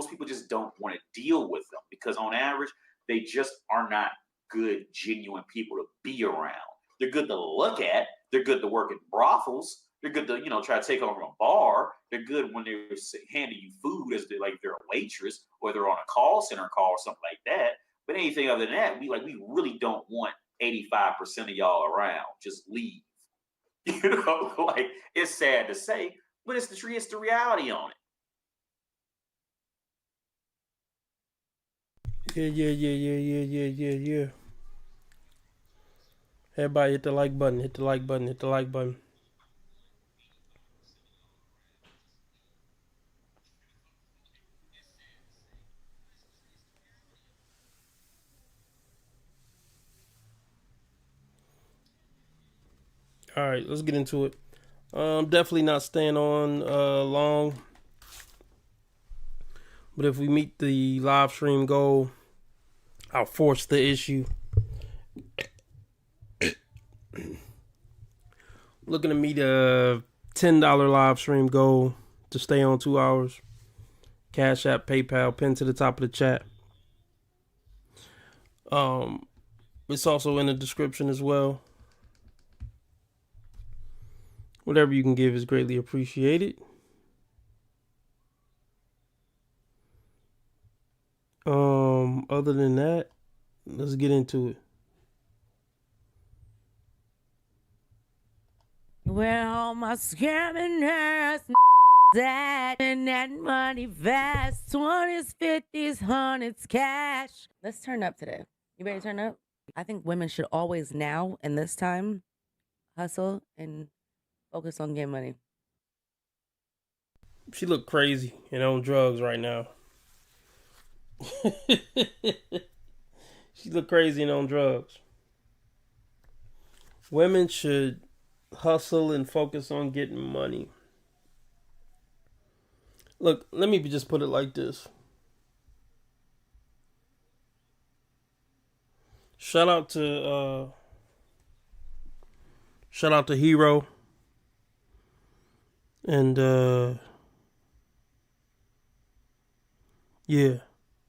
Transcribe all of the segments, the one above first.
most people just don't want to deal with them because on average, they just are not good, genuine people to be around. They're good to look at. They're good to work in brothels. They're good to, try to take over a bar. They're good when they're handing you food as like they're a waitress or they're on a call center call or something like that. But anything other than that, we really don't want 85% of y'all around. Just leave. Like it's sad to say, but it's the reality on it. Yeah. Everybody hit the like button, hit the like button, hit the like button. All right, let's get into it. Definitely not staying on long. But if we meet the live stream goal, I'll force the issue. Looking to meet a $10 live stream goal to stay on 2 hours. Cash App, PayPal, pinned to the top of the chat. It's also in the description as well. Whatever you can give is greatly appreciated. Other than that, let's get into it. Where all my scamming ass that and that money fast, 20s, 50s, 100s cash. Let's turn up today. You ready to turn up? I think women should always now and this time hustle and focus on getting money. She look crazy and on drugs right now. She look crazy and on drugs. Women should hustle and focus on getting money. Look, let me just put it like this. Shout out to Hero. And yeah.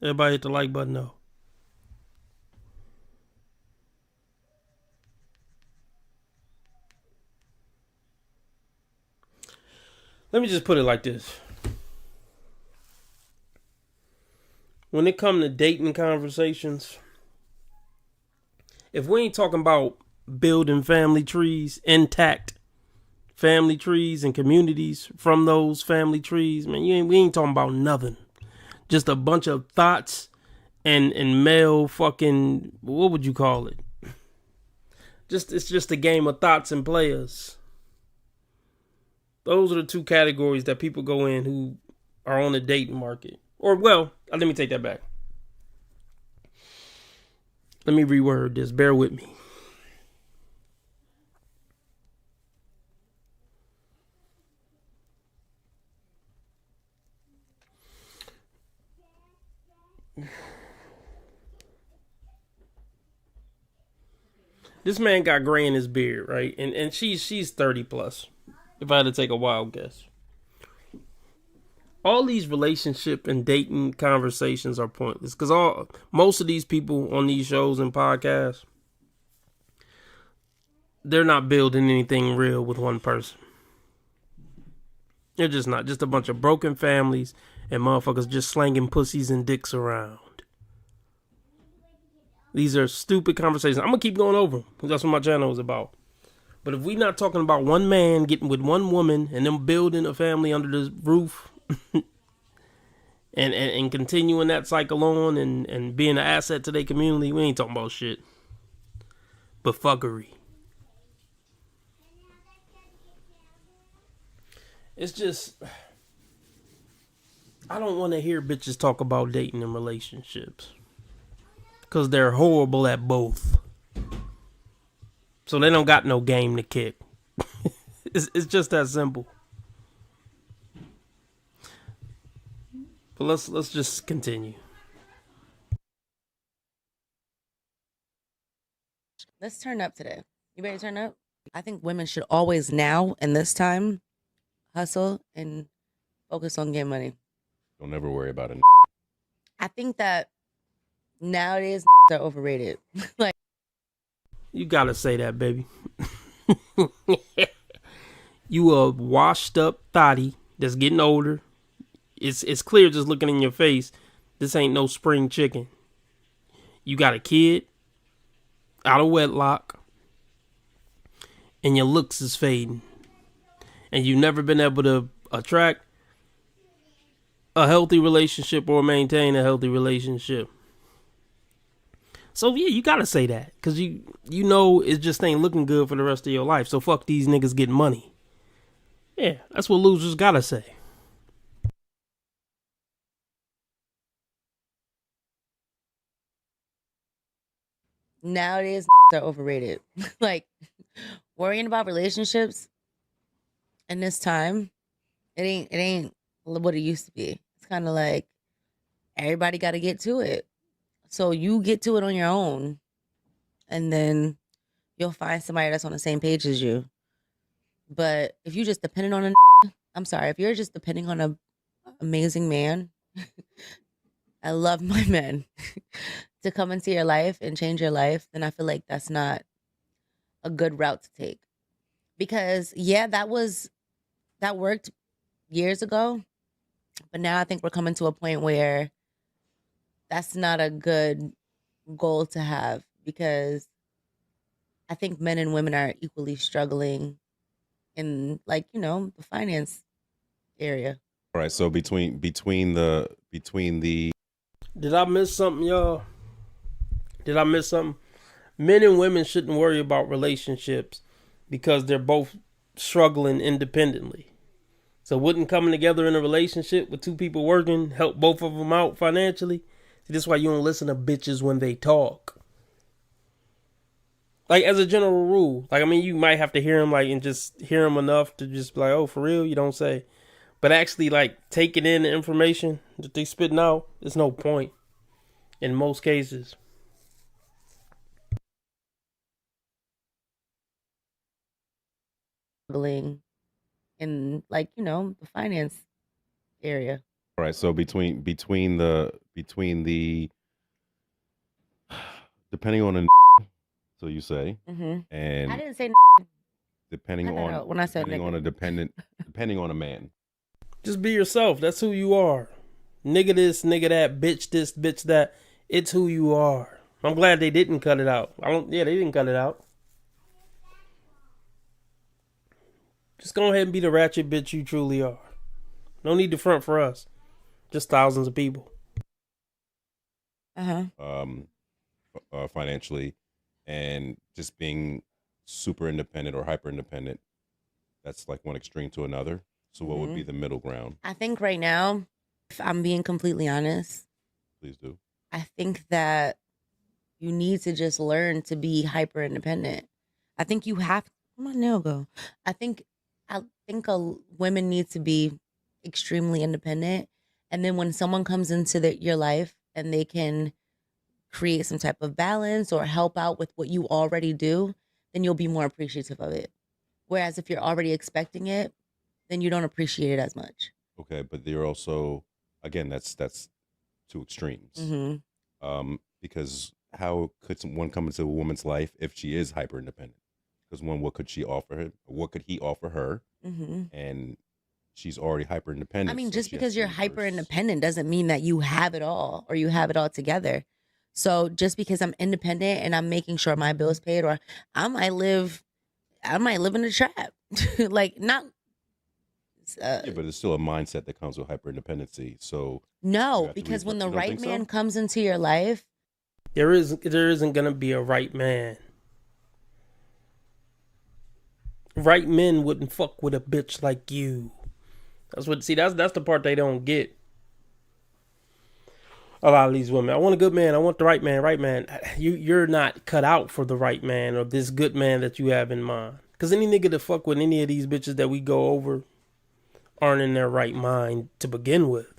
Everybody hit the like button though. Let me just put it like this. When it comes to dating conversations, if we ain't talking about building family trees, intact family trees and communities from those family trees, man, we ain't talking about nothing. Just a bunch of thoughts and male fucking, what would you call it? It's just a game of thoughts and players. Those are the two categories that people go in who are on the dating market. Or, well, let me take that back. Let me reword this. Bear with me. This man got gray in his beard, right? And she's 30 plus. If I had to take a wild guess. All these relationship and dating conversations are pointless because most of these people on these shows and podcasts, they're not building anything real with one person. They're just not. Just a bunch of broken families and motherfuckers just slanging pussies and dicks around. These are stupid conversations. I'm going to keep going over them because that's what my channel is about. But if we're not talking about one man getting with one woman and them building a family under the roof and continuing that cycle on and being an asset to their community, we ain't talking about shit. But fuckery. It's just, I don't want to hear bitches talk about dating and relationships. Because they're horrible at both. So they don't got no game to kick. It's just that simple. But let's just continue. Let's turn up today. You ready to turn up? I think women should always now and this time hustle and focus on getting money. Don't ever worry about it. I think that nowadays are overrated. Like, You gotta say that, baby. You a washed up thotty that's getting older. It's clear just looking in your face. This ain't no spring chicken. You got a kid out of wedlock, and your looks is fading, and you've never been able to attract a healthy relationship or maintain a healthy relationship. So yeah, you gotta say that, cause you know it just ain't looking good for the rest of your life. So fuck these niggas getting money. Yeah, that's what losers gotta say. nowadays are overrated. Like, worrying about relationships in this time, it ain't what it used to be. It's kind of like everybody got to get to it. So you get to it on your own, and then you'll find somebody that's on the same page as you. But if you just depending on I'm sorry, if you're just depending on a amazing man, I love my men, to come into your life and change your life, then I feel like that's not a good route to take. Because yeah, that worked years ago, but now I think we're coming to a point where that's not a good goal to have, because I think men and women are equally struggling in, like, the finance area. All right. So between the Did I miss something, y'all? Did I miss something? Men and women shouldn't worry about relationships because they're both struggling independently. So wouldn't coming together in a relationship with two people working help both of them out financially? See, this is why you don't listen to bitches when they talk. Like, as a general rule. Like, I mean, you might have to hear them, like, and just hear them enough to just be like, oh, for real? You don't say. But actually, like, taking in the information that they spitting out, there's no point in most cases. Struggling in, like, the finance area. all right. So between the depending on a so you say, I and didn't say depending cut that on out when I said depending on nigga. a depending on a man. Just be yourself. That's who you are. Nigga this, nigga that, bitch this, bitch that. It's who you are. I'm glad they didn't cut it out. They didn't cut it out. Just go ahead and be the ratchet bitch you truly are. No need to front for us. Just thousands of people. Financially, and just being super independent or hyper independent. That's like one extreme to another. So what would be the middle ground? I think right now, if I'm being completely honest, Please do. I think that you need to just learn to be hyper independent. I think you have. Where'd my nail go? I think women need to be extremely independent, and then when someone comes into your life and they can create some type of balance or help out with what you already do, then you'll be more appreciative of it. Whereas if you're already expecting it, then you don't appreciate it as much. Okay, but they're also, again, that's two extremes. Because how could one come into a woman's life if she is hyper independent? Because what could she offer him? What could he offer her? And she's already hyper independent. I mean, so just she has because to you're reverse. hyper independent doesn't mean that you have it all or you have it all together. So just because I'm independent and I'm making sure my bills paid, or I might live in a trap, like not. Yeah, but it's still a mindset that comes with hyper independency. So No, because when the right man comes into your life, there isn't gonna be a right man. Right men wouldn't fuck with a bitch like you. That's the part they don't get. A lot of these women, I want a good man, I want the right man. You're not cut out for the right man or this good man that you have in mind. Because any nigga that fuck with any of these bitches that we go over aren't in their right mind to begin with.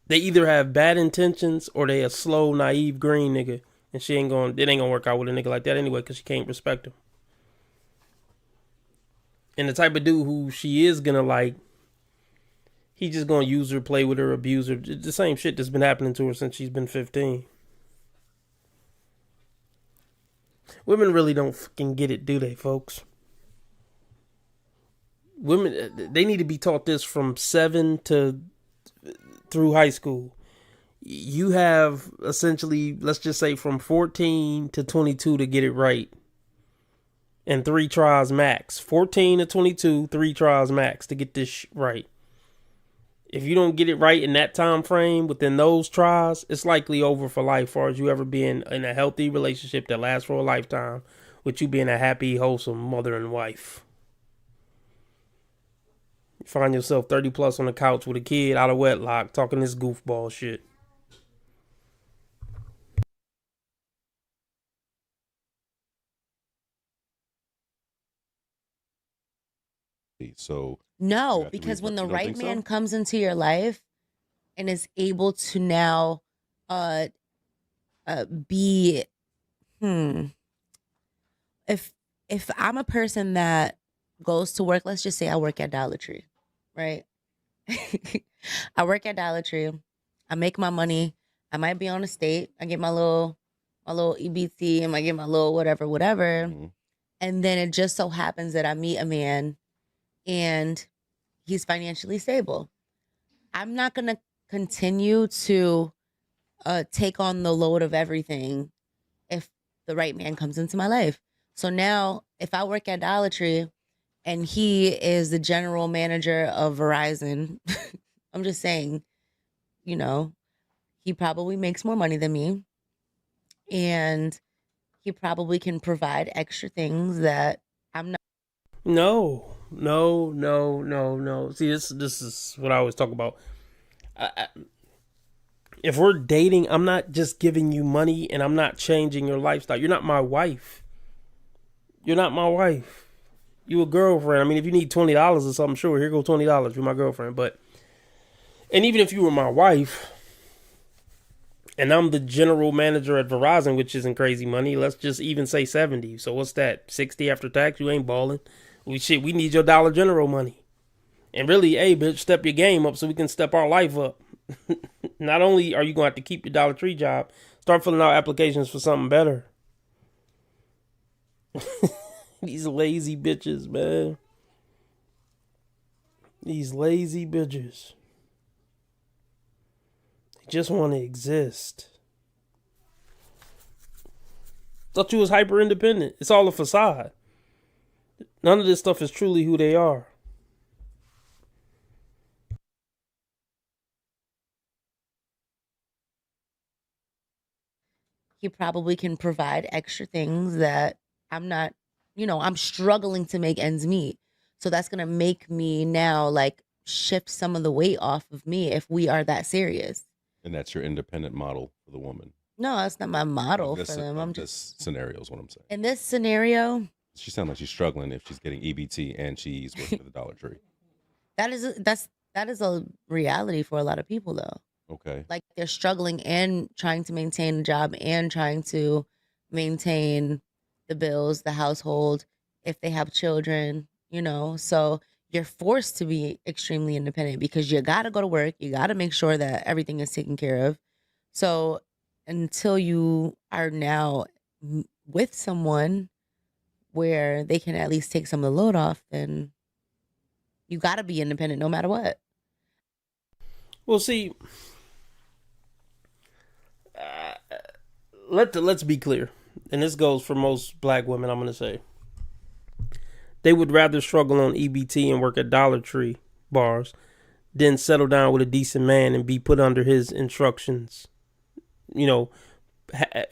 They either have bad intentions or they a slow, naive green nigga. And it ain't gonna work out with a nigga like that anyway, because she can't respect him. And the type of dude who she is gonna like He just gonna use her, play with her, abuse her. The same shit that's been happening to her since she's been 15. Women really don't fucking get it, do they, folks? Women, they need to be taught this from 7 to through high school. You have essentially, let's just say, from 14 to 22 to get it right. And 3 tries max. 14 to 22, 3 tries max to get this right. If you don't get it right in that time frame within those tries, it's likely over for life, as far as you ever being in a healthy relationship that lasts for a lifetime, with you being a happy, wholesome mother and wife. You find yourself 30 plus on the couch with a kid out of wedlock talking this goofball shit. So No, because when the right man comes into your life and is able to now be if I'm a person that goes to work, let's just say I work at Dollar Tree, right? I work at Dollar Tree. I make my money. I might be on a state. I get my little EBT, and I get my little whatever. Mhm. And then it just so happens that I meet a man and he's financially stable. I'm not going to continue to take on the load of everything if the right man comes into my life. So now if I work at Dollar Tree and he is the general manager of Verizon, I'm just saying, you know, he probably makes more money than me, and he probably can provide extra things that I'm not. No. See, this is what I always talk about. If we're dating, I'm not just giving you money and I'm not changing your lifestyle. You're not my wife. You're not my wife. You a girlfriend. I mean, if you need $20 or something, sure, here go $20. You're my girlfriend. And even if you were my wife and I'm the general manager at Verizon, which isn't crazy money, let's just even say 70. So what's that? 60 after tax? You ain't balling. We need your Dollar General money. And really, hey, bitch, step your game up so we can step our life up. Not only are you going to have to keep your Dollar Tree job, start filling out applications for something better. These lazy bitches, man. These lazy bitches. They just want to exist. Thought you was hyper independent. It's all a facade. None of this stuff is truly who they are. He probably can provide extra things that I'm not, I'm struggling to make ends meet. So that's going to make me now like shift some of the weight off of me if we are that serious. And that's your independent model for the woman. No, that's not my model for them. I'm just scenario is what I'm saying. In this scenario, she sounds like she's struggling if she's getting EBT and she's working at the Dollar Tree. That is a reality for a lot of people though. Okay. Like they're struggling and trying to maintain a job and trying to maintain the bills, the household, if they have children, so you're forced to be extremely independent because you got to go to work. You got to make sure that everything is taken care of. So until you are now with someone where they can at least take some of the load off, then you got to be independent no matter what. Well, see, let's be clear, and this goes for most black women, I'm going to say. They would rather struggle on EBT and work at Dollar Tree bars than settle down with a decent man and be put under his instructions.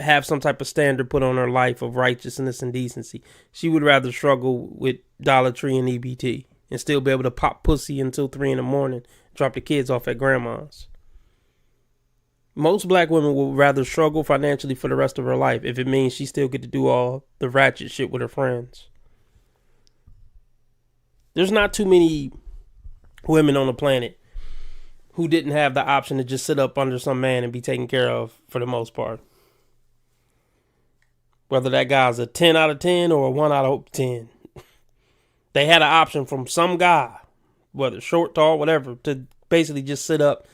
Have some type of standard put on her life of righteousness and decency. She would rather struggle with Dollar Tree and EBT and still be able to pop pussy until 3 a.m, drop the kids off at grandma's. Most black women would rather struggle financially for the rest of her life if it means she still get to do all the ratchet shit with her friends. There's not too many women on the planet who didn't have the option to just sit up under some man and be taken care of for the most part. Whether that guy's a 10 out of 10 or a 1 out of 10. They had an option from some guy, whether short, tall, whatever, to basically just sit up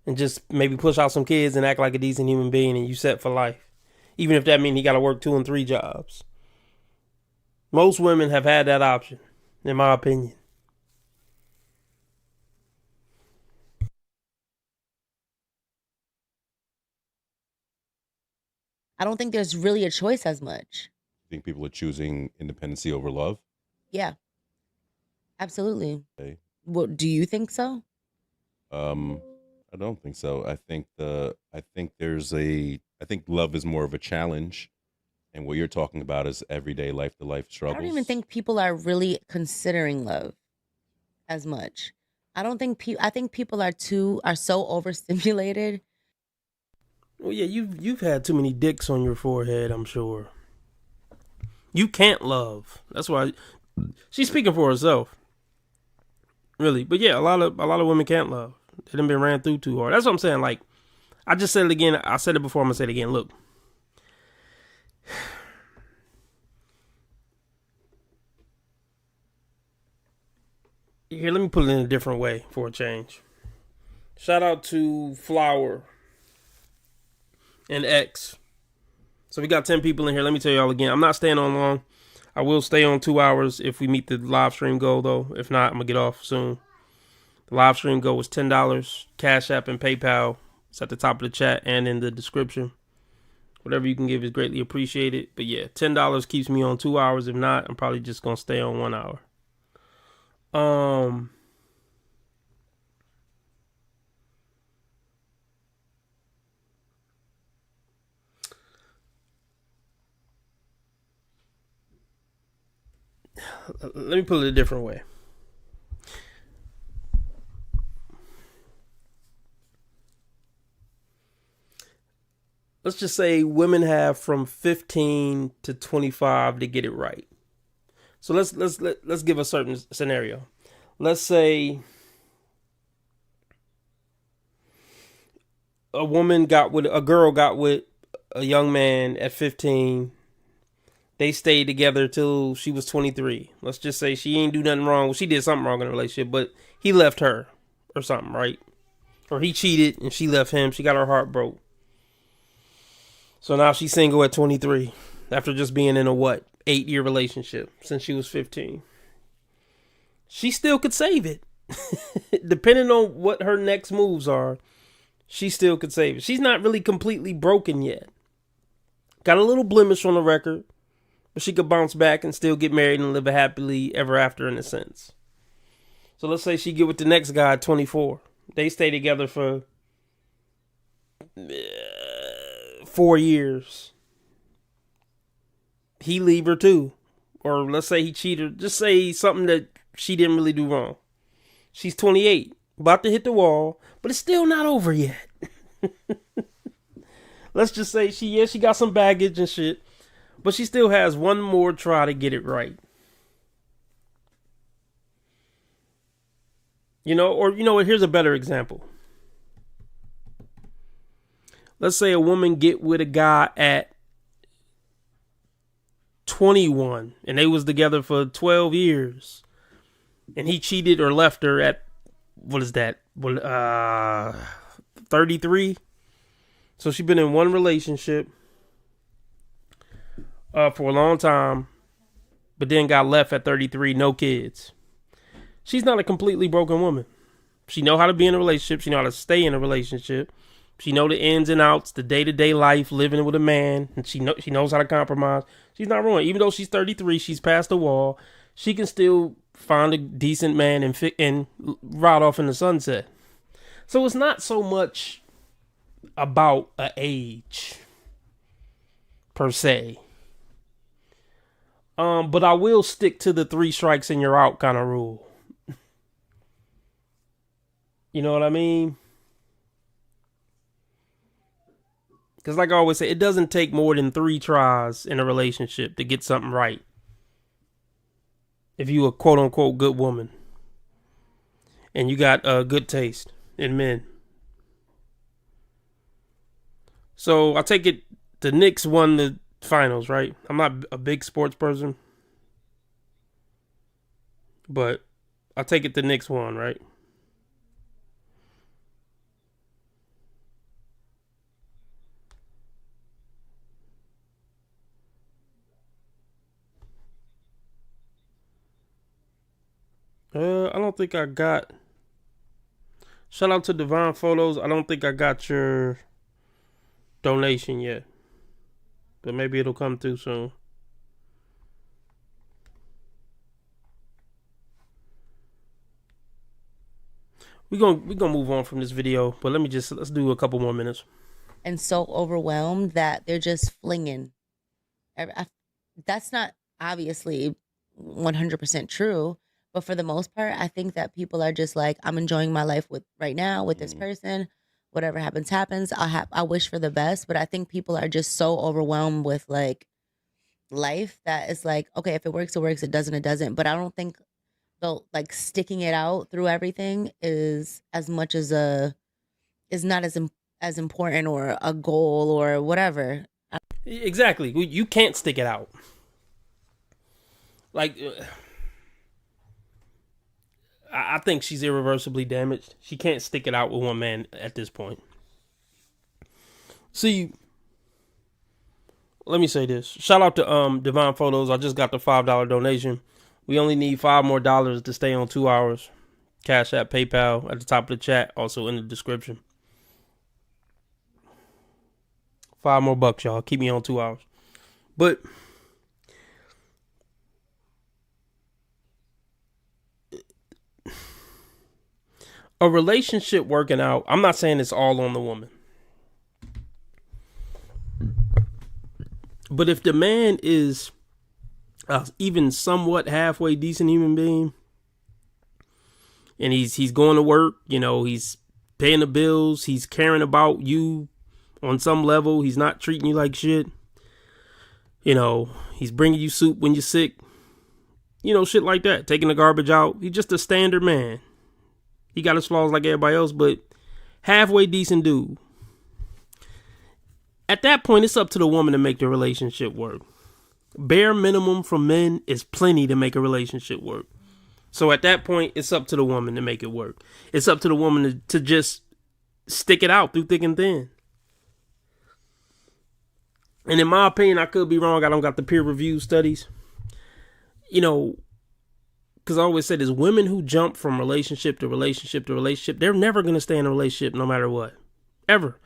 and just maybe push out some kids and act like a decent human being, and you set for life. Even if that means he got to work 2 and 3 jobs. Most women have had that option, in my opinion. I don't think there's really a choice as much. I think people are choosing independency over love. Yeah, absolutely. Okay. What do you think so? I don't think so. I think love is more of a challenge, and what you're talking about is everyday life to life I struggles. don't even think people are really considering love as much. I don't think I think people are so overstimulated. Well, yeah, you've had too many dicks on your forehead, I'm sure. You can't love. That's why she's speaking for herself. Really. But yeah, a lot of women can't love. They done been ran through too hard. That's what I'm saying. Like, I just said it again. I said it before. I'm gonna say it again. Look. Here, let me put it in a different way for a change. Shout out to Flower and X. So we got 10 people in here. Let me tell y'all again. I'm not staying on long. I will stay on 2 hours if we meet the live stream goal, though. If not, I'm going to get off soon. The live stream goal was $10. Cash App and PayPal. It's at the top of the chat and in the description. Whatever you can give is greatly appreciated. But yeah, $10 keeps me on 2 hours. If not, I'm probably just going to stay on 1 hour. Let me put it a different way. Let's just say women have from 15 to 25 to get it right. So let's give a certain scenario. Let's say a girl got with a young man at 15. They stayed together till she was 23. Let's just say she ain't do nothing wrong. Well, she did something wrong in the relationship, but he left her or something, right? Or he cheated and she left him. She got her heart broke. So now she's single at 23 after just being in a 8-year relationship since she was 15. She still could save it. Depending on what her next moves are, she still could save it. She's not really completely broken yet. Got a little blemish on the record, but she could bounce back and still get married and live a happily ever after in a sense. So let's say she get with the next guy at 24. They stay together for 4 years. He leave her too. Or let's say he cheated. Just say something that she didn't really do wrong. She's 28. About to hit the wall. But it's still not over yet. Let's just say she got some baggage and shit. But she still has one more try to get it right. Here's a better example. Let's say a woman get with a guy at 21 and they was together for 12 years and he cheated or left her at 33. So she's been in one relationship for a long time, but then got left at 33, no kids. She's not a completely broken woman. She know how to be in a relationship. She know how to stay in a relationship. She know the ins and outs, the day-to-day life, living with a man, and she knows how to compromise. She's not ruined. Even though she's 33, she's past the wall. She can still find a decent man and ride off in the sunset. So it's not so much about a age per se. But I will stick to the 3 strikes and you're out kind of rule. You know what I mean? Because like I always say, it doesn't take more than 3 tries in a relationship to get something right. If you a quote unquote good woman. And you got good taste in men. So I take it the Knicks won the finals, right? I'm not a big sports person. But I take it the Knicks won, right? I don't think I got. Shout out to Divine Photos. I don't think I got your donation yet, but maybe it'll come through soon. We gonna move on from this video, but let's do a couple more minutes. And so overwhelmed that they're just flinging. That's not obviously 100% true, but for the most part, I think that people are just like, I'm enjoying my life right now with this person. Whatever happens. I wish for the best, but I think people are just so overwhelmed with like life that it's like, okay, if it works, it works. It doesn't, it doesn't. But I don't think like sticking it out through everything is as much as is not as important or a goal or whatever. Exactly. You can't stick it out. Like, I think she's irreversibly damaged. She can't stick it out with one man at this point. See, let me say this. Shout out to Divine Photos. I just got the $5 donation. We only need $5 more to stay on 2 hours. Cash App, PayPal at the top of the chat, also in the description. $5 more, y'all. Keep me on 2 hours. But a relationship working out, I'm not saying it's all on the woman. But if the man is even somewhat halfway decent human being, and he's going to work, he's paying the bills, he's caring about you on some level, he's not treating you like shit, he's bringing you soup when you're sick, shit like that, taking the garbage out. He's just a standard man. He got his flaws like everybody else, but halfway decent dude. At that point, it's up to the woman to make the relationship work. Bare minimum from men is plenty to make a relationship work. So at that point, it's up to the woman to make it work. It's up to the woman to just stick it out through thick and thin. And in my opinion, I could be wrong. I don't got the peer review studies. Because I always say this, women who jump from relationship to relationship to relationship, they're never going to stay in a relationship no matter what. Ever.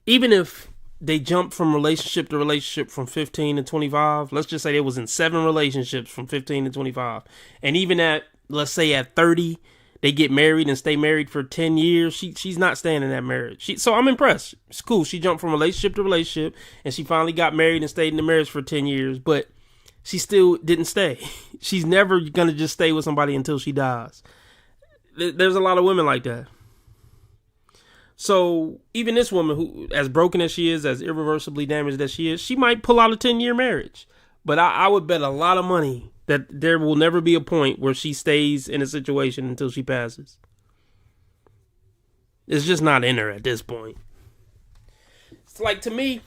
Even if they jump from relationship to relationship from 15 to 25. Let's just say they was in 7 relationships from 15 to 25. And even at, let's say at 30, they get married and stay married for 10 years. She's not staying in that marriage. So I'm impressed. It's cool. She jumped from relationship to relationship and she finally got married and stayed in the marriage for 10 years. But she still didn't stay. She's never going to just stay with somebody until she dies. There's a lot of women like that. So even this woman, who, as broken as she is, as irreversibly damaged as she is, she might pull out a 10-year marriage. But I would bet a lot of money that there will never be a point where she stays in a situation until she passes. It's just not in her at this point. It's like, to me,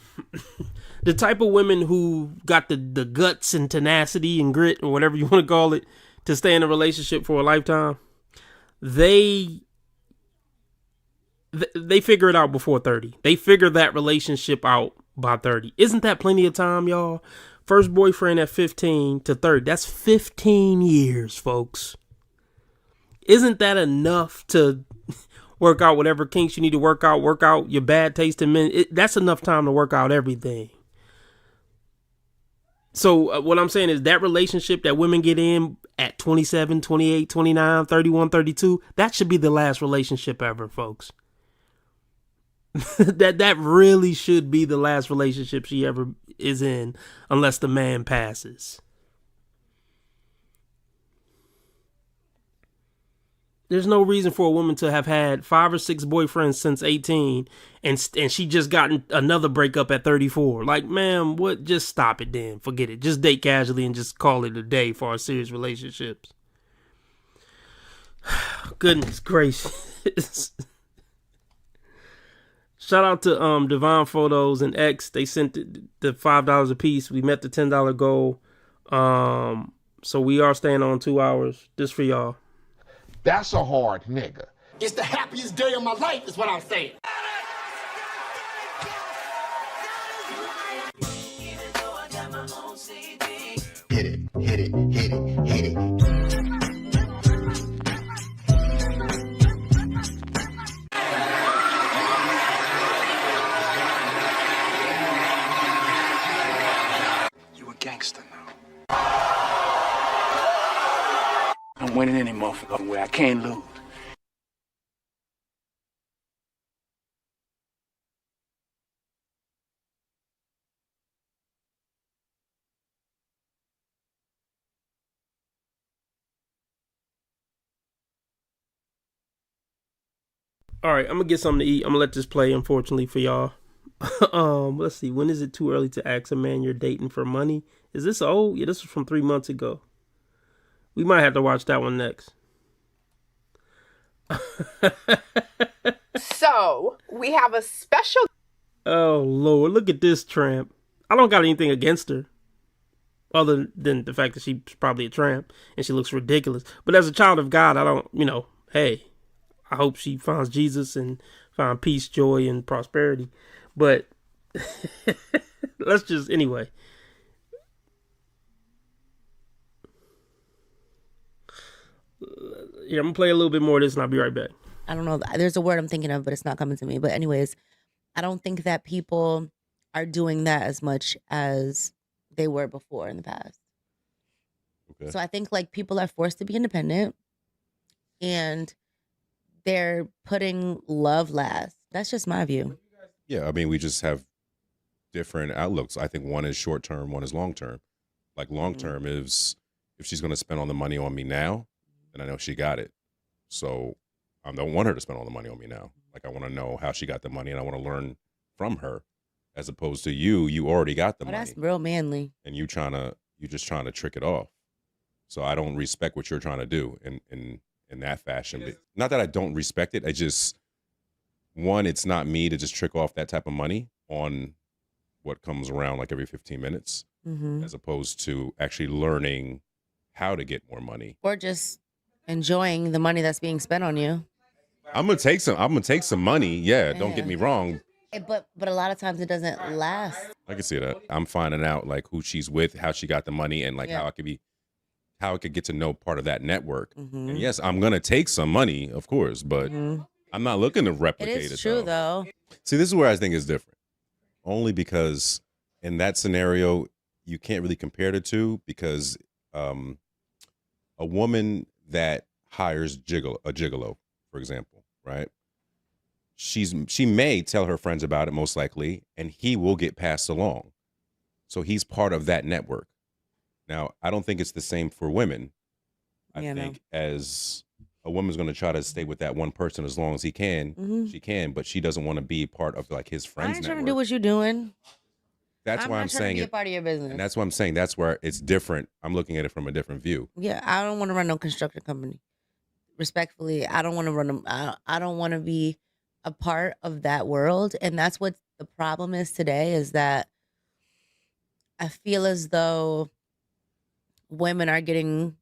the type of women who got the guts and tenacity and grit, or whatever you want to call it, to stay in a relationship for a lifetime, they figure it out before 30. They figure that relationship out by 30. Isn't that plenty of time, y'all? First boyfriend at 15 to 30. That's 15 years, folks. Isn't that enough to work out whatever kinks you need to work out your bad taste in men? That's enough time to work out everything. So what I'm saying is that relationship that women get in at 27, 28, 29, 31, 32, that should be the last relationship ever, folks. that really should be the last relationship she ever is in, unless the man passes. There's no reason for a woman to have had 5 or 6 boyfriends since 18 and she just gotten another breakup at 34. Like, man, what? Just stop it then. Forget it. Just date casually and just call it a day for our serious relationships. Goodness gracious. Shout out to Divine Photos and X. They sent the $5 a piece. We met the $10 goal. So we are staying on 2 hours. Just for y'all. That's a hard nigga. It's the happiest day of my life, is what I'm saying. Hit it, hit it, hit it, hit it. I'm winning any motherfucking way. I can't lose. All right, I'm gonna get something to eat. I'm gonna let this play, unfortunately for y'all. Let's see. When is it too early to ask a man you're dating for money? Is this old? Yeah, this was from 3 months ago. We might have to watch that one next. So we have a special. Oh Lord, look at this tramp. I don't got anything against her, other than the fact that she's probably a tramp and she looks ridiculous. But as a child of God, I don't, hey, I hope she finds Jesus and find peace, joy, and prosperity. But let's just, anyway. Yeah, I'm going to play a little bit more of this and I'll be right back. I don't know. There's a word I'm thinking of, but it's not coming to me. But anyways, I don't think that people are doing that as much as they were before in the past. Okay. So I think like people are forced to be independent and they're putting love last. That's just my view. Yeah, I mean, we just have different outlooks. I think one is short term, one is long term. Like long term is if she's going to spend all the money on me now, then I know she got it. So I don't want her to spend all the money on me now. Like I want to know how she got the money and I want to learn from her, as opposed to you already got the money. That's real manly. And you're just trying to trick it off. So I don't respect what you're trying to do in that fashion. But not that I don't respect it. I just, one, it's not me to just trick off that type of money on what comes around like every 15 minutes, as opposed to actually learning how to get more money. Or just enjoying the money that's being spent on you. I'm gonna take some money. Yeah, don't get me wrong. But a lot of times it doesn't last. I can see that. I'm finding out like who she's with, how she got the money, and like how I could get to know part of that network. And yes, I'm gonna take some money, of course, but I'm not looking to replicate it. It is true though. See, this is where I think it's different. Only because in that scenario, you can't really compare the two because a woman that hires a gigolo, for example, right? She may tell her friends about it most likely, and he will get passed along. So he's part of that network. Now, I don't think it's the same for women. I think as a woman's going to try to stay with that one person as long as he can, she can, but she doesn't want to be part of like his friends' I ain't trying network. to do what you're doing. That's why I'm saying to be it. a part of your business. And that's why I'm saying that's where it's different. I'm looking at it from a different view. Yeah, I don't want to run no construction company. Respectfully, I don't want to run them. I don't want to be a part of that world. And that's what the problem is today, is that I feel as though women are getting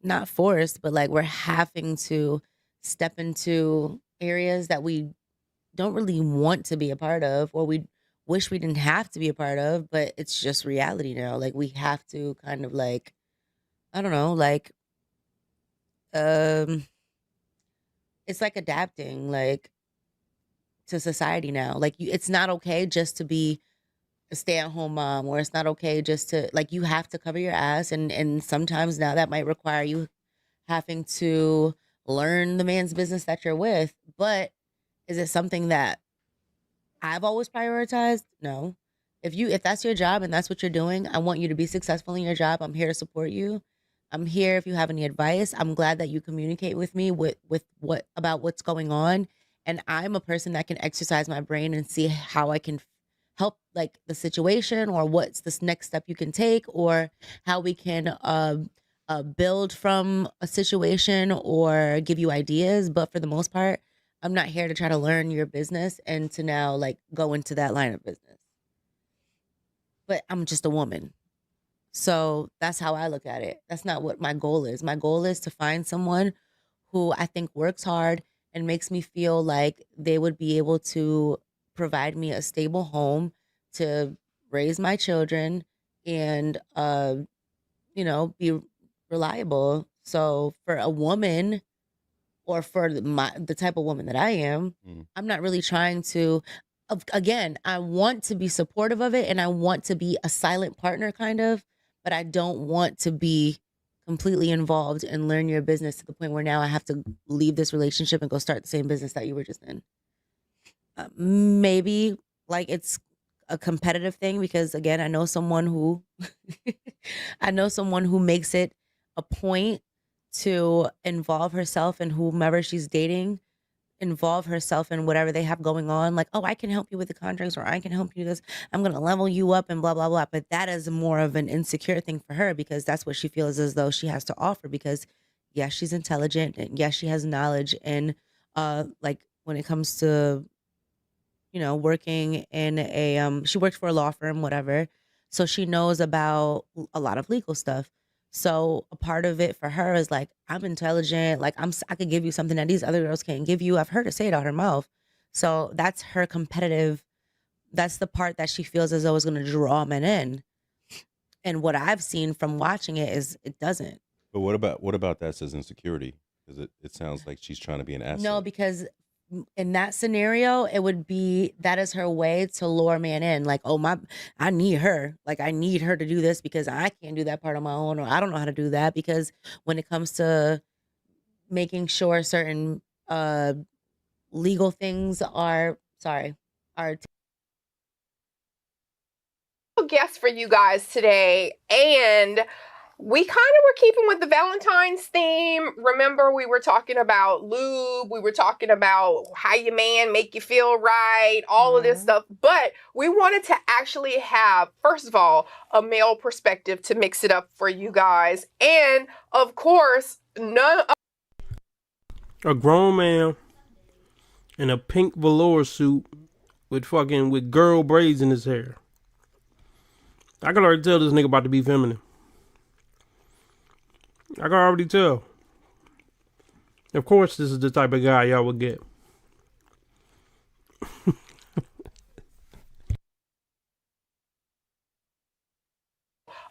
not forced, but like we're having to step into areas that we don't really want to be a part of, or we wish we didn't have to be a part of, but it's just reality now. Like we have to kind of like, I don't know, like, it's like adapting like to society now. Like it's not okay just to be a stay-at-home mom, or it's not okay just to like, you have to cover your ass, and sometimes now that might require you having to learn the man's business that you're with. But is it something that I've always prioritized? No. If that's your job and that's what you're doing, I want you to be successful in your job. I'm here to support you. I'm here if you have any advice. I'm glad that you communicate with me with what about what's going on. And I'm a person that can exercise my brain and see how I can help like the situation, or what's this next step you can take, or how we can build from a situation or give you ideas. But for the most part, I'm not here to try to learn your business and to now like go into that line of business. But I'm just a woman. So that's how I look at it. That's not what my goal is. My goal is to find someone who I think works hard and makes me feel like they would be able to provide me a stable home to raise my children and, be reliable. So for a woman, or for the type of woman that I am, I'm not really trying to, again, I want to be supportive of it and I want to be a silent partner kind of, but I don't want to be completely involved and learn your business to the point where now I have to leave this relationship and go start the same business that you were just in. Maybe like it's a competitive thing because again, I know someone who makes it a point to involve herself and whomever she's dating, involve herself in whatever they have going on. Like, oh, I can help you with the contracts, or I can help you this. I'm going to level you up and blah, blah, blah. But that is more of an insecure thing for her because that's what she feels as though she has to offer because yes, she's intelligent and yes, she has knowledge. And like when it comes to, you know, working in she works for a law firm, whatever. So she knows about a lot of legal stuff. So a part of it for her is like, I'm intelligent. Like I could give you something that these other girls can't give you. I've heard her say it out her mouth. So that's her competitive. That's the part that she feels as though is going to draw men in. And what I've seen from watching it is it doesn't. But what about that says insecurity? Because it sounds like she's trying to be an asset. No, because in that scenario, it would be that is her way to lure man in. Like, oh I need her. Like I need her to do this because I can't do that part on my own, or I don't know how to do that. Because when it comes to making sure certain legal things are guest for you guys today, and we kind of were keeping with the Valentine's theme. Remember, we were talking about lube. We were talking about how your man make you feel right, all of this stuff. But we wanted to actually have, first of all, a male perspective to mix it up for you guys. And, of course, A grown man in a pink velour suit with girl braids in his hair. I can already tell this nigga about to be feminine. I can already tell. Of course, this is the type of guy y'all would get.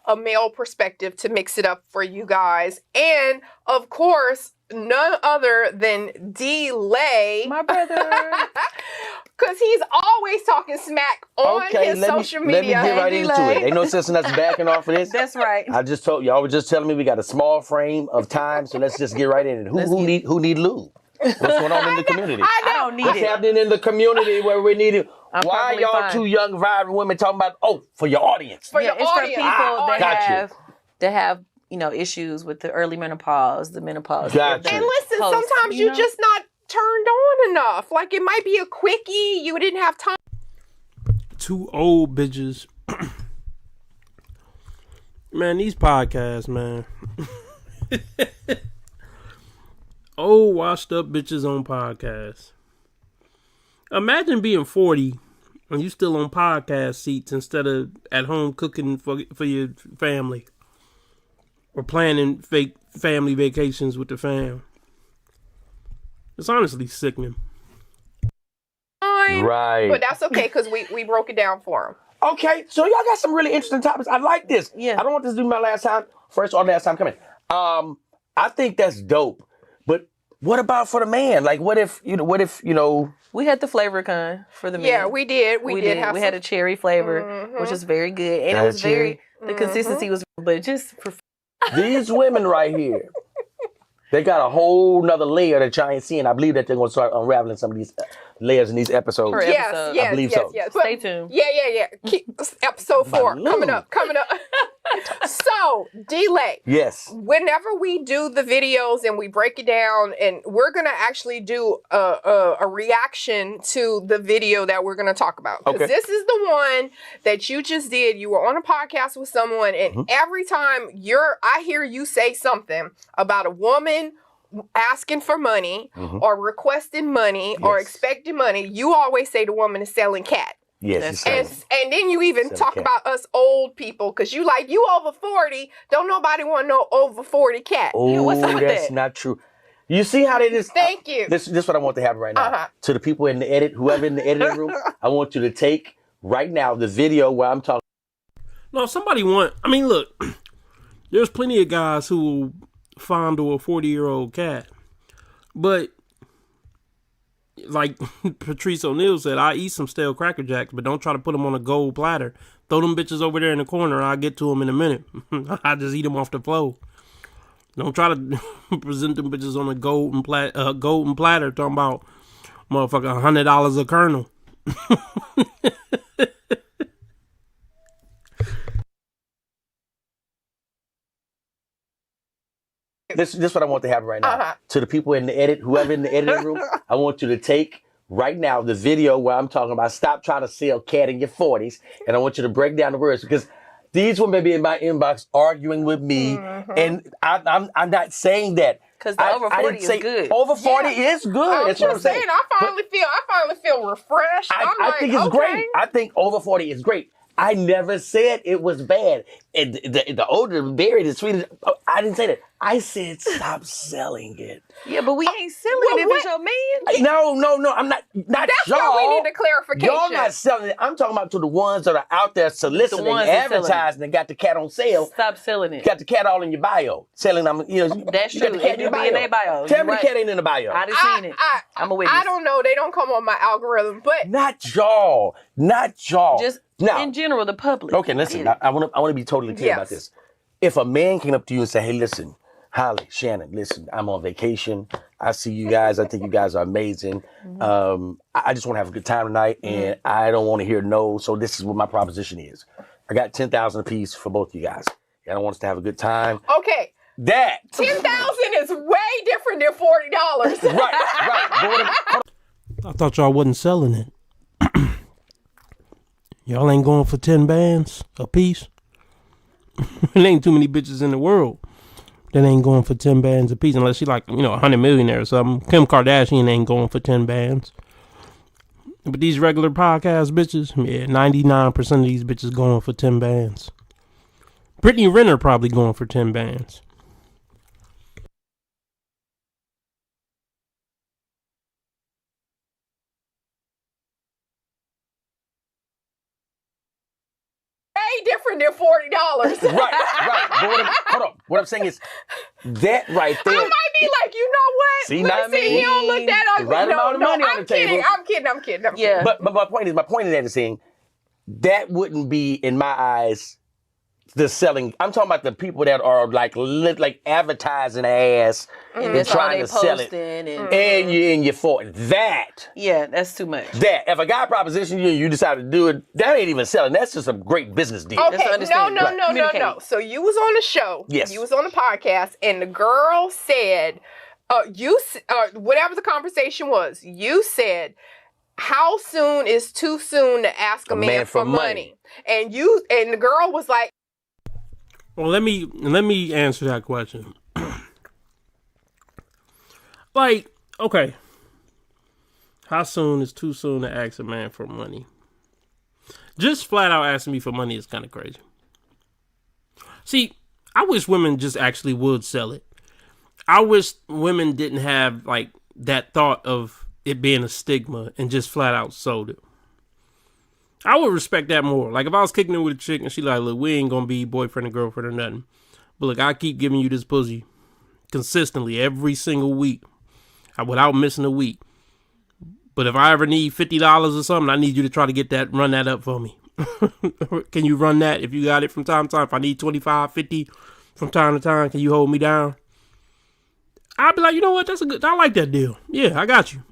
a male perspective to mix it up for you guys. And, of course, none other than D-Lay. My brother. Because he's always talking smack on his social media. Let me get right into it. Ain't no sense in us backing off of this. That's right. I just told y'all was just telling me we got a small frame of time, so let's just get right in it. Who need lube? What's going on in the community? I don't need What's it. happening in the community where we need it? I'm Why perfectly y'all fine. two young vibrant women talking about for your audience? For your it's audience. for people Got that have issues with the early menopause, the menopause. Got you. And listen, Post, sometimes you you're know? just not turned on enough. Like, it might be a quickie. You didn't have time. Two old bitches. Man, these podcasts, man. Old washed up bitches on podcasts. Imagine being 40 and you still on podcast seats instead of at home cooking for your family or planning fake family vacations with the fam. It's honestly sickening. Right. But that's okay, because we broke it down for him. Okay, so y'all got some really interesting topics. I like this. Yeah. I don't want this to be my last time, first or last time coming. I think that's dope. But what about for the man? Like, what if We had the flavor con for the men. Yeah, we did. We did have We had a cherry flavor, which is very good. And Got it was cherry. the consistency was, but just for these women right here, they got a whole nother layer that y'all ain't seeing. I believe that they're going to start unraveling some of these layers in these episodes. Per Yes, episode. yes, I believe yes, so. yes. Stay tuned. Yeah. Episode 4 coming up. So, D-Lay. Yes. Whenever we do the videos and we break it down, and we're gonna actually do a reaction to the video that we're gonna talk about. Because Okay. this is the one that you just did. You were on a podcast with someone, and every time I hear you say something about a woman asking for money or requesting money or Yes. expecting money, you always say the woman is selling cat. Yes. And then you even Sell talk cat. about us old people, because you over 40. Don't nobody want no over 40 cat. Oh, what's up with that's that? not true. You see how they just... Thank you. This is what I want to happen right now. Uh-huh. To the people in the edit, whoever in the editing room, I want you to take right now the video where I'm talking. No, look, there's plenty of guys who will fondle a 40-year-old cat. But, like Patrice O'Neal said, I eat some stale Cracker Jacks, but don't try to put them on a gold platter. Throw them bitches over there in the corner. I'll get to them in a minute. I just eat them off the floor. Don't try to present them bitches on a golden platter talking about motherfucker $100 a kernel. This is what I want to happen right now. To the people in the edit, whoever in the editing room, I want you to take right now the video where I'm talking about stop trying to sell cat in your 40s, and I want you to break down the words because these women be in my inbox arguing with me, and I'm not saying that. Because the over 40 is good. Over 40 is good. That's what I'm saying. I finally feel refreshed. I think it's great. I think over 40 is great. I never said it was bad. And the older the berry, the sweeter. I didn't say that. I said stop selling it. Yeah, but we ain't selling it if it's your man. No. I'm not That's y'all. why we need a clarification. Y'all not selling it. I'm talking about to the ones that are out there soliciting, advertising, and got the cat on sale. Stop selling it. Got the cat all in your bio. Selling them, That's you true. got the cat in your bio. Tell me the cat ain't in the bio. I done seen it. I'm a witness. I don't know. They don't come on my algorithm, but Not y'all. Just now, in general, the public. okay, listen. I want to be totally clear about this. If a man came up to you and said, "Hey, listen, Holly, Shannon, listen, I'm on vacation. I see you guys. I think you guys are amazing. I just want to have a good time tonight, and I don't want to hear no. So this is what my proposition is. I got $10,000 apiece for both of you guys. I don't want us to have a good time. okay. That $10,000 is way different than $40. right. I thought y'all wasn't selling it. Y'all ain't going for 10 bands a piece. There ain't too many bitches in the world that ain't going for 10 bands a piece unless she like, 100 millionaire or something. Kim Kardashian ain't going for 10 bands. But these regular podcast bitches, 99% of these bitches going for 10 bands. Brittany Renner probably going for 10 bands. Different than $40. right. But hold on. What I'm saying is that right there. I might be like, you know what? See, Let's not me. He don't look that ugly. Right amount of money on the table. I'm kidding. Yeah. But my point in that is saying that wouldn't be in my eyes the selling. I'm talking about the people that are like advertising ass and trying to sell it. And you're in your 40s. That. Yeah, that's too much. That. If a guy proposition you decide to do it, that ain't even selling. That's just a great business deal. Okay, no. So you was on the show. Yes. You was on the podcast, and the girl said, whatever the conversation was, you said, how soon is too soon to ask a man for money? And the girl was like, well, let me answer that question. Like, okay. How soon is too soon to ask a man for money? Just flat out asking me for money is kind of crazy. See, I wish women just actually would sell it. I wish women didn't have like that thought of it being a stigma and just flat out sold it. I would respect that more. Like if I was kicking it with a chick and she like, look, we ain't gonna be boyfriend and girlfriend or nothing. But look, I keep giving you this pussy consistently every single week without missing a week. But if I ever need $50 or something, I need you to run that up for me. Can you run that if you got it from time to time? If I need 25, 50 from time to time, can you hold me down? I'd be like, you know what? I like that deal. Yeah, I got you.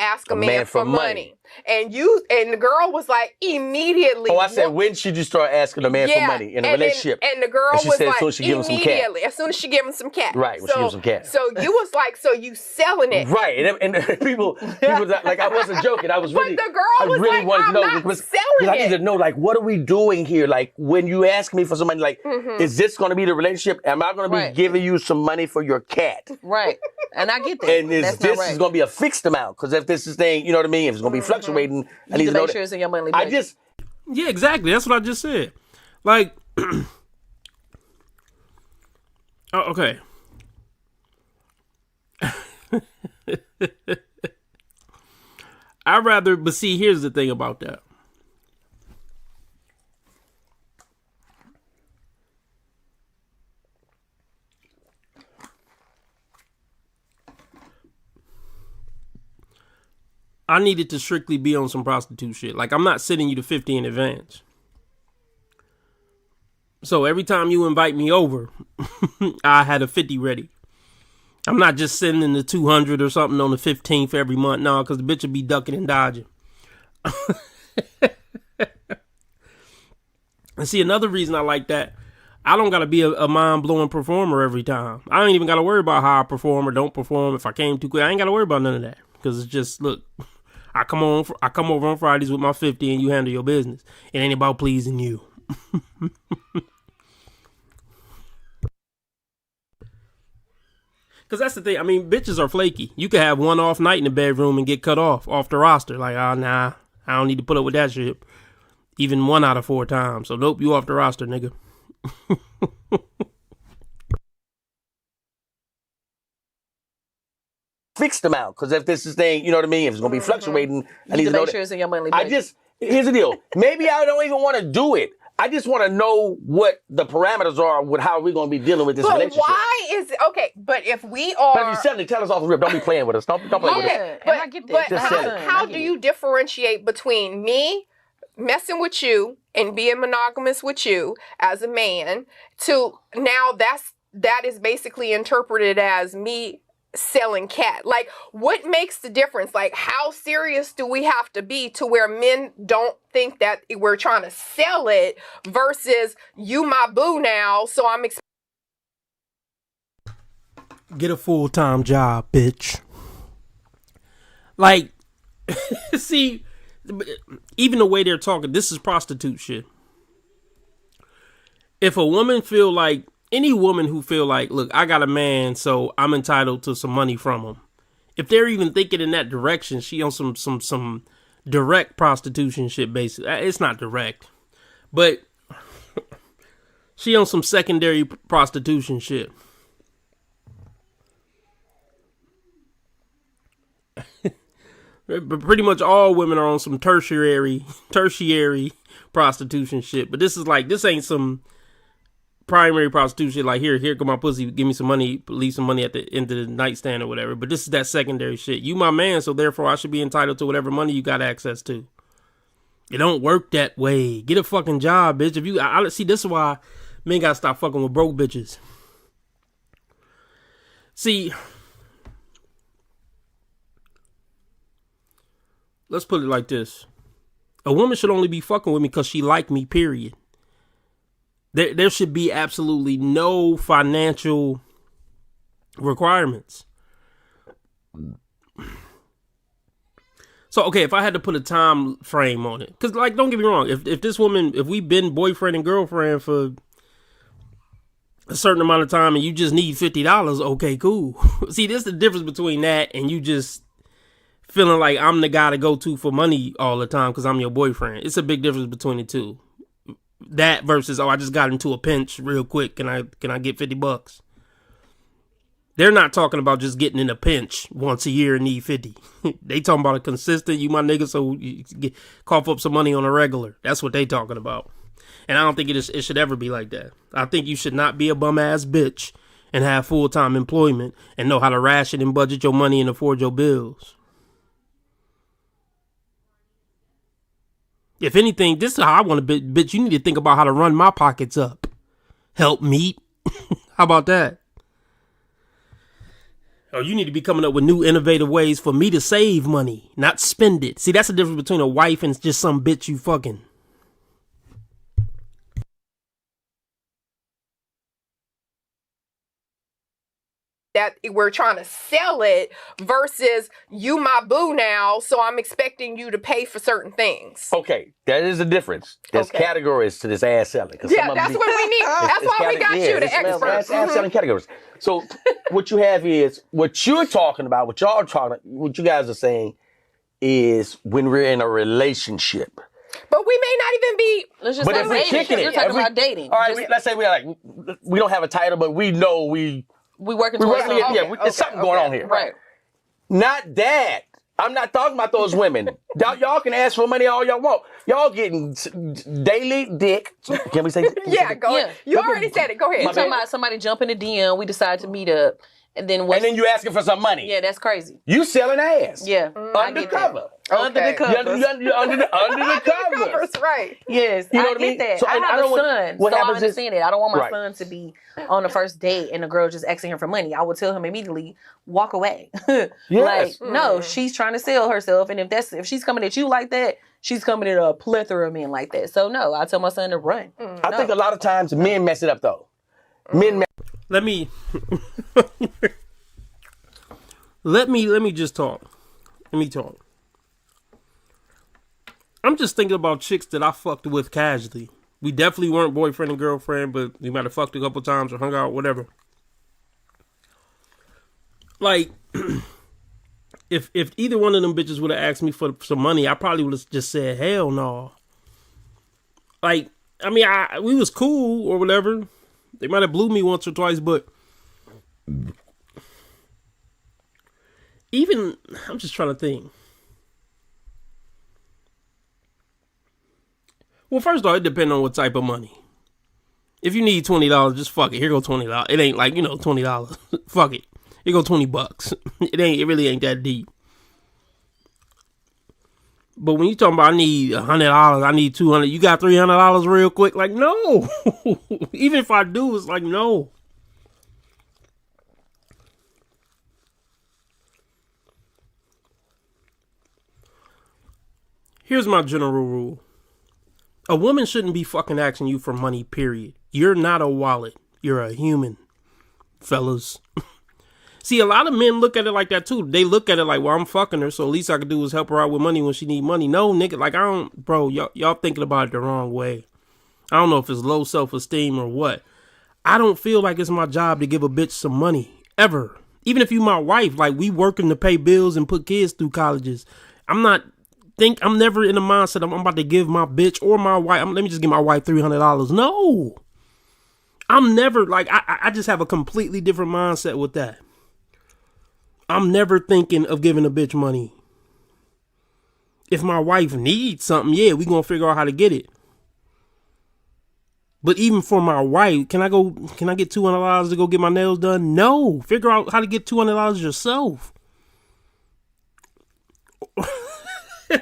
ask a man for money. And the girl was like, immediately. Oh, I said, when should you start asking a man for money in a relationship? And the girl was like, as soon as she give him some cat. As soon as she give him some cat. Right, when she gives him some cat. So you was like, so you selling it. Right, and people like, I wasn't joking. I was really, but the girl was like, I'm not selling I need to know, like, what are we doing here? Like, when you ask me for some money, like, is this going to be the relationship? Am I going to be giving you some money for your cat? Right, and I get that. And this is going to be a fixed amount, because if this is thing, you know what I mean? If it's going to be fluctuating, I need to know make sure it's in your monthly budget. Yeah, exactly. That's what I just said. Like, okay. But see, here's the thing about that. I needed to strictly be on some prostitute shit. Like, I'm not sending you the 50 in advance. So every time you invite me over, I had a 50 ready. I'm not just sending the 200 or something on the 15th every month. No, because the bitch will be ducking and dodging. And see, another reason I like that, I don't got to be a mind-blowing performer every time. I ain't even got to worry about how I perform or don't perform. If I came too quick, I ain't got to worry about none of that. Because it's just, look, I come over on Fridays with my 50 and you handle your business. It ain't about pleasing you. Because that's the thing. I mean, bitches are flaky. You could have one off night in the bedroom and get cut off the roster. Like, nah, I don't need to put up with that shit. Even 1 out of 4 times. So, nope, you off the roster, nigga. Fix them out, because if this is thing, you know what I mean? If it's going to be fluctuating, I need to know make sure it's in your monthly I budget. just, here's the deal. Maybe I don't even want to do it. I just want to know what the parameters are with how we're going to be dealing with this But relationship. why is okay? But if we are, But if you suddenly tell us off the rip, don't be playing with us. Don't play with us. Yeah, and I get that. but Just say it. how do you differentiate between me messing with you and being monogamous with you as a man to now that is basically interpreted as me selling cat? Like, what makes the difference? Like, how serious do we have to be to where men don't think that we're trying to sell it versus you my boo now, so I'm Get a full-time job, bitch. Like, see, even the way they're talking, this is prostitute shit. If a woman feel like, any woman who feel like, look, I got a man, so I'm entitled to some money from him. If they're even thinking in that direction, she on some direct prostitution shit, basically. It's not direct, but she on some secondary prostitution shit. But pretty much all women are on some tertiary prostitution shit. But this ain't some primary prostitution. Like, here come my pussy, give me some money, leave some money at the end of the nightstand or whatever. But this is that secondary shit. You my man, so therefore I should be entitled to whatever money you got access to. It don't work that way. Get a fucking job, bitch. If you, see, this is why men gotta stop fucking with broke bitches. See, let's put it like this. A woman should only be fucking with me because she like me, period. There should be absolutely no financial requirements. So, okay, if I had to put a time frame on it, because, like, don't get me wrong, if this woman, if we've been boyfriend and girlfriend for a certain amount of time and you just need $50, okay, cool. See, this is the difference between that and you just feeling like I'm the guy to go to for money all the time because I'm your boyfriend. It's a big difference between the two. That versus, I just got into a pinch real quick. Can I get $50? They're not talking about just getting in a pinch once a year and need 50. They talking about a consistent, you my nigga, so you cough up some money on a regular. That's what they talking about. And I don't think it should ever be like that. I think you should not be a bum ass bitch and have full-time employment and know how to ration and budget your money and afford your bills. If anything, this is how I want to be. Bitch, you need to think about how to run my pockets up. Help me. How about that? Or you need to be coming up with new innovative ways for me to save money, not spend it. See, that's the difference between a wife and just some bitch you fucking. That we're trying to sell it versus you my boo now, so I'm expecting you to pay for certain things. Okay, that is a difference. There's categories to this ass selling. Yeah, that's what we need. That's why we got you, the expert. Ass selling categories. So what you have is, what you're talking about, what y'all are talking, what you guys are saying is when we're in a relationship. But we may not even be. Let's just but if we're kicking it, you're talking about dating. All right, let's say we don't have a title, but we know we working towards something. There's something going on here. Right. Not that. I'm not talking about those women. Y'all can ask for money all y'all want. Y'all getting daily dick. Can we say? Yeah, go ahead. You already said it. Go ahead. You're talking about somebody jumping the DM. We decide to meet up, and then you asking for some money. Yeah, that's crazy. You selling ass. Yeah, undercover. Under the Okay. covers. You're under the covers. Right. Yes, You know I what I get mean? that. So, I and have I don't a want- son, what so I happens is- understand it. I don't want my Right. son to be on the first date and the girl just asking him for money. I would tell him immediately, walk away. Yes. Like, no, she's trying to sell herself, and if she's coming at you like that, she's coming at a plethora of men like that. So no, I tell my son to run. I think a lot of times men mess it up though. Men Let me let me just talk. Let me talk. I'm just thinking about chicks that I fucked with casually. We definitely weren't boyfriend and girlfriend, but we might have fucked a couple times or hung out, whatever. Like, if either one of them bitches would have asked me for some money, I probably would have just said hell no. Like, I mean, we was cool or whatever. They might have blew me once or twice, but even I'm just trying to think. Well, first of all, it depends on what type of money. If you need $20, just fuck it. Here go $20. It ain't like, $20. Fuck it. Here go $20. It really ain't that deep. But when you talking about I need $100, I need $200, you got $300 real quick? Like, no. Even if I do, it's like, no. Here's my general rule. A woman shouldn't be fucking asking you for money, period. You're not a wallet. You're a human, fellas. See, a lot of men look at it like that too. They look at it like, well, I'm fucking her, so at least I could do is help her out with money when she need money. No, nigga, like y'all thinking about it the wrong way. I don't know if it's low self-esteem or what. I don't feel like it's my job to give a bitch some money, ever. Even if you my wife, like we working to pay bills and put kids through colleges. I'm never in the mindset I'm about to give my bitch or my wife, let me just give my wife $300. No. I'm never, like, I just have a completely different mindset with that. I'm never thinking of giving a bitch money. If my wife needs something, yeah, we gonna figure out how to get it. But even for my wife, can I get $200 to go get my nails done? No. Figure out how to get $200 yourself.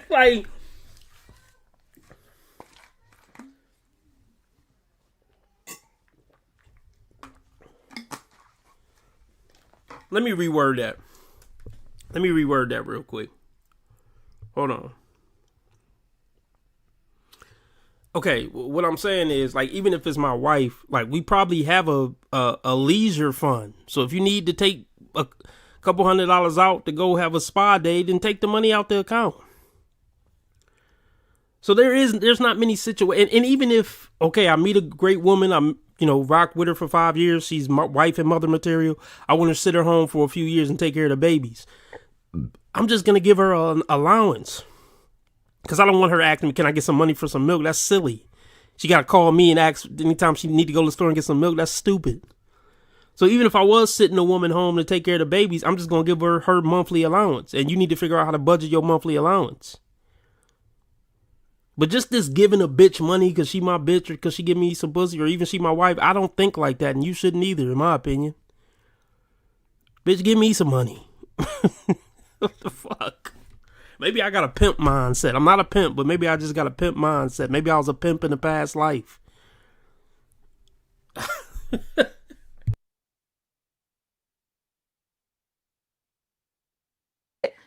Like, let me reword that. Let me reword that real quick. Hold on. Okay, what I'm saying is, like, even if it's my wife, like, we probably have a leisure fund. So if you need to take a couple $100 out to go have a spa day, then take the money out the account. So there's not many situations. And even if, okay, I meet a great woman, I'm, rock with her for 5 years. She's my wife and mother material. I want to sit her home for a few years and take care of the babies. I'm just going to give her an allowance. Because I don't want her to ask me, can I get some money for some milk? That's silly. She got to call me and ask anytime she need to go to the store and get some milk. That's stupid. So even if I was sitting a woman home to take care of the babies, I'm just going to give her monthly allowance. And you need to figure out how to budget your monthly allowance. But just this giving a bitch money because she my bitch or because she give me some pussy or even she my wife, I don't think like that. And you shouldn't either, in my opinion. Bitch, give me some money. What the fuck? Maybe I got a pimp mindset. I'm not a pimp, but maybe I just got a pimp mindset. Maybe I was a pimp in a past life.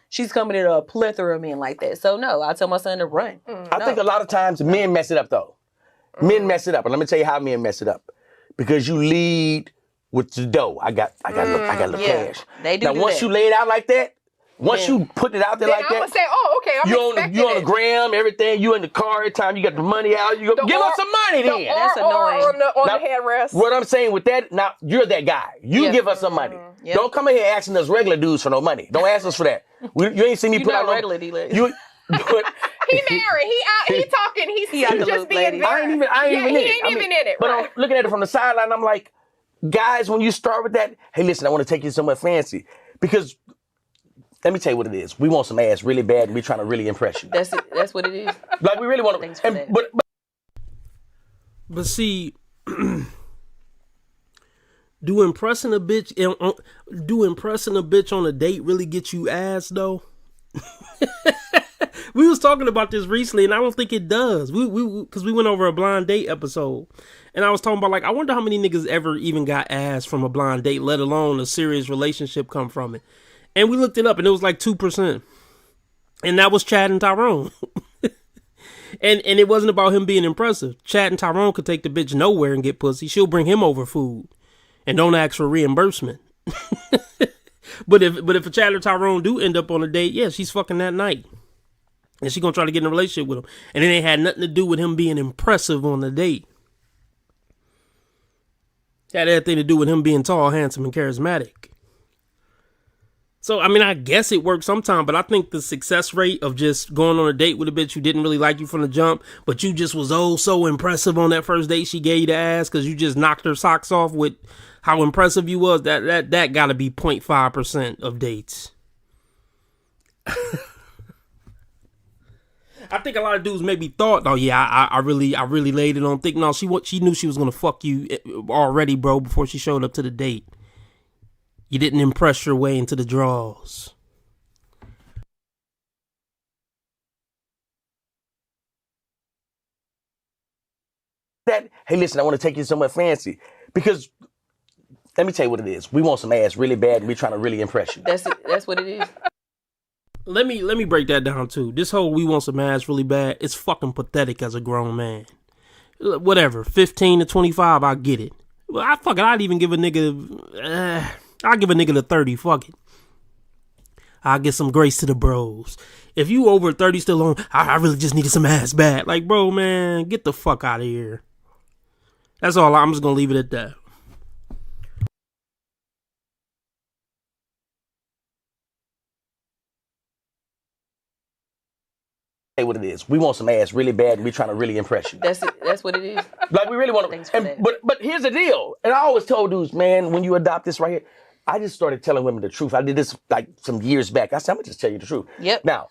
She's coming at a plethora of men like that. So no, I tell my son to run. I think a lot of times men mess it up though. Men mess it up, and let me tell you how men mess it up. Because you lead with the dough. I got the cash. They do. Now once you lay it out like that, once you put it out there Then like I'm that, gonna say, oh, okay, you on the gram, everything. You in the car every time you got the money out. You go, give us some money then. That's annoying. On Now, the headrest. What I'm saying with that, now you're that guy. You give us some money. Yep. Don't come in here asking us regular dudes for no money. Don't ask us for that. You ain't seen me You put not out no. regular, D-Lady. You, He married. He talking. He's out the just loop, being lady. very. I ain't even in he it. ain't even in it. But Right. I'm looking at it from the sideline, I'm like, guys, when you start with that, hey, listen, I want to take you somewhere fancy. Because let me tell you what it is. We want some ass really bad and we're trying to really impress you. That's it. That's what it is. Like we really want to. Thanks for that. But see, do impressing a bitch on a date really get you ass though? We was talking about this recently, and I don't think it does. Because we went over a blind date episode, and I was talking about, like, I wonder how many niggas ever even got ass from a blind date, let alone a serious relationship come from it. And we looked it up, and it was like 2%. And that was Chad and Tyrone. and it wasn't about him being impressive. Chad and Tyrone could take the bitch nowhere and get pussy. She'll bring him over food and don't ask for reimbursement. But if a Chad or Tyrone do end up on a date, yeah, she's fucking that night. And she gonna try to get in a relationship with him. And it ain't had nothing to do with him being impressive on the date. It had everything to do with him being tall, handsome, and charismatic. So, I mean, I guess it works sometime, but I think the success rate of just going on a date with a bitch who didn't really like you from the jump, but you just was so impressive on that first date she gave you the ass because you just knocked her socks off with how impressive you was, that gotta be 0.5% of dates. I think a lot of dudes maybe thought, oh yeah, I really laid it on thick. No, she knew she was gonna fuck you already, bro, before she showed up to the date. You didn't impress your way into the draws. That, hey, listen, I want to take you somewhere fancy. Because, let me tell you what it is. We want some ass really bad and we're trying to really impress you. That's it. That's what it is. Let me break that down too. This whole we want some ass really bad, it's fucking pathetic as a grown man. Whatever, 15 to 25, I get it. Well, I'd even give a nigga, I'll give a nigga the 30, fuck it. I'll get some grace to the bros. If you over 30 still on, I really just needed some ass bad. Like, bro, man, get the fuck out of here. That's all. I'm just gonna leave it at that. Hey, what it is. We want some ass really bad and we're trying to really impress you. That's it. That's what it is. Like, we really want to. But here's the deal. And I always told dudes, man, when you adopt this right here, I just started telling women the truth. I did this like some years back. I said, I'm gonna just tell you the truth. Yep. Now,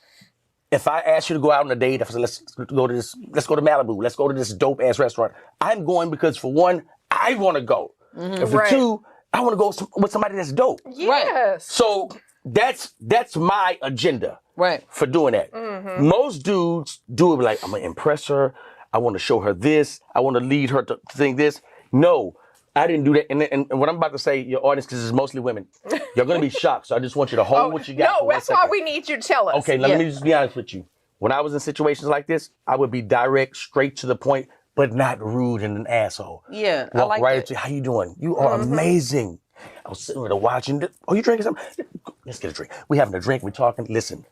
if I ask you to go out on a date, if I say, let's go to Malibu, let's go to this dope ass restaurant, I'm going because for one, I want to go. And for two, I want to go with somebody that's dope. Yes. Right. So that's my agenda. Right. For doing that. Most dudes do it like, I'm gonna impress her. I want to show her this. I want to lead her to think this. No, I didn't do that. And what I'm about to say, your audience, because it's mostly women, you're gonna be shocked. So I just want you to hold what you got. No, that's why we need you to tell us. Okay, let me just be honest with you. When I was in situations like this, I would be direct, straight to the point, but not rude and an asshole. Yeah, Walk I like right that. up to you. How you doing? You are amazing. I was sitting there watching. Oh, you drinking something? Let's get a drink. We having a drink. We're talking. Listen,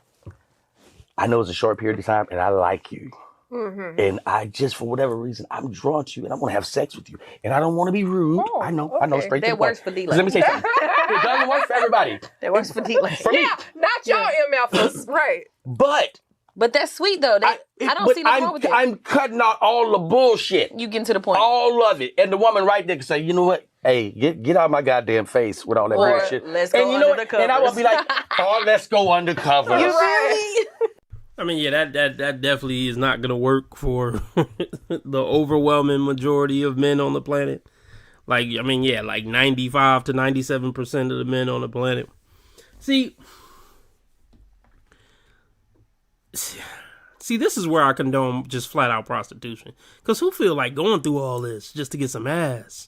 I know it's a short period of time, and I like you. And I just, for whatever reason, I'm drawn to you, and I want to have sex with you. And I don't want to be rude. I know, straight to the That point. works for D-Lane. Let me say something. It doesn't work for everybody. That works for D-Lane. For me. Yeah, not y'all MFers. Right. But that's sweet though. I don't see nothing wrong with that. I'm cutting out all the bullshit. You getting to the point. All of it. And the woman right there can say, you know what? Hey, get out of my goddamn face with all that Or bullshit. let's go and you know under what? the And I will covers. be like, oh, let's go undercover. You right. I mean, yeah, that definitely is not gonna work for the overwhelming majority of men on the planet. Like, I mean, yeah, like 95 to 97% of the men on the planet. See, this is where I condone just flat out prostitution. Because who feel like going through all this just to get some ass?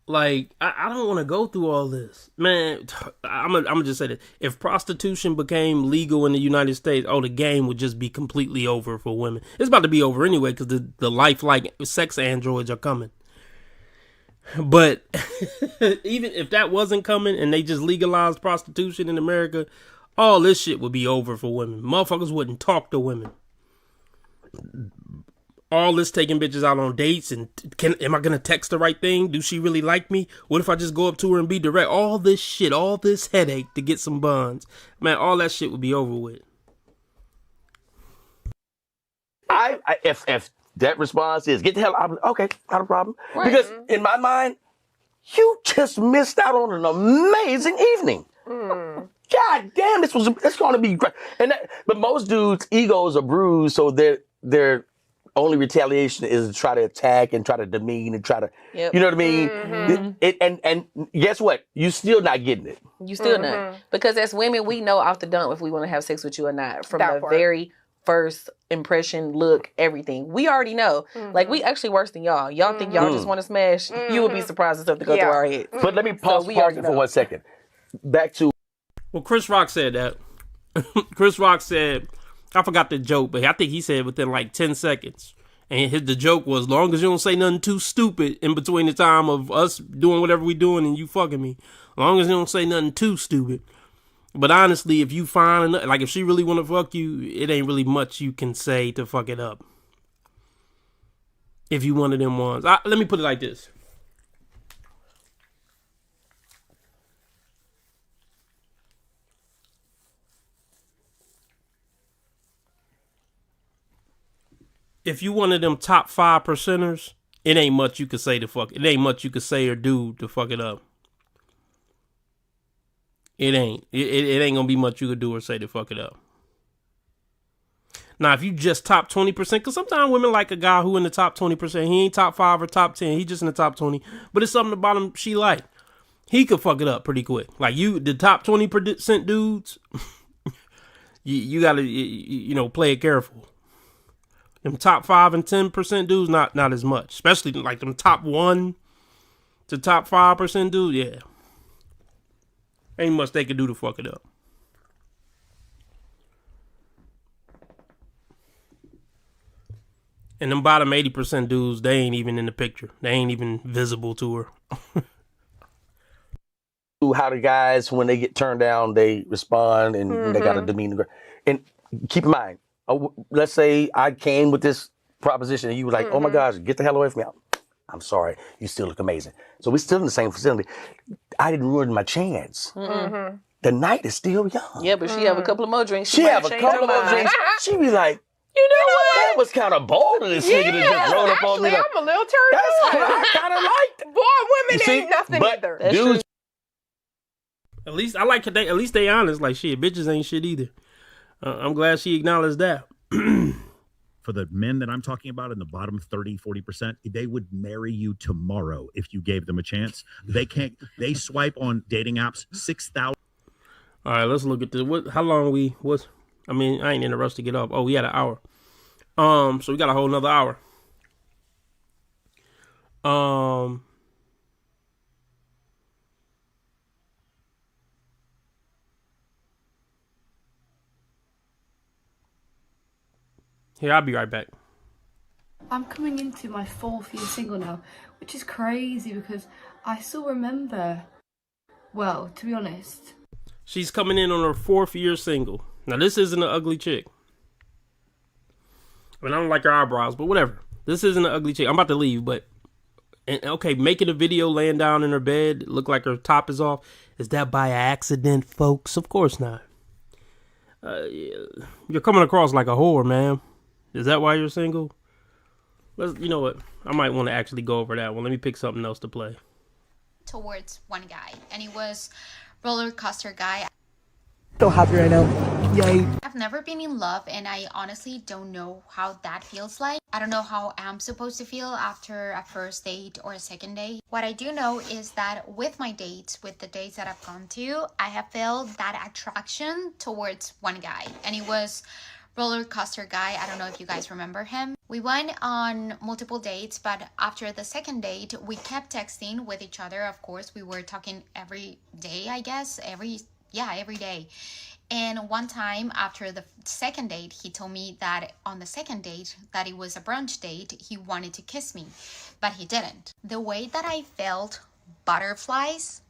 Like, I don't want to go through all this. Man, I'm gonna just say that. If prostitution became legal in the United States, the game would just be completely over for women. It's about to be over anyway because the lifelike sex androids are coming. But even if that wasn't coming and they just legalized prostitution in America, all this shit would be over for women. Motherfuckers wouldn't talk to women. All this taking bitches out on dates and am I gonna text the right thing? Do she really like me? What if I just go up to her and be direct? All this shit, all this headache to get some buns. Man, all that shit would be over with. If that response is get the hell out, okay, not a problem. Right. Because in my mind, you just missed out on an amazing evening. God damn, it's going to be great. But most dudes' egos are bruised, so they're only retaliation is to try to attack and try to demean and try to, Yep. you know what I mean? Mm-hmm. And guess what? You still not getting it. You still not. Because as women, we know off the dump if we want to have sex with you or not. From That the part. very first impression, look, everything. We already know. Like, we actually worse than y'all. Y'all think y'all just want to smash? You would be surprised at something go through our head. But let me pause we it already for know. 1 second. Back to Well, Chris Rock said that. Chris Rock said, I forgot the joke, but I think he said within like 10 seconds. And the joke was, long as you don't say nothing too stupid in between the time of us doing whatever we doing and you fucking me. Long as you don't say nothing too stupid. But honestly, if you find enough, like if she really want to fuck you, it ain't really much you can say to fuck it up. If you one of them ones. Let me put it like this. If you one of them top 5%ers, it ain't much you could say to fuck. It ain't much you could say or do to fuck it up. It ain't. It ain't gonna be much you could do or say to fuck it up. Now, if you just top 20%, because sometimes women like a guy who in the top 20%. He ain't top 5 or top 10. He just in the top 20. But it's something about him she like. He could fuck it up pretty quick. Like the top 20% dudes, you gotta, you know, play it careful. Them top 5 and 10% dudes, not as much. Especially like them top 1 to top 5% dudes, yeah. Ain't much they could do to fuck it up. And them bottom 80% dudes, they ain't even in the picture. They ain't even visible to her. how the guys, when they get turned down, they respond and they got to demean the girl. And keep in mind, let's say I came with this proposition and you were like, oh my gosh, get the hell away from me. I'm sorry, you still look amazing. So we're still in the same facility. I didn't ruin my chance. The night is still young. Yeah, but she have a couple of more drinks. She have a couple more drinks. She be like, you know what? That was kind of bold of this nigga to just roll up on me. Actually, I'm a little turned That's on. what I kind of liked. Boy, women See, ain't nothing but either. dudes, At least I like they. At least they honest. Like shit, bitches ain't shit either. I'm glad she acknowledged that. For the men that I'm talking about in the bottom 30-40%, they would marry you tomorrow if you gave them a chance. They can't. They swipe on dating apps 6,000. All right, let's look at this. How long we was? I mean, I ain't in a rush to get up. Oh, we had an hour. So we got a whole nother hour. Here, I'll be right back. I'm coming into my 4th year single now, which is crazy because I still remember, well, to be honest. She's coming in on her 4th year single. Now, this isn't an ugly chick. I mean, I don't like her eyebrows, but whatever. This isn't an ugly chick. I'm about to leave, but... And okay, making a video laying down in her bed, look like her top is off. Is that by accident, folks? Of course not. You're coming across like a whore, man. Is that why you're single? You know what? I might want to actually go over that one. Let me pick something else to play. Towards one guy, and he was roller coaster guy. So happy right now. Yay. I've never been in love, and I honestly don't know how that feels like. I don't know how I'm supposed to feel after a first date or a second date. What I do know is that with my dates, with the dates that I've gone to, I have felt that attraction towards one guy, and he was roller coaster guy. I don't know if you guys remember him. We went on multiple dates, but after the second date, we kept texting with each other. Of course, we were talking every day, I guess, every day. And one time after the second date, he told me that on the second date, that it was a brunch date, he wanted to kiss me, but he didn't. The way that I felt butterflies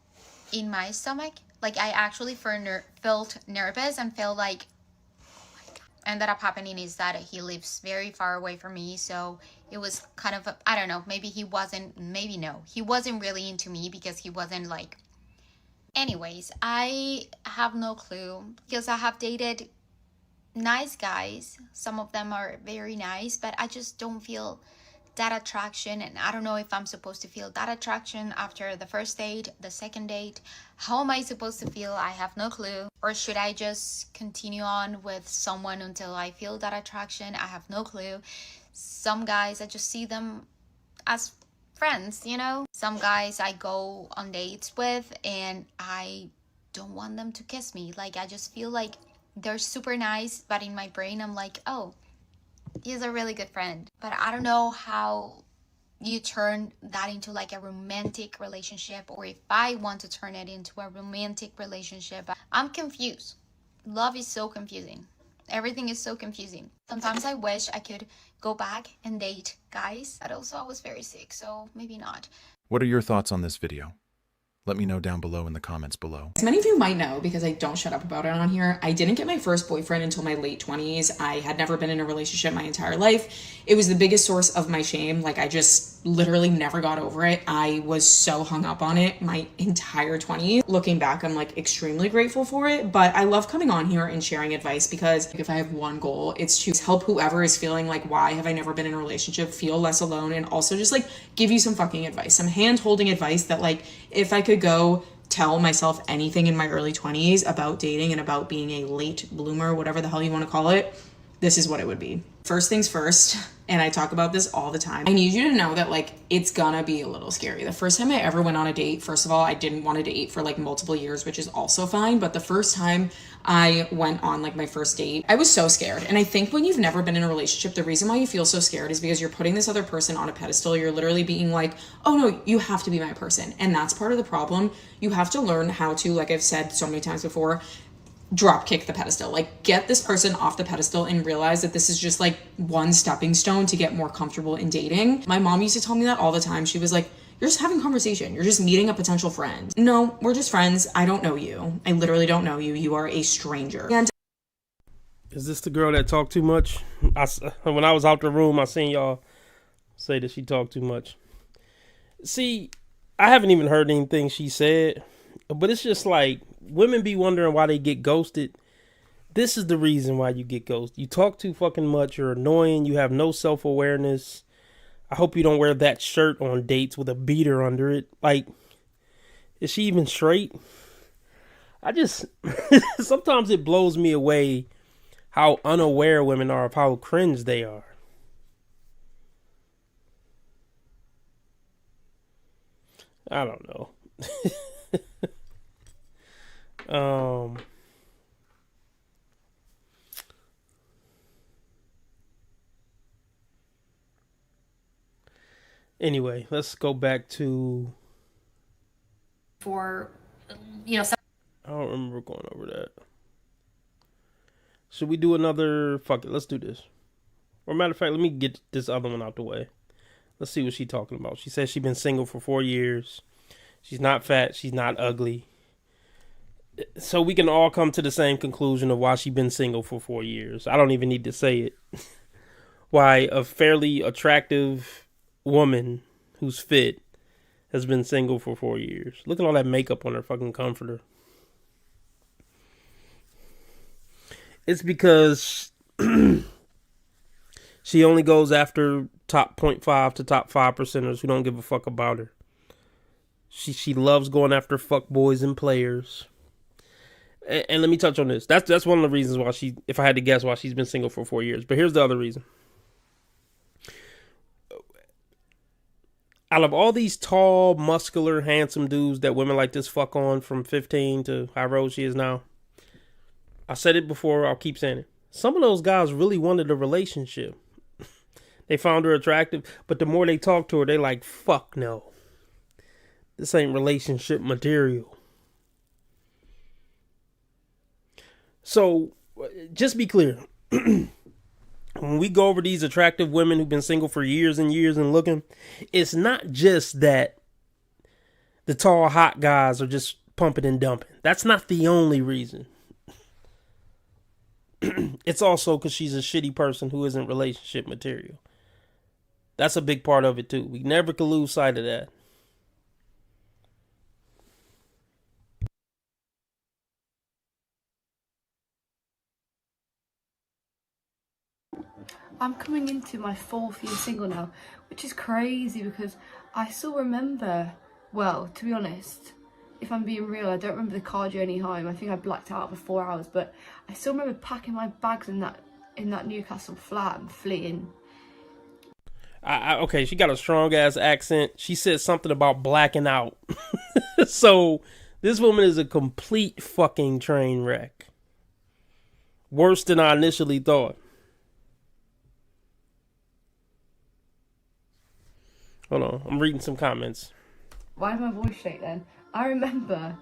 in my stomach, like I actually felt nervous and felt like, ended up happening is that he lives very far away from me, so it was kind of I don't know, he wasn't really into me because he wasn't like. Anyways, I have no clue because I have dated nice guys. Some of them are very nice, but I just don't feel that attraction, and I don't know if I'm supposed to feel that attraction after the first date, the second date. How am I supposed to feel? I have no clue. Or should I just continue on with someone until I feel that attraction? I have no clue. Some guys, I just see them as friends, you know? Some guys I go on dates with and I don't want them to kiss me. Like, I just feel like they're super nice, but in my brain I'm like, oh, he's a really good friend. But I don't know how you turn that into like a romantic relationship, or if I want to turn it into a romantic relationship. I'm confused. Love is so confusing. Everything is so confusing. Sometimes I wish I could go back and date guys, but also I was very sick, so maybe not. What are your thoughts on this video? Let me know down below in the comments below. As many of you might know, because I don't shut up about it on here, I didn't get my first boyfriend until my late 20s. I had never been in a relationship my entire life. It was the biggest source of my shame. Like, I just literally never got over it. I was so hung up on it my entire 20s. Looking back, I'm like extremely grateful for it, but I love coming on here and sharing advice, because if I have one goal, it's to help whoever is feeling like, why have I never been in a relationship, feel less alone, and also just like give you some fucking advice, some hand-holding advice that, like, if I could go tell myself anything in my early 20s about dating and about being a late bloomer, whatever the hell you want to call it, this is what it would be. First things first, and I talk about this all the time, I need you to know that, like, it's gonna be a little scary. The first time I ever went on a date, first of all, I didn't want to date for like multiple years, which is also fine, but the first time I went on like my first date, I was so scared. And I think when you've never been in a relationship, the reason why you feel so scared is because you're putting this other person on a pedestal. You're literally being like, oh no, you have to be my person. And that's part of the problem. You have to learn how to, like I've said so many times before, drop kick the pedestal. Like, get this person off the pedestal and realize that this is just like one stepping stone to get more comfortable in dating. My mom used to tell me that all the time. She was like, you're just having conversation. You're just meeting a potential friend. No, we're just friends. I don't know you. I literally don't know you. You are a stranger. And is this the girl that talked too much? When I was out the room, I seen y'all say that she talked too much. See, I haven't even heard anything she said, but it's just like, women be wondering why they get ghosted. This is the reason why you get ghosted. You talk too fucking much. You're annoying. You have no self-awareness. I hope you don't wear that shirt on dates with a beater under it. Like, is she even straight? I just, sometimes it blows me away how unaware women are of how cringe they are. I don't know. Anyway, let's go back to, for, you know, some I don't remember going over that. Should we do another? Fuck it, let's do this. Or matter of fact, let me get this other one out the way. Let's see what she's talking about. She says she's been single for 4 years. She's not fat. She's not ugly. So we can all come to the same conclusion of why she's been single for 4 years. I don't even need to say it. Why a fairly attractive woman who's fit has been single for 4 years. Look at all that makeup on her fucking comforter. It's because she only goes after top 0.5 to top 5%ers who don't give a fuck about her. She loves going after fuck boys and players. And let me touch on this. That's one of the reasons why if I had to guess, why she's been single for 4 years. But here's the other reason. Out of all these tall, muscular, handsome dudes that women like this fuck on from 15 to however old she is now, I said it before, I'll keep saying it. Some of those guys really wanted a relationship. They found her attractive, but the more they talk to her, they like, fuck no. This ain't relationship material. So, just be clear. When we go over these attractive women who've been single for years and years and looking, it's not just that the tall, hot guys are just pumping and dumping. That's not the only reason. It's also because she's a shitty person who isn't relationship material. That's a big part of it too. We never can lose sight of that. I'm coming into my 4th year single now, which is crazy because I still remember, well, to be honest, if I'm being real, I don't remember the car journey home. I think I blacked out for 4 hours, but I still remember packing my bags in that Newcastle flat and fleeing Okay, she got a strong ass accent. She said something about blacking out. So this woman is a complete fucking train wreck. Worse than I initially thought. Hold on, I'm reading some comments. Why did my voice shake then? I remember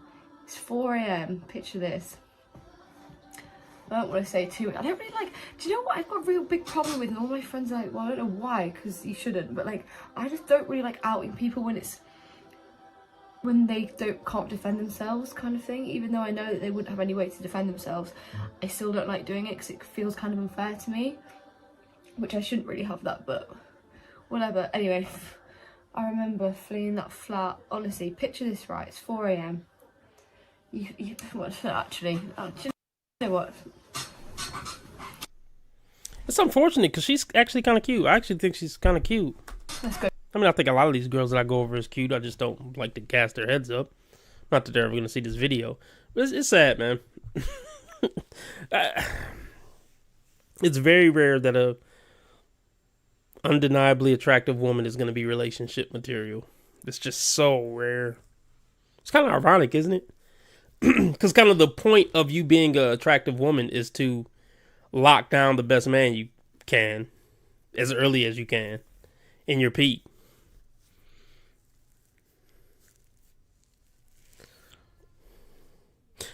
it's 4 a.m. Picture this. I don't want to say too much. I don't really like. Do you know what I've got a real big problem with? And all my friends are like, well, I don't know why, because you shouldn't. But like, I just don't really like outing people when they can't defend themselves, kind of thing. Even though I know that they wouldn't have any way to defend themselves, I still don't like doing it because it feels kind of unfair to me. Which I shouldn't really have that, but whatever. Anyway. I remember fleeing that flat. Honestly, picture this, right? It's 4 a.m. Actually, do you know what? It's unfortunate because she's actually kind of cute. I actually think she's kind of cute. Let's go. I mean, I think a lot of these girls that I go over is cute. I just don't like to cast their heads up. Not that they're ever going to see this video. But it's sad, man. It's very rare that a undeniably attractive woman is going to be relationship material. It's just so rare. It's kind of ironic, isn't it? Because kind of the point of you being an attractive woman is to lock down the best man you can as early as you can in your peak.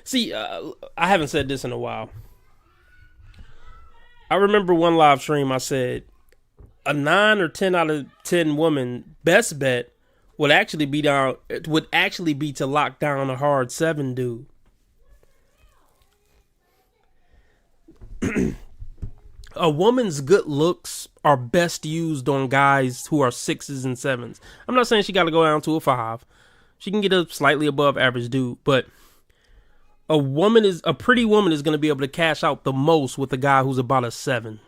See, I haven't said this in a while. I remember one live stream I said, a 9 or 10 out of 10 woman best bet would actually be to lock down a hard 7 dude. A woman's good looks are best used on guys who are 6s and 7s. I'm not saying she got to go down to a 5. She can get a slightly above average dude, but a pretty woman is going to be able to cash out the most with a guy who's about a 7.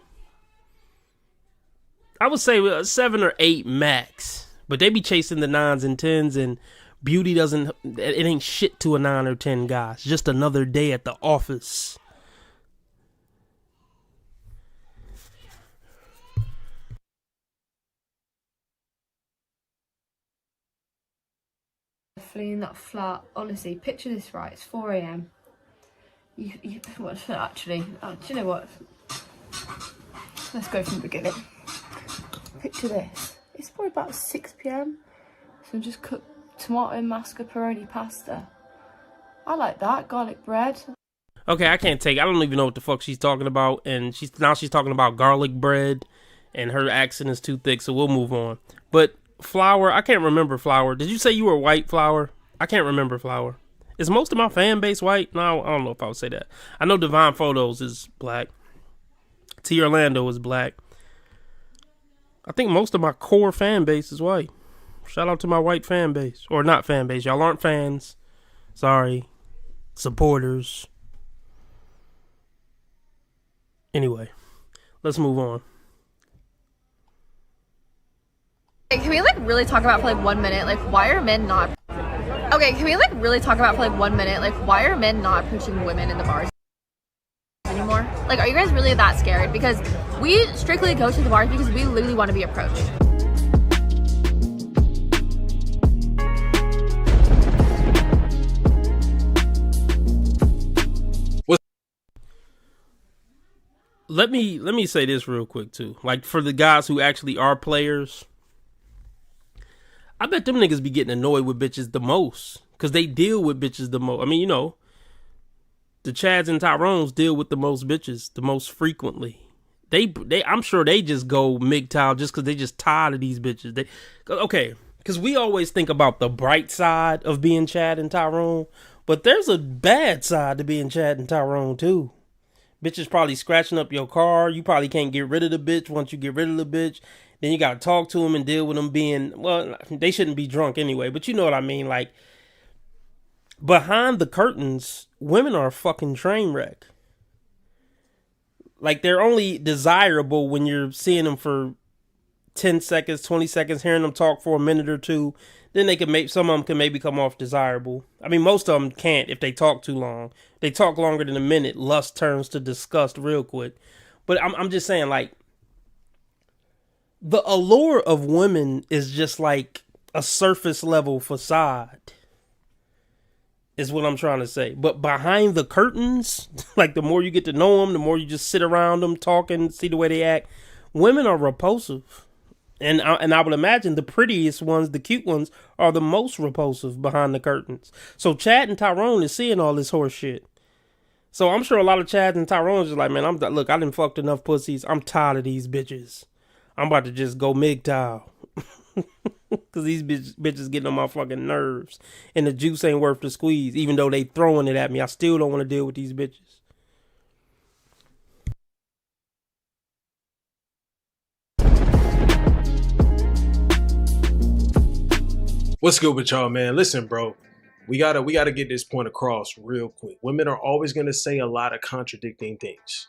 I would say a 7 or 8 max, but they be chasing the 9s and 10s, and beauty it ain't shit to a 9 or 10 guy. It's just another day at the office. Fleeing that flat. Honestly, picture this, right? It's 4 a.m. Actually, do you know what? Let's go from the beginning. Picture this. It's probably about 6 p.m. So just cooked tomato mascarpone pasta. I like that. Garlic bread. Okay, I can't take. I don't even know what the fuck she's talking about, and she's talking about garlic bread, and her accent is too thick. So we'll move on. But Flower, I can't remember Flower. Did you say you were white, Flower? I can't remember Flower. Is most of my fan base white? No, I don't know if I would say that. I know Divine Photos is black. T. Orlando is black. I think most of my core fan base is white. Shout out to my white fan base. Or not fan base. Y'all aren't fans. Sorry. Supporters. Anyway, let's move on. Can we really talk about for 1 minute, why are men not... Okay, can we really talk about for 1 minute, why are men not approaching women in the bars anymore? Are you guys really that scared? Because we strictly go to the bars because we literally want to be approached. Let me say this real quick too. For the guys who actually are players, I bet them niggas be getting annoyed with bitches the most because they deal with bitches the most. I mean, the Chads and Tyrones deal with the most bitches the most frequently. I'm sure they just go MGTOW just because they just tired of these bitches. Because we always think about the bright side of being Chad and Tyrone, but there's a bad side to being Chad and Tyrone too. Bitches probably scratching up your car. You probably can't get rid of the bitch. Once you get rid of the bitch, then you got to talk to them and deal with them being, well, they shouldn't be drunk anyway, but you know what I mean? Behind the curtains, women are a fucking train wreck. They're only desirable when you're seeing them for 10 seconds, 20 seconds, hearing them talk for a minute or two. Then some of them can maybe come off desirable. I mean, most of them can't if they talk too long. They talk longer than a minute, lust turns to disgust real quick. But I'm just saying, the allure of women is just like a surface level facade, is what I'm trying to say. But behind the curtains, like the more you get to know them, the more you just sit around them talking, see the way they act, women are repulsive. And I would imagine the prettiest ones, the cute ones, are the most repulsive behind the curtains. So Chad and Tyrone is seeing all this horse shit. So I'm sure a lot of Chads and Tyrone's just like, man, look, I done fucked enough pussies. I'm tired of these bitches. I'm about to just go MGTOW. Because these bitches getting on my fucking nerves. And the juice ain't worth the squeeze. Even though they throwing it at me, I still don't want to deal with these bitches. What's good with y'all, man? Listen, bro, we gotta get this point across real quick. Women are always gonna say a lot of contradicting things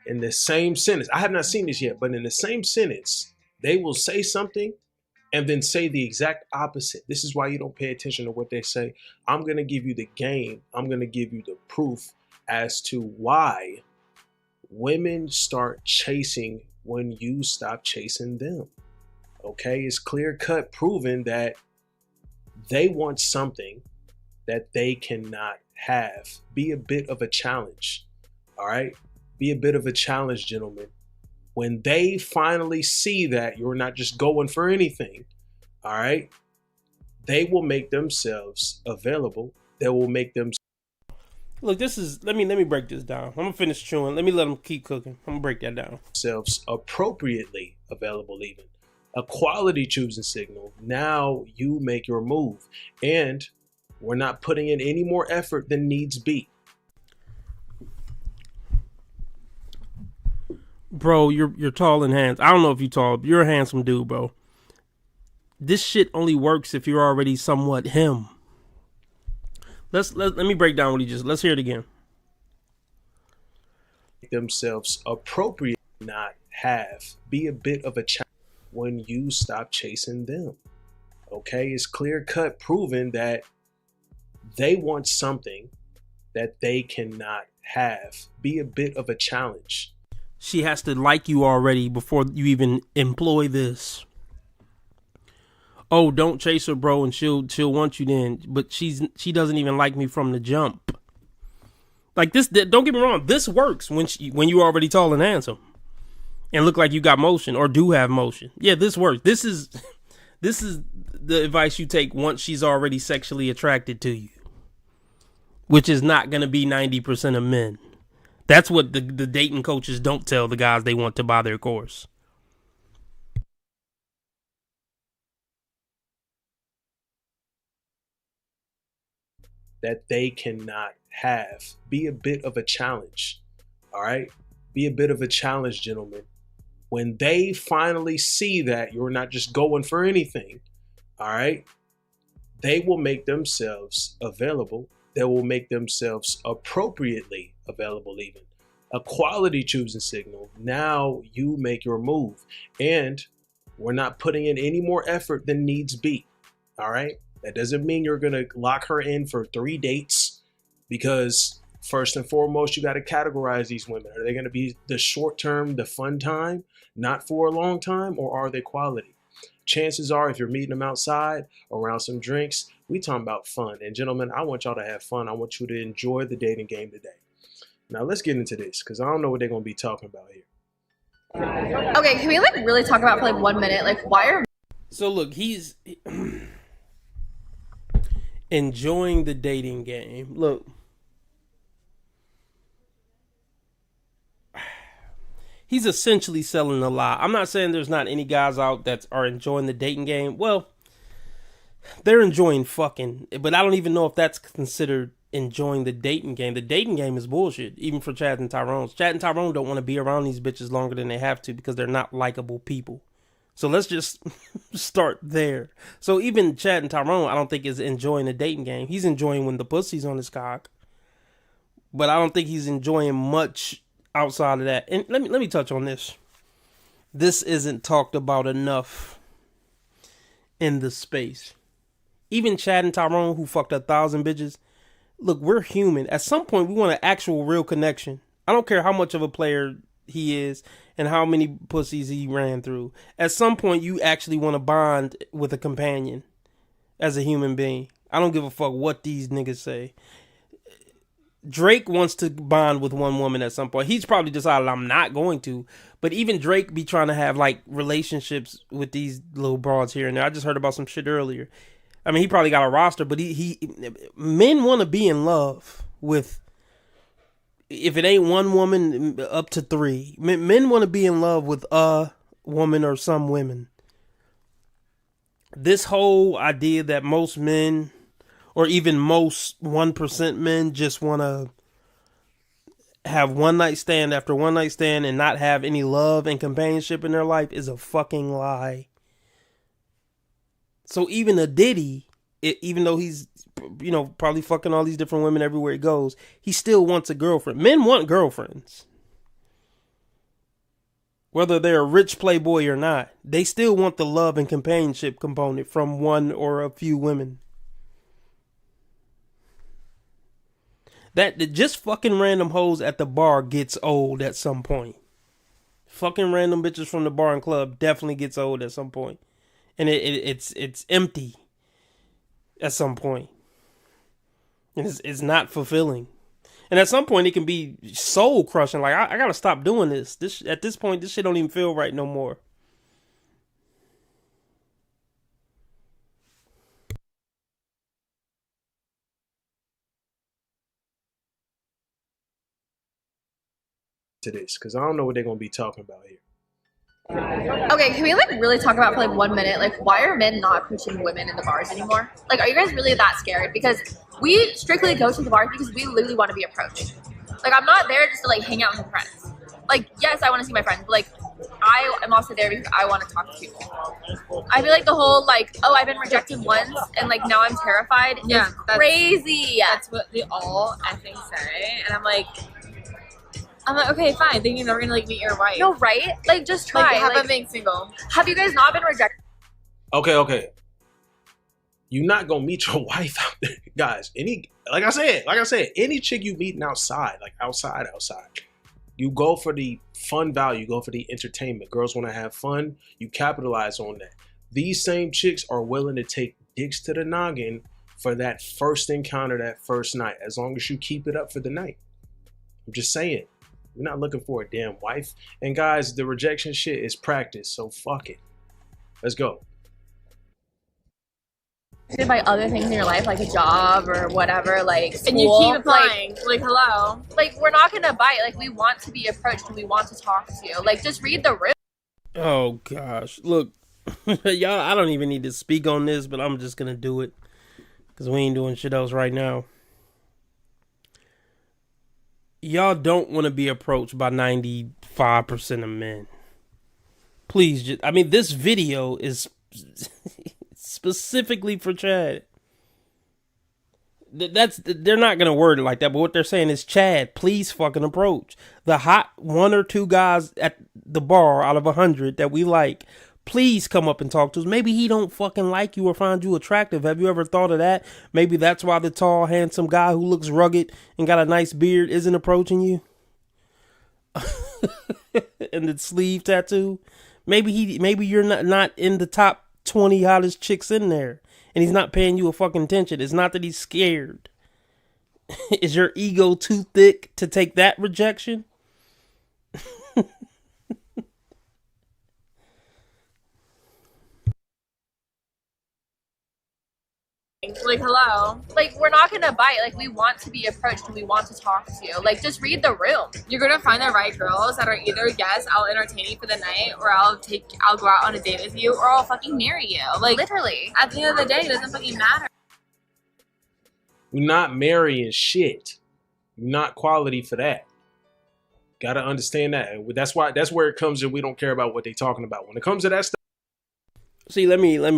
in the same sentence. I have not seen this yet, but in the same sentence, they will say something and then say the exact opposite. This is why you don't pay attention to what they say. I'm gonna give you the game. I'm gonna give you the proof as to why women start chasing when you stop chasing them. Okay, it's clear cut proven that they want something that they cannot have. Be a bit of a challenge. All right? Be a bit of a challenge, gentlemen. When they finally see that you're not just going for anything, all right, they will make themselves available. They will make them. Look, this is, let me break this down. I'm gonna finish chewing. Let me let them keep cooking. I'm gonna break that down. Themselves appropriately available, even. A quality choosing signal. Now you make your move. And we're not putting in any more effort than needs be. Bro, you're tall and handsome. I don't know if you're tall, but you're a handsome dude, bro. This shit only works if you're already somewhat him. Let me break down what he just, let's hear it again. Themselves appropriate, not have. Be a bit of a challenge when you stop chasing them. Okay, it's clear cut proven that they want something that they cannot have. Be a bit of a challenge. She has to like you already before you even employ this. Oh, don't chase her, bro, and she'll want you then. But she doesn't even like me from the jump. Like this, don't get me wrong, this works when you already tall and handsome and look like you got motion or do have motion. Yeah, this works. This is the advice you take once she's already sexually attracted to you, which is not going to be 90% of men. That's what the dating coaches don't tell the guys they want to buy their course. That they cannot have. Be a bit of a challenge. All right? Be a bit of a challenge, gentlemen. When they finally see that you're not just going for anything, all right, they will make themselves available. They will make themselves appropriately available, even. A quality choosing signal. Now you make your move. And we're not putting in any more effort than needs be. All right? That doesn't mean you're going to lock her in for 3 dates, because first and foremost, you got to categorize these women. Are they going to be the short term, the fun time, not for a long time, or are they quality? Chances are, if you're meeting them outside around some drinks, we talking about fun. And gentlemen, I want y'all to have fun. I want you to enjoy the dating game today. Now let's get into this, because I don't know what they're going to be talking about here. Okay, can we like really talk about for like 1 minute? Like, why are... So look, he's enjoying the dating game. Look, he's essentially selling a lie. I'm not saying there's not any guys out that are enjoying the dating game. Well, they're enjoying fucking, but I don't even know if that's considered enjoying the dating game. The dating game is bullshit, even for Chad and Tyrone. Chad and Tyrone don't want to be around these bitches longer than they have to because they're not likable people. So let's just start there. So even Chad and Tyrone, I don't think is enjoying the dating game. He's enjoying when the pussy's on his cock, but I don't think he's enjoying much outside of that. And let me touch on this. This isn't talked about enough in the space. Even Chad and Tyrone, who fucked 1,000 bitches, look, we're human. At some point, we want an actual real connection. I don't care how much of a player he is and how many pussies he ran through. At some point, you actually want to bond with a companion as a human being. I don't give a fuck what these niggas say. Drake wants to bond with one woman at some point. He's probably decided I'm not going to. But even Drake be trying to have like relationships with these little broads here and there. I just heard about some shit earlier. I mean, he probably got a roster, but men want to be in love with, if it ain't one woman, up to 3. Men want to be in love with a woman or some women. This whole idea that most men, or even most 1% men, just want to have one night stand after one night stand and not have any love and companionship in their life is a fucking lie. So even a Diddy, even though he's, probably fucking all these different women everywhere he goes, he still wants a girlfriend. Men want girlfriends. Whether they're a rich playboy or not, they still want the love and companionship component from one or a few women. That just fucking random hoes at the bar gets old at some point. Fucking random bitches from the bar and club definitely gets old at some point. And it's empty at some point. And it's not fulfilling. And at some point it can be soul crushing. Like I gotta stop doing this. At this point, this shit don't even feel right no more. To this, because I don't know what they're gonna be talking about here. Okay, can we like really talk about for like 1 minute, like why are men not approaching women in the bars anymore? Like, are you guys really that scared? Because we strictly go to the bars because we literally want to be approached. Like, I'm not there just to like hang out with my friends. Like, yes, I want to see my friends, but like I am also there because I want to talk to people. I feel like the whole like, oh, I've been rejected once and like now I'm terrified is crazy. That's what they all I think say, and I'm like, okay, fine. Then you're never gonna like meet your wife. No, right? Like, just try. Like, have like, fun being single. Have you guys not been rejected? Okay. You're not gonna meet your wife out there, guys. Like I said, any chick you meeting outside, like outside, you go for the fun value, you go for the entertainment. Girls want to have fun, you capitalize on that. These same chicks are willing to take dicks to the noggin for that first encounter, that first night, as long as you keep it up for the night. I'm just saying. We're not looking for a damn wife. And guys, the rejection shit is practice, so fuck it. Let's go. By other things in your life, like a job or whatever, like school. And you keep applying. Like hello. Like, we're not gonna bite. Like, we want to be approached and we want to talk to you. Like, just read the room. Oh gosh, look, y'all. I don't even need to speak on this, but I'm just gonna do it because we ain't doing shit else right now. Y'all don't want to be approached by 95% of men. Please, this video is specifically for Chad. They're not gonna word it like that, but what they're saying is, Chad, please fucking approach the hot 1 or 2 guys at the bar out of 100 that we like. Please come up and talk to us. Maybe he don't fucking like you or find you attractive. Have you ever thought of that? Maybe that's why the tall, handsome guy who looks rugged and got a nice beard isn't approaching you. And the sleeve tattoo. Maybe you're not in the top 20 hottest chicks in there, and he's not paying you a fucking attention. It's not that he's scared. Is your ego too thick to take that rejection? Like, hello. Like, we're not gonna bite. Like, we want to be approached and we want to talk to you. Like, just read the room. You're gonna find the right girls that are either, yes, I'll entertain you for the night, or I'll go out on a date with you, or I'll fucking marry you. Like, literally. At the end of the day, it doesn't fucking matter. You're not marrying shit. You're not quality for that. Gotta understand that. That's where it comes in. We don't care about what they talking about. When it comes to that stuff. See, let me let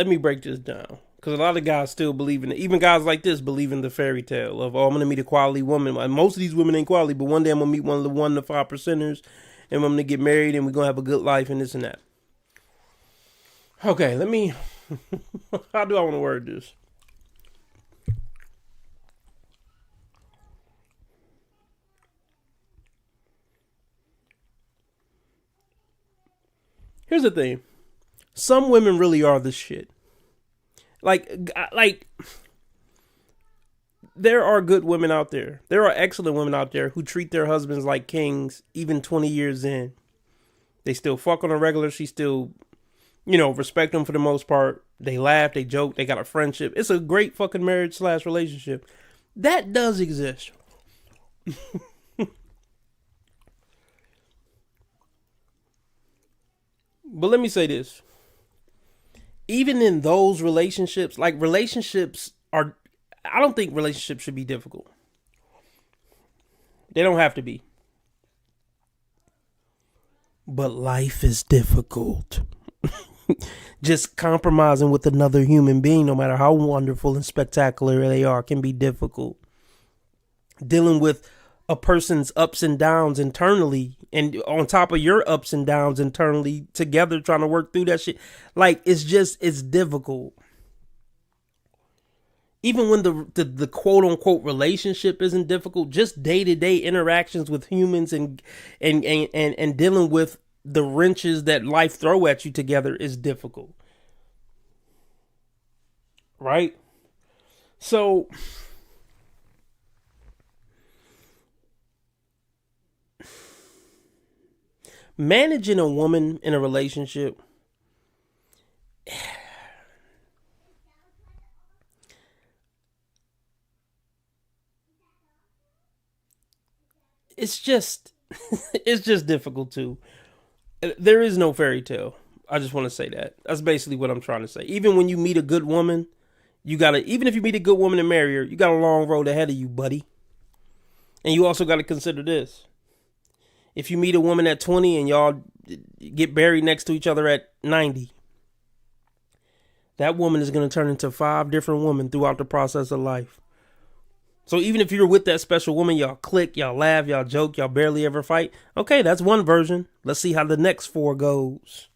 me break this down, because a lot of guys still believe in it. Even guys like this believe in the fairy tale of, oh, I'm gonna meet a quality woman. Most of these women ain't quality, but one day I'm gonna meet one of the 1 to 5%ers, and I'm gonna get married, and we're gonna have a good life, and this and that. Okay, let me. How do I want to word this? Here's the thing. Some women really are the shit. Like, there are good women out there. There are excellent women out there who treat their husbands like kings, even 20 years in. They still fuck on a regular. She still, respect them for the most part. They laugh, they joke, they got a friendship. It's a great fucking marriage / relationship. That does exist. But let me say this. Even in those relationships, I don't think relationships should be difficult. They don't have to be. But life is difficult. Just compromising with another human being, no matter how wonderful and spectacular they are, can be difficult. Dealing with a person's ups and downs internally, and on top of your ups and downs internally, together trying to work through that shit. Like, it's difficult. Even when the quote unquote relationship isn't difficult, just day-to-day interactions with humans and dealing with the wrenches that life throw at you together is difficult. Right? So managing a woman in a relationship, it's just difficult too. There is no fairy tale. I just want to say that. That's basically what I'm trying to say. Even when you meet a good woman, even if you meet a good woman and marry her, you got a long road ahead of you, buddy. And you also got to consider this. If you meet a woman at 20 and y'all get buried next to each other at 90, that woman is going to turn into 5 different women throughout the process of life. So even if you're with that special woman, y'all click, y'all laugh, y'all joke, y'all barely ever fight. Okay, that's one version. Let's see how the next 4 goes.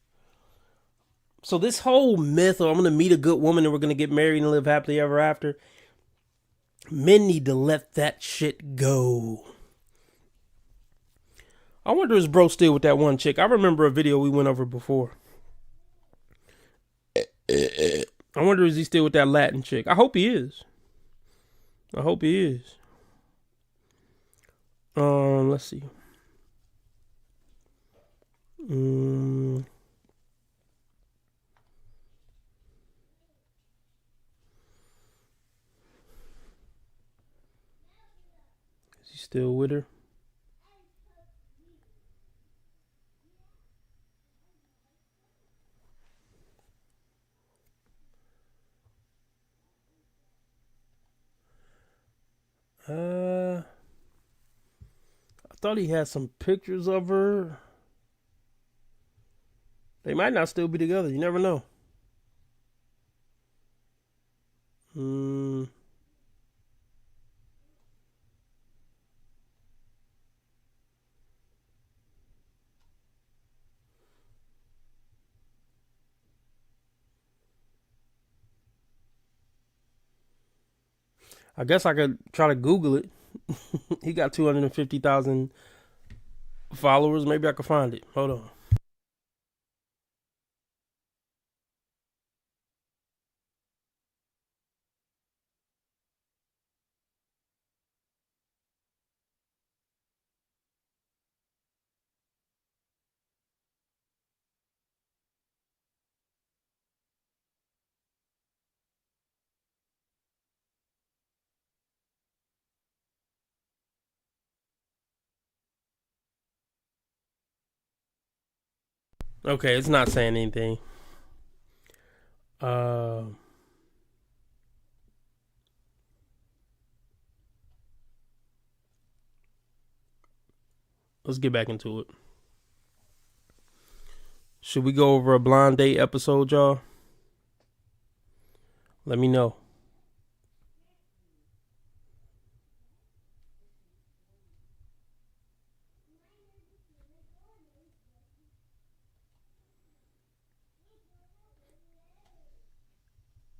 So this whole myth of I'm going to meet a good woman and we're going to get married and live happily ever after, men need to let that shit go. I wonder is bro still with that one chick? I remember a video we went over before. I wonder is he still with that Latin chick? I hope he is. Let's see. Is he still with her? I thought he had some pictures of her. They might not still be together. You never know. I guess I could try to Google it. He got 250,000 followers. Maybe I could find it. Hold on. Okay, it's not saying anything. Let's get back into it. Should we go over a blind date episode, y'all? Let me know.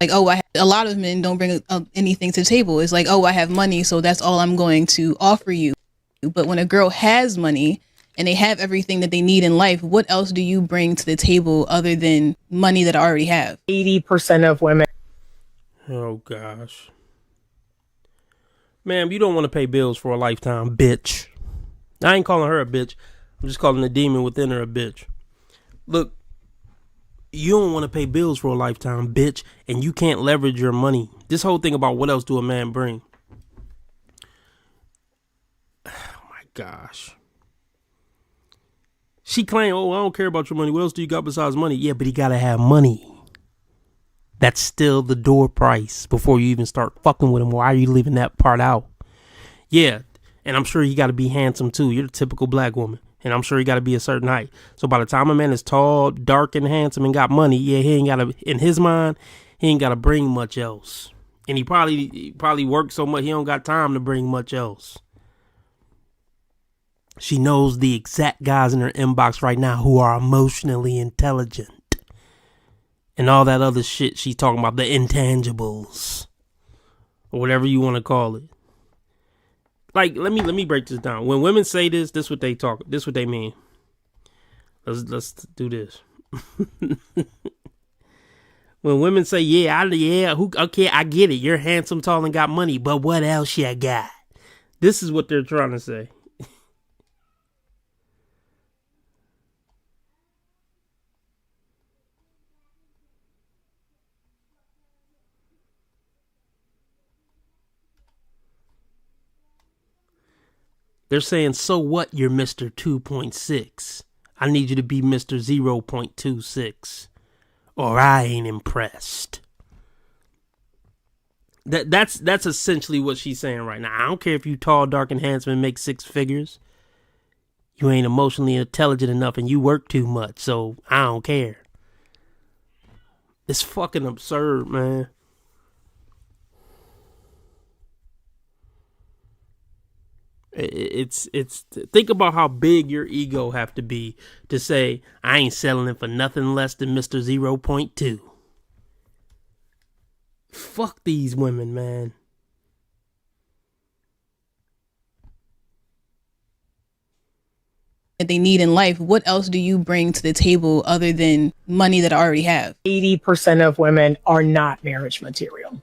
Like, oh, a lot of men don't bring anything to the table. It's like, oh, I have money, so that's all I'm going to offer you. But when a girl has money and they have everything that they need in life, what else do you bring to the table other than money that I already have? 80% of women. Oh, gosh. Ma'am, you don't want to pay bills for a lifetime, bitch. I ain't calling her a bitch. I'm just calling the demon within her a bitch. Look, you don't want to pay bills for a lifetime, bitch, and you can't leverage your money. This whole thing about what else do a man bring? Oh, my gosh. She claimed, oh, I don't care about your money. What else do you got besides money? Yeah, but he got to have money. That's still the door price before you even start fucking with him. Why are you leaving that part out? Yeah, and I'm sure you got to be handsome too. You're the typical black woman. And I'm sure he got to be a certain height. So by the time a man is tall, dark, and handsome and got money, yeah, he ain't got to, in his mind, he ain't got to bring much else. And he probably works so much, he don't got time to bring much else. She knows the exact guys in her inbox right now who are emotionally intelligent. And all that other shit she's talking about, the intangibles. Or whatever you want to call it. Like, let me break this down. When women say this what they talk. This what they mean. Let's do this. When women say, okay, I get it. You're handsome, tall, and got money, but what else you got? This is what they're trying to say. They're saying, so what, you're Mr. 2.6. I need you to be Mr. 0.26. Or I ain't impressed. That's essentially what she's saying right now. I don't care if you tall, dark, and handsome and make six figures. You ain't emotionally intelligent enough and you work too much, so I don't care. It's fucking absurd, man. It's think about how big your ego have to be to say, I ain't settling for nothing less than Mr. 0.2. Fuck these women, man. That they need in life, what else do you bring to the table other than money that I already have? 80% of women are not marriage material.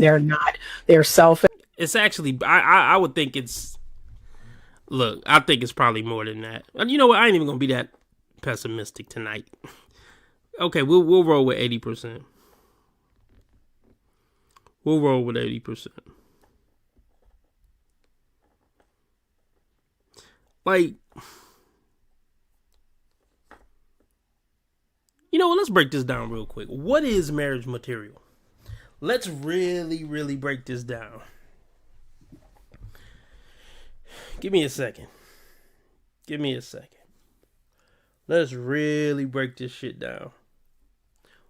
They're not. They're selfish. It's actually, I would think it's, look, I think it's probably more than that. You know what? I ain't even gonna be that pessimistic tonight. Okay, we'll roll with 80%. We'll roll with 80%. Like, you know what? Let's break this down real quick. What is marriage material? Let's really, really break this down. Give me a second. Let's really break this shit down.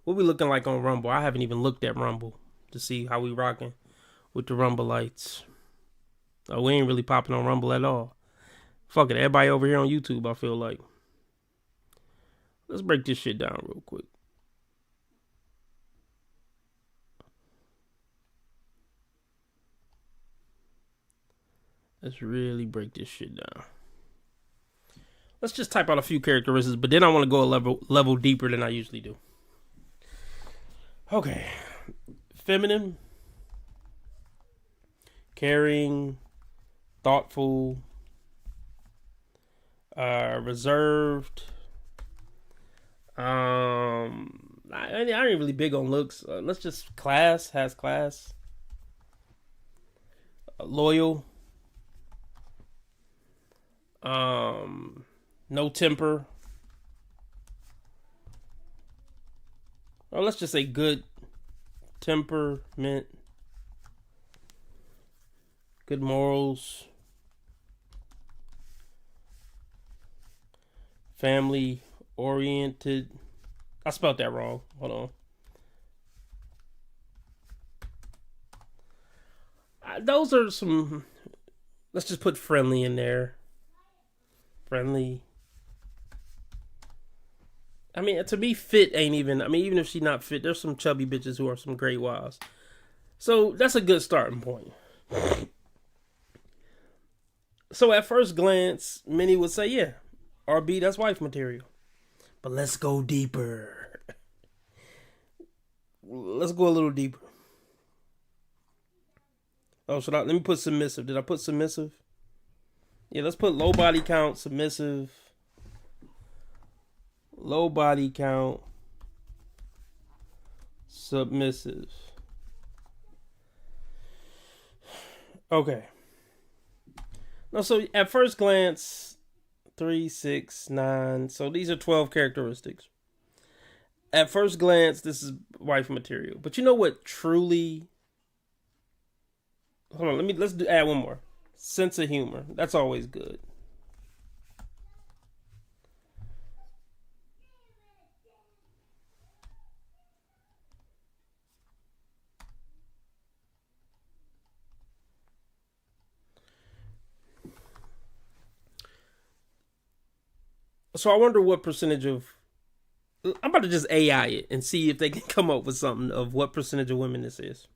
What we looking like on Rumble? I haven't even looked at Rumble to see how we rocking with the Rumble lights. Oh, we ain't really popping on Rumble at all. Fuck it, everybody over here on YouTube, I feel like. Let's break this shit down real quick. Let's really break this shit down. Let's just type out a few characteristics, but then I want to go a level deeper than I usually do. Okay. Feminine, caring, thoughtful, reserved. I ain't really big on looks. Let's just has class. Loyal. No temper. Or let's just say good temperament. Good morals. Family oriented. I spelled that wrong. Hold on. Those are some. Let's just put friendly in there. Friendly. I mean, to me, fit ain't even. I mean, even if she's not fit, there's some chubby bitches who are some great wives. So that's a good starting point. So at first glance, many would say, yeah, RB, that's wife material. But let's go deeper. Let's go a little deeper. Oh, let me put submissive. Did I put submissive? Yeah, let's put low body count, submissive. Low body count, submissive. Okay. Now, so at first glance, 3, 6, 9. So these are 12 characteristics. At first glance, this is wife material. But you know what truly... Hold on, let's add one more. Sense of humor. That's always good. So I wonder what percentage of... I'm about to just AI it and see if they can come up with something of what percentage of women this is.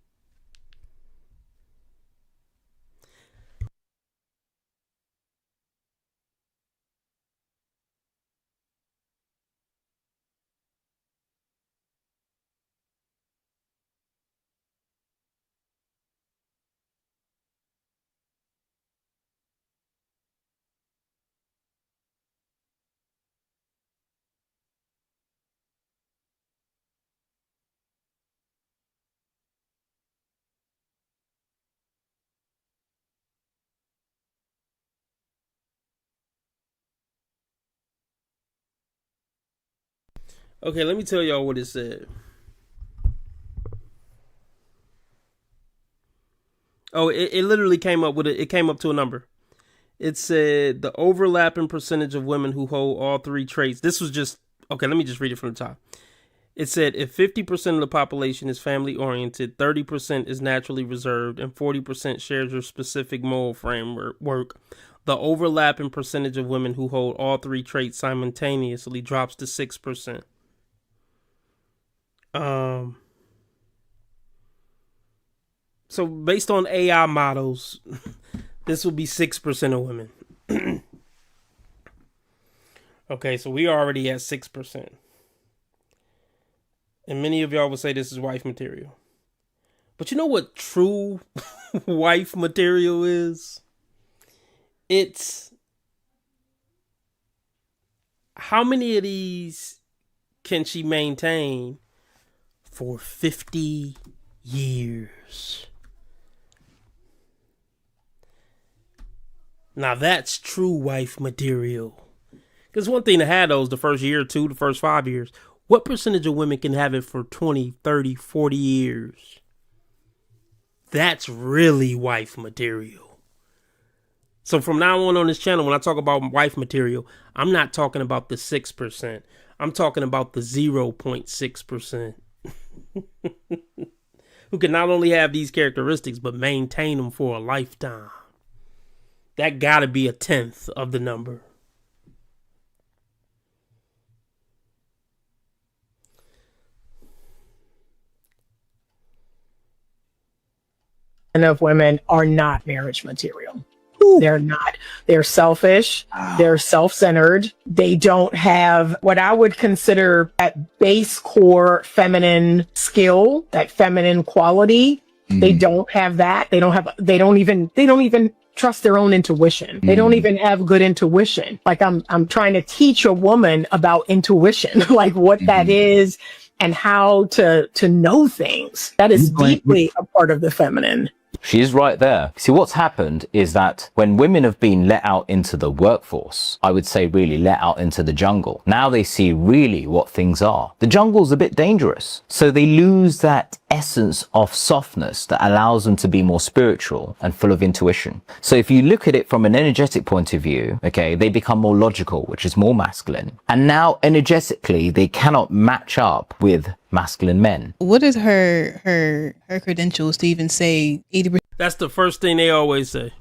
Okay, let me tell y'all what it said. Oh, it literally came up with it came up to a number. It said the overlapping percentage of women who hold all three traits. This was just, okay, let me just read it from the top. It said if 50% of the population is family oriented, 30% is naturally reserved, and 40% shares your specific moral framework, the overlapping percentage of women who hold all three traits simultaneously drops to 6%. So based on AI models, this will be 6% of women. Okay, so we are already at 6%. And many of y'all would say this is wife material. But you know what true wife material is? It's how many of these can she maintain for 50 years? Now that's true wife material. Because one thing to have those the first year or two, the first 5 years. What percentage of women can have it for 20, 30, 40 years? That's really wife material. So from now on this channel, when I talk about wife material, I'm not talking about the 6%. I'm talking about the 0.6%. Who can not only have these characteristics, but maintain them for a lifetime. That gotta be 1/10 of the number. Of women are not marriage material. They're not. They're selfish. They're self-centered. They don't have what I would consider at base core feminine skill, that feminine quality. They don't have that. They don't even trust their own intuition. They don't even have good intuition. Like I'm trying to teach a woman about intuition, like what that is and how to know things. That is deeply a part of the feminine. She's right there. See, what's happened is that when women have been let out into the workforce, I would say really let out into the jungle, now they see really what things are. The jungle's a bit dangerous. So they lose that essence of softness that allows them to be more spiritual and full of intuition. So if you look at it from an energetic point of view, okay, they become more logical, which is more masculine. And now energetically, they cannot match up with masculine men. What is her credentials to even say 80%? That's the first thing they always say.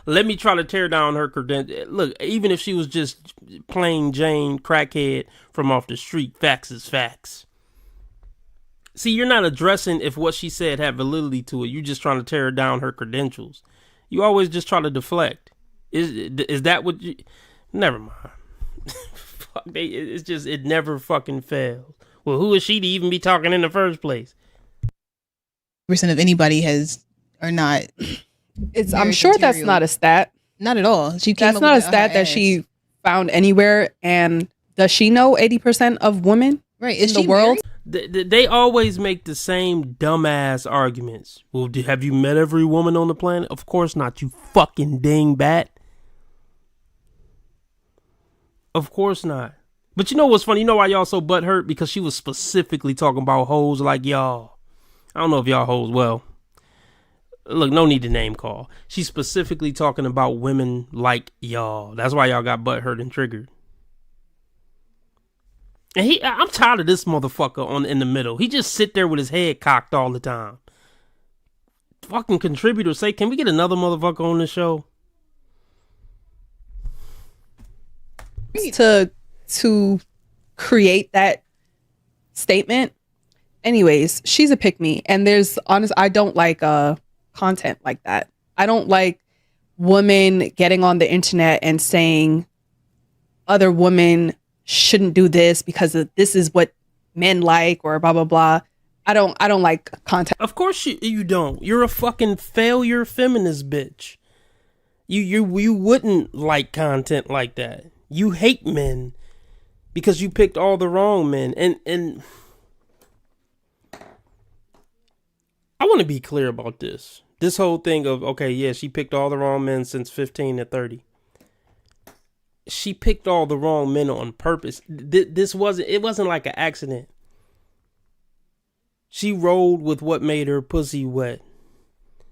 Let me try to tear down her credentials. Look, even if she was just plain Jane crackhead from off the street, facts is facts. See, you're not addressing if what she said had validity to it. You're just trying to tear down her credentials. You always just try to deflect. Is that what you... Never mind. Fuck, it's just, it never fucking fails. Well, who is she to even be talking in the first place? Percent of anybody are not. I'm sure that's not a stat. Not at all. That's not a stat that she found anywhere. And does she know 80% of women in the world? They always make the same dumbass arguments. Well, have you met every woman on the planet? Of course not, you fucking dingbat. Of course not. But you know what's funny? You know why y'all so butthurt? Because she was specifically talking about hoes like y'all. I don't know if y'all hoes, well, look, no need to name call. She's specifically talking about women like y'all. That's why y'all got butthurt and triggered. And I'm tired of this motherfucker in the middle. He just sit there with his head cocked all the time. Fucking contributors say, can we get another motherfucker on the show? To create that statement. Anyways, she's a pick me, and I don't like content like that. I don't like women getting on the internet and saying other women shouldn't do this because this is what men like, or blah blah blah. I don't like content. Of course you don't. You're a fucking failure feminist bitch. You wouldn't like content like that. You hate men because you picked all the wrong men. And I want to be clear about this. This whole thing of, okay, yeah, she picked all the wrong men since 15 to 30. She picked all the wrong men on purpose. It wasn't like an accident. She rolled with what made her pussy wet.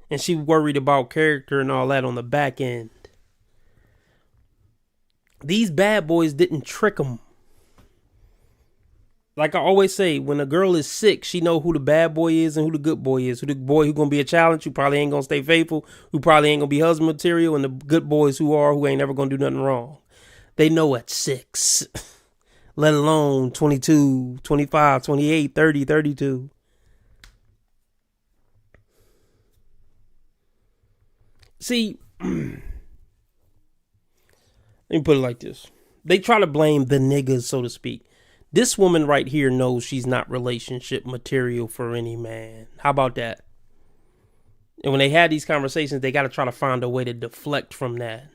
And she worried about character and all that on the back end. These bad boys didn't trick them. Like I always say, when a girl is sick, she know who the bad boy is and who the good boy is. Who the boy who gonna be a challenge, who probably ain't gonna stay faithful, who probably ain't gonna be husband material, and the good boys who ain't never gonna do nothing wrong. They know at 6, let alone 22, 25, 28, 30, 32. See, let me put it like this. They try to blame the niggas, so to speak. This woman right here knows she's not relationship material for any man. How about that? And when they had these conversations, they got to try to find a way to deflect from that.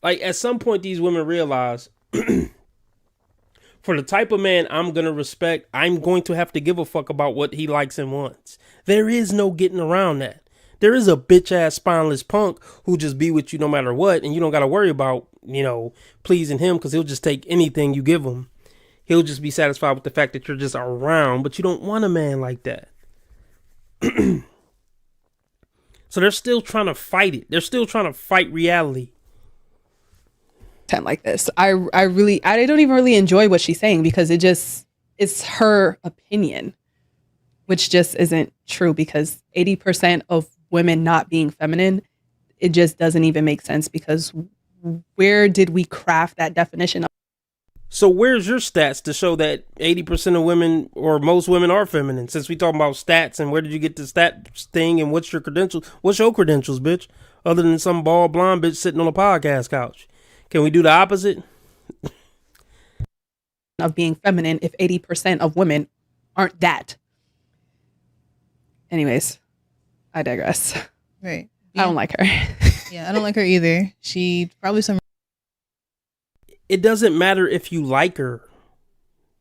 Like, at some point, these women realize, for the type of man I'm going to respect, I'm going to have to give a fuck about what he likes and wants. There is no getting around that. There is a bitch ass spineless punk who just be with you no matter what, and you don't got to worry about, pleasing him, because he'll just take anything you give him. He'll just be satisfied with the fact that you're just around, but you don't want a man like that. So they're still trying to fight it. They're still trying to fight reality. Like this, I don't even really enjoy what she's saying, because it's her opinion, which just isn't true, because 80% of women not being feminine, it just doesn't even make sense, because where did we craft that definition of? So where's your stats to show that 80% of women, or most women, are feminine? Since we talking about stats, and where did you get the stats thing, and what's your credentials? What's your credentials, bitch? Other than some bald blonde bitch sitting on a podcast couch. Can we do the opposite? Of being feminine if 80% of women aren't that. Anyways, I digress. Right. I don't like her. Yeah, I don't like her either. She probably some. It doesn't matter if you like her.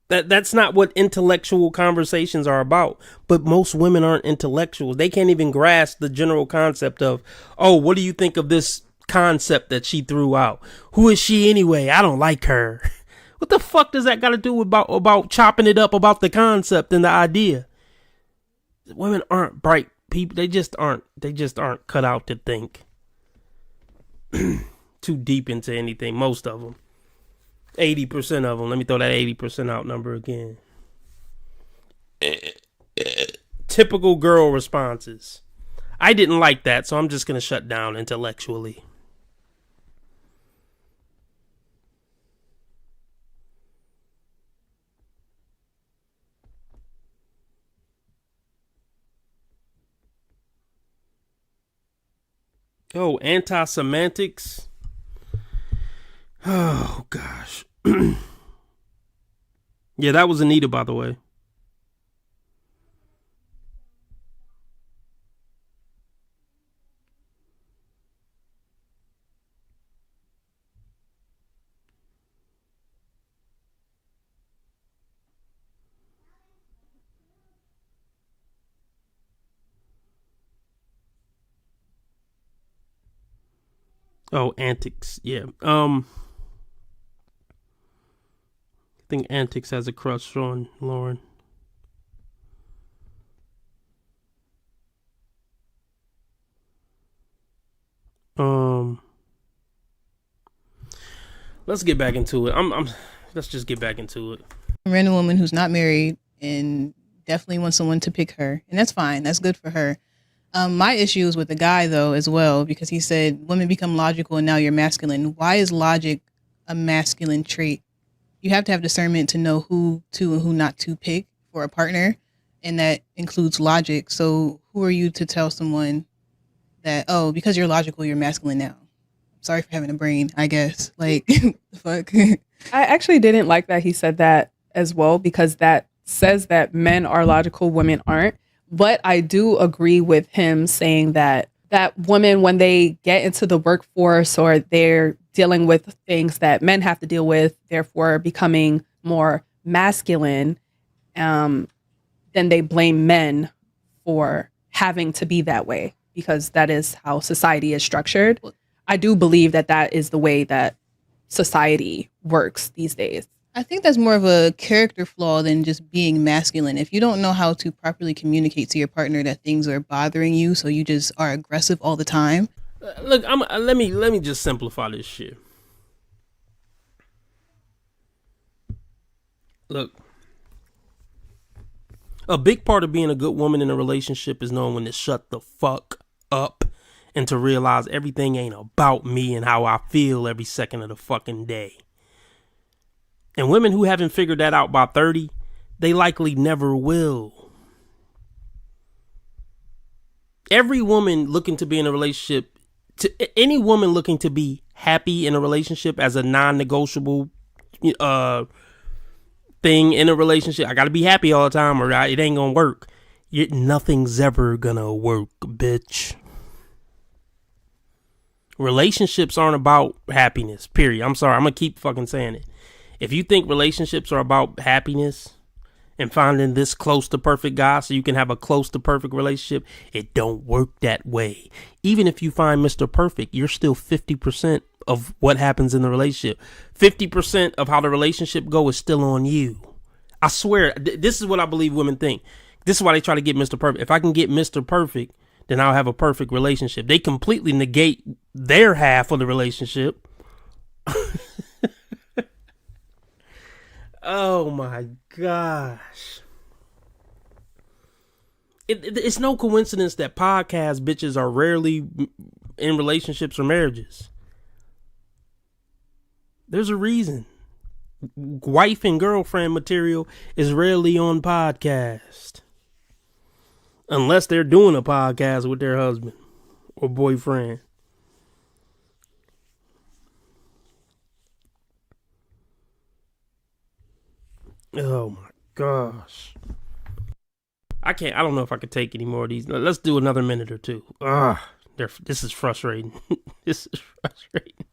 That's not what intellectual conversations are about. But most women aren't intellectuals. They can't even grasp the general concept of, oh, what do you think of this concept that she threw out? Who is she anyway? I don't like her. What the fuck does that got to do about chopping it up about the concept and the idea? Women aren't bright people. They just aren't cut out to think too deep into anything. Most of them. 80% of them. Let me throw that 80% out number again. Typical girl responses. I didn't like that, so I'm just going to shut down intellectually. Oh, anti-semantics. Oh gosh. Yeah, that was Anita, by the way. Oh, Antics. Yeah. I think Antics has a crush on Lauren. Let's get back into it. Let's just get back into it. A random woman who's not married and definitely wants someone to pick her, and that's fine. That's good for her. My issue is with the guy though as well, because he said women become logical and now you're masculine. Why is logic a masculine trait? You have to have discernment to know who to and who not to pick for a partner, and that includes logic. So who are you to tell someone that, oh, because you're logical, you're masculine now? Sorry for having a brain, I guess. Like, fuck. I actually didn't like that he said that as well, because that says that men are logical, women aren't. But I do agree with him saying that women, when they get into the workforce or they're dealing with things that men have to deal with, therefore becoming more masculine, then they blame men for having to be that way, because that is how society is structured. I do believe that is the way that society works these days. I think that's more of a character flaw than just being masculine. If you don't know how to properly communicate to your partner that things are bothering you, so you just are aggressive all the time. Look, let me just simplify this shit. Look, a big part of being a good woman in a relationship is knowing when to shut the fuck up and to realize everything ain't about me and how I feel every second of the fucking day. And women who haven't figured that out by 30, they likely never will. Every woman looking to be in a relationship, any woman looking to be happy in a relationship as a non-negotiable thing in a relationship, I gotta be happy all the time or it ain't gonna work. Nothing's ever gonna work, bitch. Relationships aren't about happiness, period. I'm sorry, I'm gonna keep fucking saying it. If you think relationships are about happiness and finding this close to perfect guy so you can have a close to perfect relationship, it don't work that way. Even if you find Mr. Perfect, you're still 50% of what happens in the relationship. 50% of how the relationship go is still on you. I swear, this is what I believe women think. This is why they try to get Mr. Perfect. If I can get Mr. Perfect, then I'll have a perfect relationship. They completely negate their half of the relationship. Oh my gosh. It's no coincidence that podcast bitches are rarely in relationships or marriages. There's a reason. Wife and girlfriend material is rarely on podcast. Unless they're doing a podcast with their husband or boyfriend. Oh my gosh. I don't know if I could take any more of these. Let's do another minute or two. This is frustrating. This is frustrating.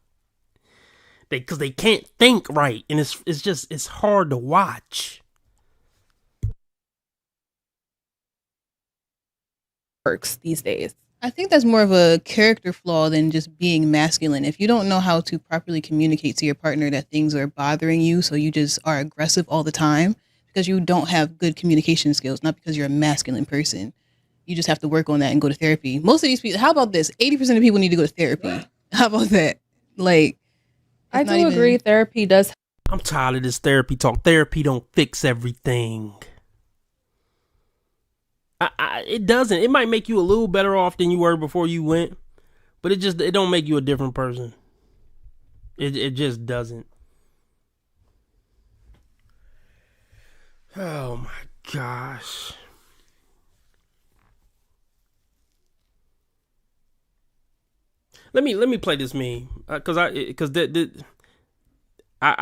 Because they can't think right. And it's hard to watch. Works these days. I think that's more of a character flaw than just being masculine. If you don't know how to properly communicate to your partner that things are bothering you, so you just are aggressive all the time, because you don't have good communication skills, not because you're a masculine person. You just have to work on that and go to therapy. Most of these people, how about this? 80% of people need to go to therapy. How about that? Like, I do agree. Therapy does. I'm tired of this therapy talk. Therapy don't fix everything. It doesn't. It might make you a little better off than you were before you went, but it don't make you a different person. It just doesn't. Oh my gosh. Let me play this meme because I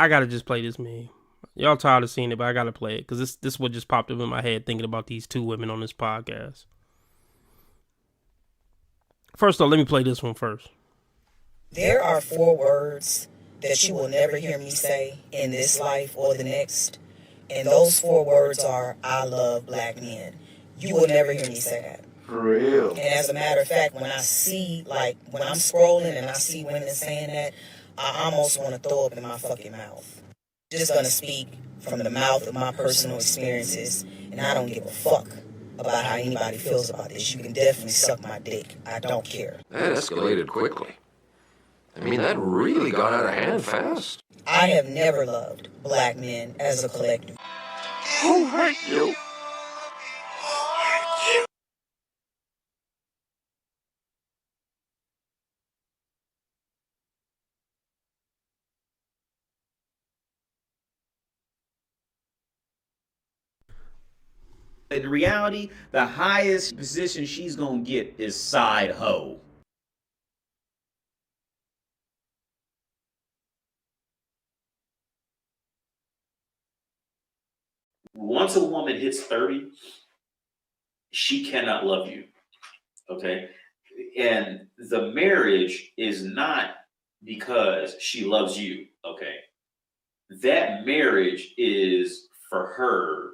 gotta just play this meme. Y'all tired of seeing it, but I gotta play it because this what just popped up in my head thinking about these two women on this podcast. First off, let me play this one first. There are 4 words that you will never hear me say in this life or the next. And those 4 words are, I love black men. You will never hear me say that. For real. And as a matter of fact, when I see, like, when I'm scrolling and I see women saying that, I almost want to throw up in my fucking mouth. Just gonna speak from the mouth of my personal experiences, and I don't give a fuck about how anybody feels about this. You can definitely suck my dick. I don't care. That escalated quickly. I mean, that really got out of hand fast. I have never loved black men as a collective. Who hurt you? In reality, the highest position she's gonna get is side hoe. Once a woman hits 30, she cannot love you. Okay? And the marriage is not because she loves you. Okay? That marriage is for her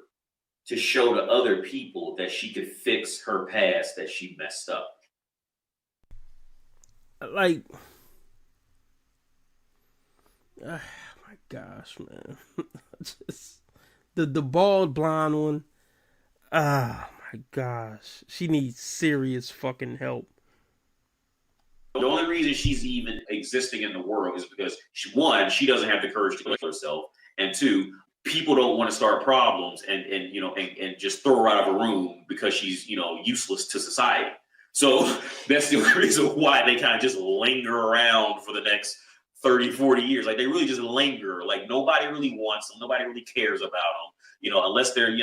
to show to other people that she could fix her past, that she messed up. Like, oh my gosh, man. Just the bald blonde one. Ah, my gosh. She needs serious fucking help. The only reason she's even existing in the world is because, she doesn't have the courage to kill herself, and 2, people don't want to start problems and just throw her out of a room because she's, useless to society. So that's the only reason why they kind of just linger around for the next 30, 40 years. Like, they really just linger. Like, nobody really wants them. Nobody really cares about them, unless they're,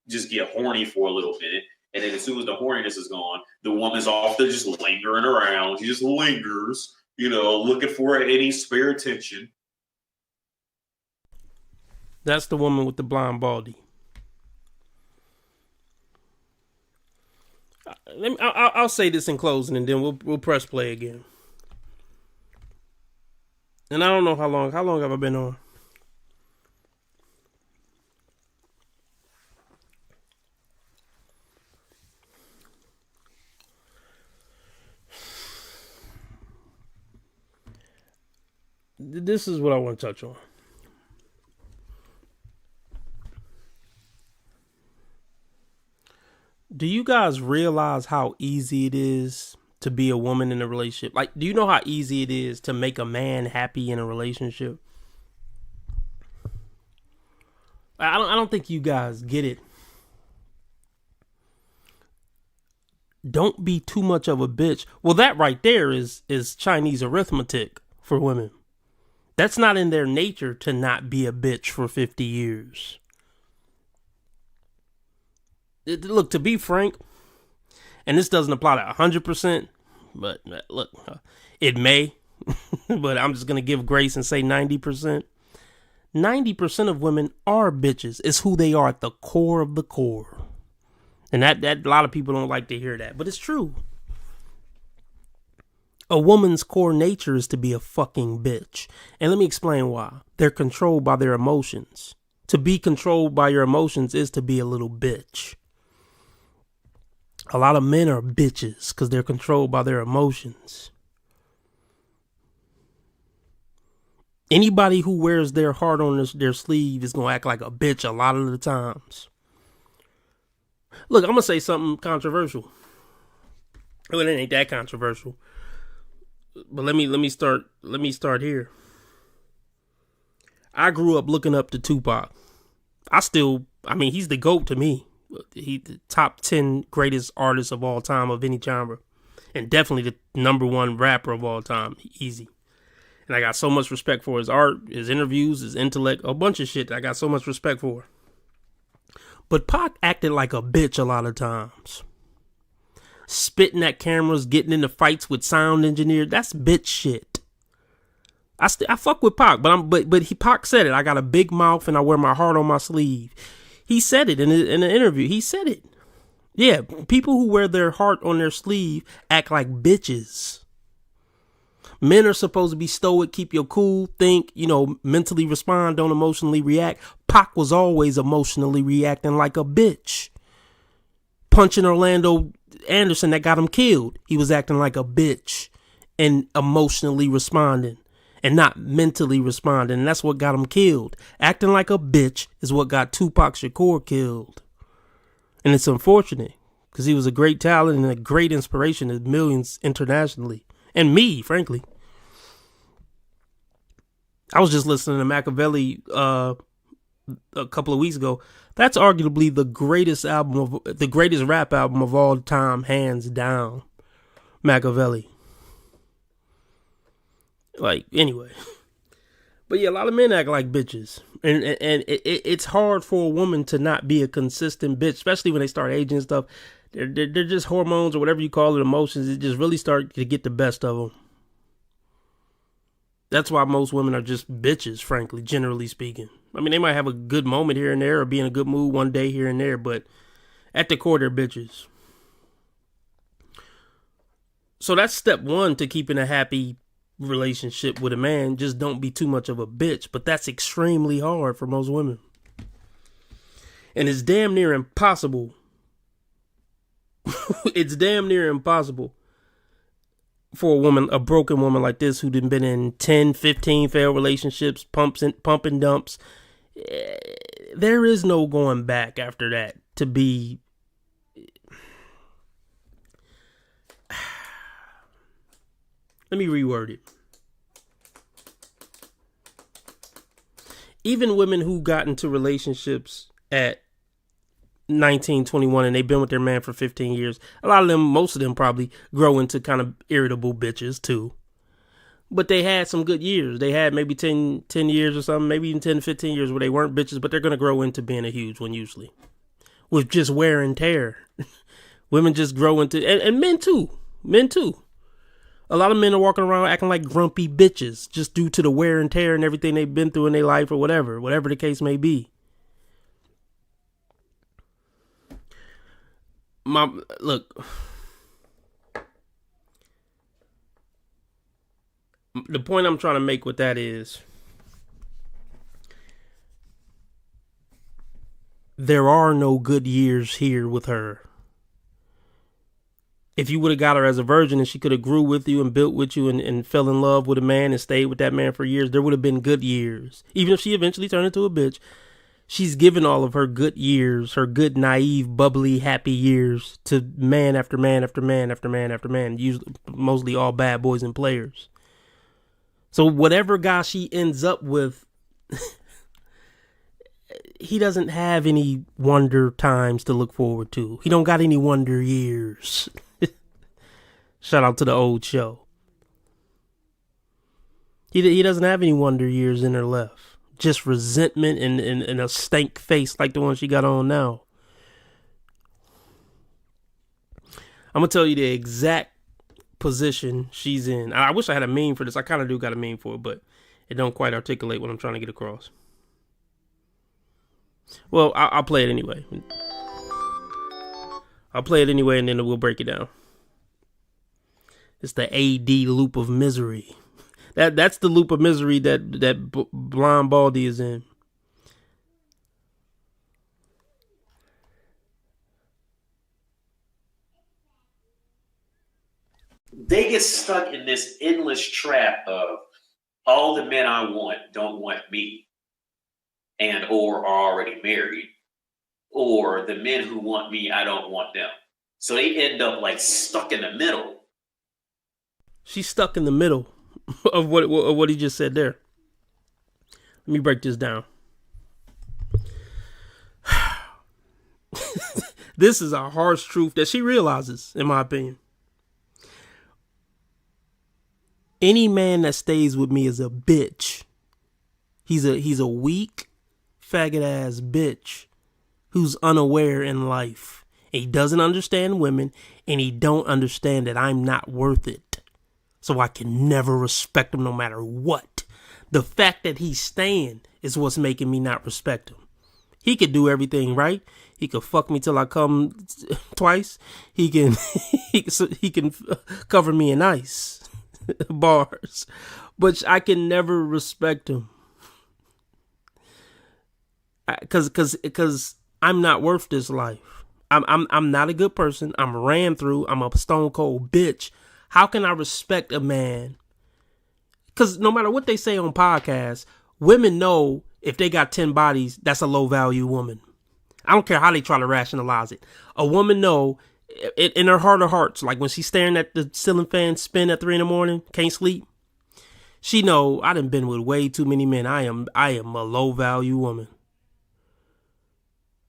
just get horny for a little bit. And then as soon as the horniness is gone, the woman's off there just lingering around. She just lingers, looking for any spare attention. That's the woman with the blonde baldy. I'll say this in closing, and then we'll press play again. And I don't know how long have I been on? This is what I want to touch on. Do you guys realize how easy it is to be a woman in a relationship? Like, do you know how easy it is to make a man happy in a relationship? I don't think you guys get it. Don't be too much of a bitch. Well, that right there is Chinese arithmetic for women. That's not in their nature to not be a bitch for 50 years. Look, to be frank, and this doesn't apply to 100%, but look, it may, but I'm just going to give grace and say 90%. 90% of women are bitches. It's who they are at the core of the core. And that a lot of people don't like to hear that, but it's true. A woman's core nature is to be a fucking bitch. And let me explain why. They're controlled by their emotions. To be controlled by your emotions is to be a little bitch. A lot of men are bitches because they're controlled by their emotions. Anybody who wears their heart on their sleeve is going to act like a bitch a lot of the times. Look, I'm going to say something controversial. Well, it ain't that controversial. But let me start here. I grew up looking up to Tupac. He's the GOAT to me. He's the top 10 greatest artists of all time of any genre. And definitely the number 1 rapper of all time. Easy. And I got so much respect for his art, his interviews, his intellect, a bunch of shit that I got so much respect for. But Pac acted like a bitch a lot of times. spitting at cameras, getting into fights with sound engineers. That's bitch shit. I fuck with Pac, but Pac said it. I got a big mouth and I wear my heart on my sleeve. He said it in an interview. He said it. Yeah, people who wear their heart on their sleeve act like bitches. Men are supposed to be stoic, keep your cool, think, mentally respond, don't emotionally react. Pac was always emotionally reacting like a bitch. Punching Orlando Anderson that got him killed. He was acting like a bitch and emotionally responding and not mentally responding. And that's what got him killed. Acting like a bitch is what got Tupac Shakur killed. And it's unfortunate because he was a great talent and a great inspiration to millions internationally. And me, frankly. I was just listening to Machiavelli a couple of weeks ago. That's arguably the greatest rap album of all time, hands down. Machiavelli. Like, anyway. But yeah, a lot of men act like bitches. And it's hard for a woman to not be a consistent bitch, especially when they start aging and stuff. They're just hormones or whatever you call it, emotions. It just really start to get the best of them. That's why most women are just bitches, frankly, generally speaking. I mean, they might have a good moment here and there or be in a good mood one day here and there, but at the core, they're bitches. So that's step one to keeping a happy relationship with a man. Just don't be too much of a bitch, but that's extremely hard for most women. And it's damn near impossible. It's damn near impossible for a broken woman like this who'd been in 10, 15 failed relationships, pump and dumps. There is no going back after that to be. Let me reword it. Even women who got into relationships at 19, 21 and they've been with their man for 15 years, a lot of them, most of them probably grow into kind of irritable bitches too. But they had some good years. They had maybe 10 years or something, maybe even 10 to 15 years where they weren't bitches, but they're going to grow into being a huge one usually. With just wear and tear. Women just grow into, and men too. Men too. A lot of men are walking around acting like grumpy bitches just due to the wear and tear and everything they've been through in their life or whatever the case may be. Look, the point I'm trying to make with that is there are no good years here with her. If you would have got her as a virgin and she could have grew with you and built with you and fell in love with a man and stayed with that man for years, there would have been good years. Even if she eventually turned into a bitch, she's given all of her good years, her good, naive, bubbly, happy years to man after man after man after man after man, usually mostly all bad boys and players. So whatever guy she ends up with, he doesn't have any wonder times to look forward to. He don't got any wonder years. Shout out to the old show. He doesn't have any wonder years in her left. Just resentment and a stank face like the one she got on now. I'm going to tell you the exact position she's in. I wish I had a meme for this. I kind of do got a meme for it, but it don't quite articulate what I'm trying to get across. Well, I'll play it anyway. I'll play it anyway, and then we'll break it down. It's the AD loop of misery. That's the loop of misery that Blonde Baldy is in. They get stuck in this endless trap of all the men I want don't want me, and or are already married, or the men who want me, I don't want them. So they end up like stuck in the middle. She's stuck in the middle of what he just said there. Let me break this down. This is a harsh truth that she realizes, in my opinion. Any man that stays with me is a bitch. He's a weak, faggot ass bitch who's unaware in life. He doesn't understand women, and he don't understand that I'm not worth it. So I can never respect him no matter what. The fact that he's staying is what's making me not respect him. He could do everything right. He could fuck me till I come twice. He can he can cover me in ice. Bars. But I can never respect him. Cause I'm not worth this life. I'm not a good person. I'm ran through. I'm a stone cold bitch. How can I respect a man? Cause no matter what they say on podcasts, women know if they got 10 bodies, that's a low value woman. I don't care how they try to rationalize it. A woman know in her heart of hearts, like when she's staring at the ceiling fan spin at 3 a.m, can't sleep. She know I done been with way too many men. I am a low value woman.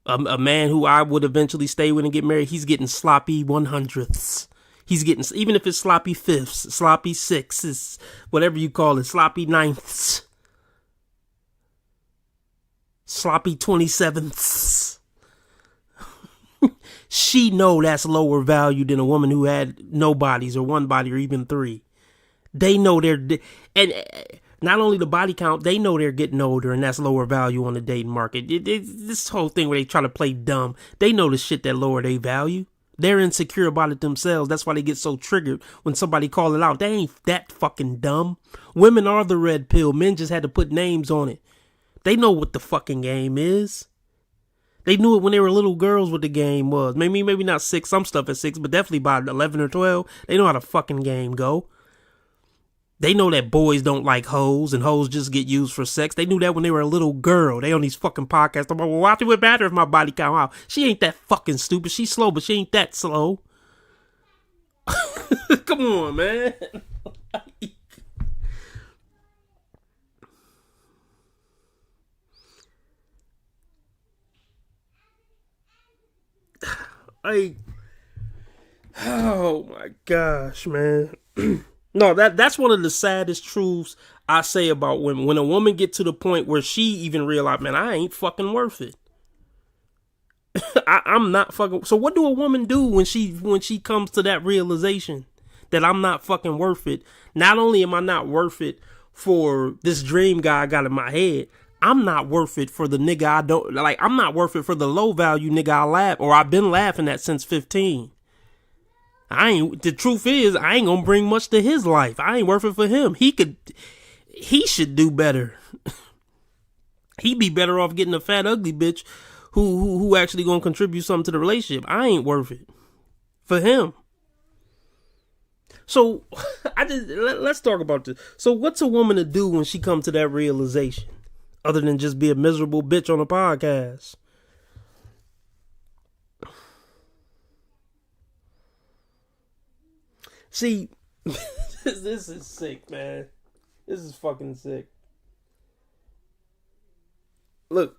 A man who I would eventually stay with and get married, he's getting sloppy 100ths. He's getting, even if it's sloppy fifths, sloppy sixes, whatever you call it, sloppy ninths, sloppy 27ths. She know that's lower value than a woman who had no bodies or one body or even 3. They know and not only the body count, they know they're getting older and that's lower value on the dating market. This whole thing where they try to play dumb, they know the shit that lower their value. They're insecure about it themselves. That's why they get so triggered when somebody call it out. They ain't that fucking dumb. Women are the red pill. Men just had to put names on it. They know what the fucking game is. They knew it when they were little girls what the game was. Maybe not 6, some stuff at 6, but definitely by 11 or 12. They know how the fucking game go. They know that boys don't like hoes and hoes just get used for sex. They knew that when they were a little girl. They on these fucking podcasts. I'm like, well, why would it matter if my body count out? She ain't that fucking stupid. She's slow, but she ain't that slow. Come on, man. Oh my gosh, man. No, that's one of the saddest truths I say about women. When a woman get to the point where she even realize, man, I ain't fucking worth it. I'm not fucking. So what do a woman do when she comes to that realization that I'm not fucking worth it? Not only am I not worth it for this dream guy I got in my head, I'm not worth it for the nigga I don't like. I'm not worth it for the low value nigga I laugh or I've been laughing at since 15. The truth is, I ain't gonna bring much to his life. I ain't worth it for him. He should do better. He'd be better off getting a fat, ugly bitch who actually gonna contribute something to the relationship. I ain't worth it for him. So let's talk about this. So what's a woman to do when she comes to that realization, other than just be a miserable bitch on a podcast? See, this is sick, man. This is fucking sick. Look.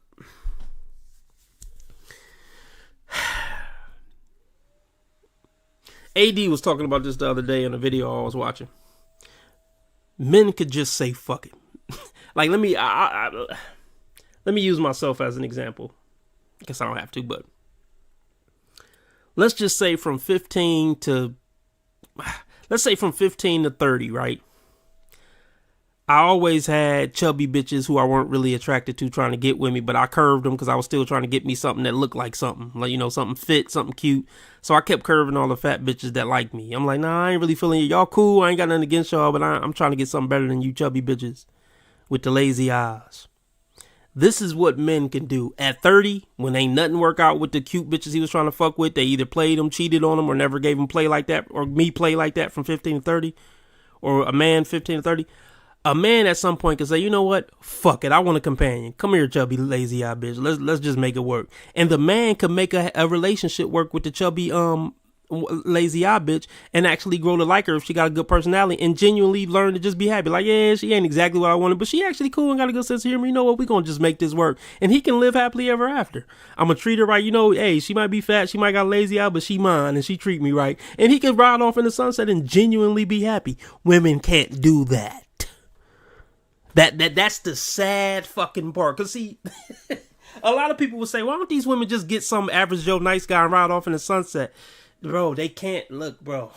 AD was talking about this the other day in a video I was watching. Men could just say fuck it. Like, let me use myself as an example. I guess I don't have to, but let's just say from 15 to 30, right? I always had chubby bitches who I weren't really attracted to trying to get with me, but I curved them because I was still trying to get me something that looked like something, like, you know, something fit, something cute. So I kept curving all the fat bitches that like me. I'm like, nah, I ain't really feeling it. Y'all cool. I ain't got nothing against y'all, but I'm trying to get something better than you chubby bitches with the lazy eyes. This is what men can do. At 30, when ain't nothing work out with the cute bitches he was trying to fuck with, they either played him, cheated on him, or never gave him play like that, or me play like that from 15 to 30, or a man 15 to 30. A man at some point can say, you know what? Fuck it. I want a companion. Come here, chubby, lazy eye bitch. Let's just make it work. And the man can make a relationship work with the chubby, lazy eye bitch and actually grow to like her if she got a good personality and genuinely learn to just be happy. Like, yeah, she ain't exactly what I wanted, but she actually cool and got a good sense of humor. You know what? We gonna just make this work. And he can live happily ever after. I'm gonna treat her right. You know, hey, she might be fat, she might got a lazy eye, but she mine and she treat me right. And he can ride off in the sunset and genuinely be happy. Women can't do that. That's the sad fucking part. Cause see, A lot of people would say, why don't these women just get some average Joe nice guy and ride off in the sunset? Bro, they can't. Look, bro.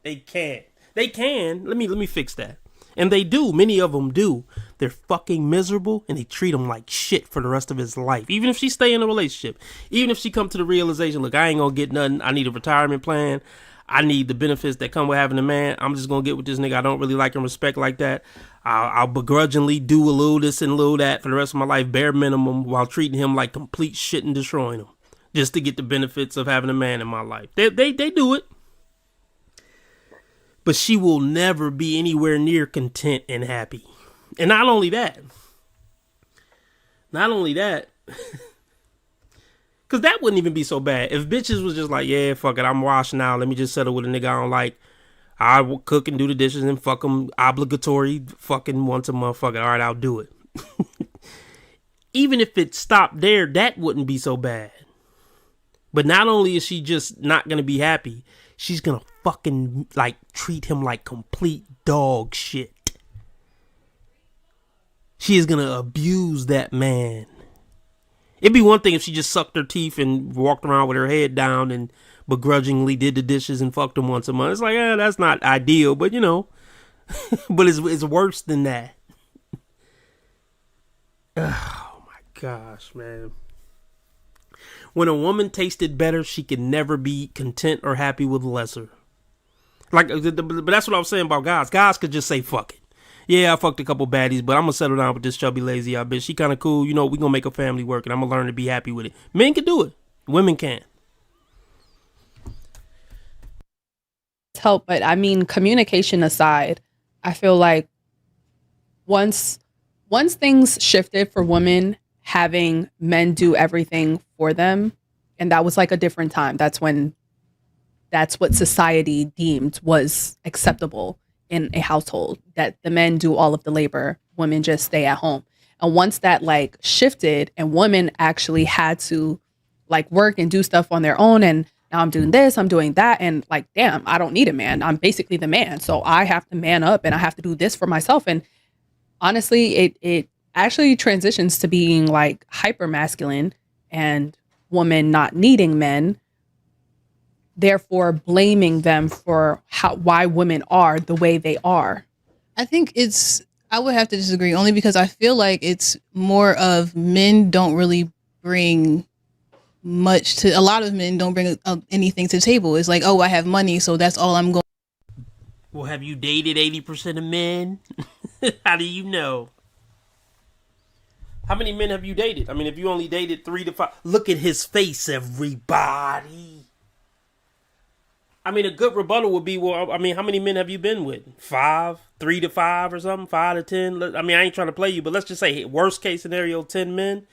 They can't. They can. Let me fix that. And they do. Many of them do. They're fucking miserable and they treat him like shit for the rest of his life. Even if she stay in a relationship. Even if she come to the realization, look, I ain't gonna get nothing. I need a retirement plan. I need the benefits that come with having a man. I'm just gonna get with this nigga I don't really like and respect like that. I'll begrudgingly do a little this and a little that for the rest of my life, bare minimum, while treating him like complete shit and destroying him, just to get the benefits of having a man in my life. They do it. But she will never be anywhere near content and happy. And not only that, because that wouldn't even be so bad. If bitches was just like, yeah, fuck it, I'm washing out. Let me just settle with a nigga I don't like. I will cook and do the dishes and fuck them obligatory fucking once a month. Fuck it. All right, I'll do it. Even if it stopped there, that wouldn't be so bad. But not only is she just not going to be happy, she's going to fucking like treat him like complete dog shit. She is going to abuse that man. It'd be one thing if she just sucked her teeth and walked around with her head down and begrudgingly did the dishes and fucked him once a month. It's like, that's not ideal, but you know, but it's worse than that. Oh my gosh, man. When a woman tasted better, she can never be content or happy with lesser. Like, but that's what I was saying about guys. Guys could just say, fuck it. Yeah, I fucked a couple baddies, but I'm going to settle down with this chubby, lazy bitch. She kind of cool. You know, we going to make a family work, and I'm going to learn to be happy with it. Men can do it. Women can't. Help, but I mean, communication aside, I feel like once things shifted for women, having men do everything for them, and that was like a different time. That's what society deemed was acceptable in a household, that the men do all of the labor, women just stay at home. And once that like shifted and women actually had to like work and do stuff on their own, and now I'm doing this, I'm doing that, and like, damn, I don't need a man. I'm basically the man. So I have to man up and I have to do this for myself. And honestly, it actually transitions to being like hyper masculine and women not needing men, therefore blaming them for why women are the way they are. I think I would have to disagree, only because I feel like it's more of men don't really bring much to, a lot of men don't bring anything to the table. It's like, oh, I have money, so that's all I'm going. Well, have you dated 80% of men? How do you know? How many men have you dated? I mean, if you only dated 3 to 5, look at his face, everybody. I mean, a good rebuttal would be, well, I mean, how many men have you been with? 5, 3 to 5 or something? 5 to 10? I mean, I ain't trying to play you, but let's just say worst case scenario, 10 men.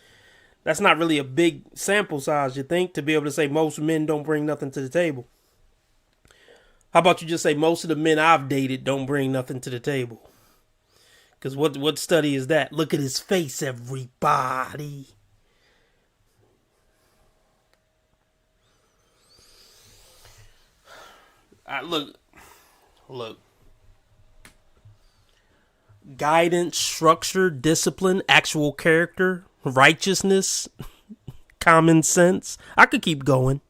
That's not really a big sample size, you think, to be able to say most men don't bring nothing to the table. How about you just say most of the men I've dated don't bring nothing to the table? Because what study is that? Look at his face, everybody. Look. Guidance, structure, discipline, actual character, righteousness, common sense. I could keep going.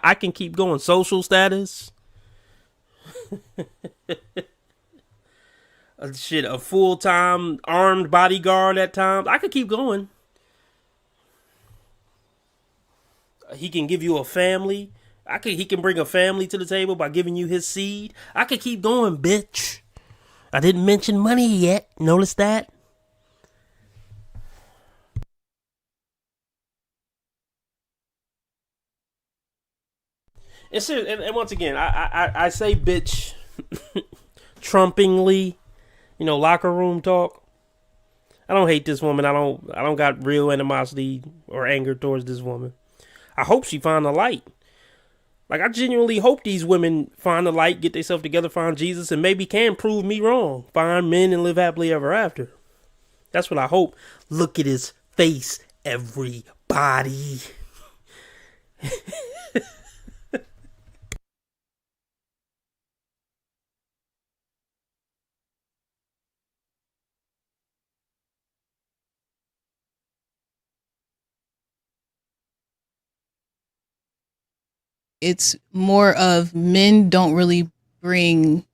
I can keep going. Social status. Shit, a full-time armed bodyguard at times. I could keep going. He can give you a family. He can bring a family to the table by giving you his seed. I could keep going, bitch. I didn't mention money yet. Notice that? And once again, I say bitch trumpingly, you know, locker room talk. I don't hate this woman. I don't got real animosity or anger towards this woman. I hope she find the light. Like, I genuinely hope these women find the light, get themselves together, find Jesus, and maybe can prove me wrong. Find men and live happily ever after. That's what I hope. Look at his face, everybody. It's more of men don't really bring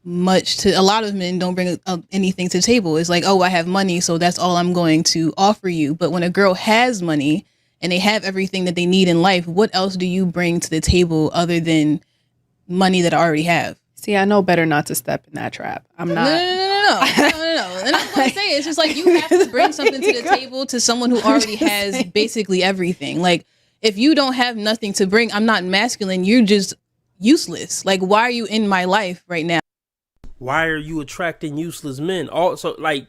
much to, a lot of men don't bring anything to the table. It's like, oh, I have money, so that's all I'm going to offer you. But when a girl has money and they have everything that they need in life, what else do you bring to the table other than money that I already have? See, I know better not to step in that trap. I'm not. No. And I'm going to say, it's just like you have to bring something to the table to someone who already has basically everything. Like, if you don't have nothing to bring, I'm not masculine. You're just useless. Like, why are you in my life right now? Why are you attracting useless men? Also, like,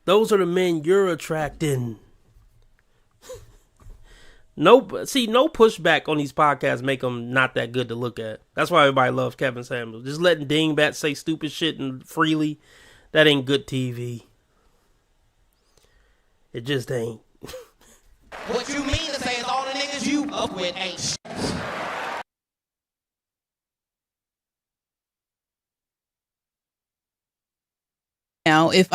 those are the men you're attracting. No pushback on these podcasts make them not that good to look at. That's why everybody loves Kevin Samuels. Just letting dingbats say stupid shit and freely, that ain't good TV. It just ain't. What you mean to say is all the niggas you up with ain't shit. Now, if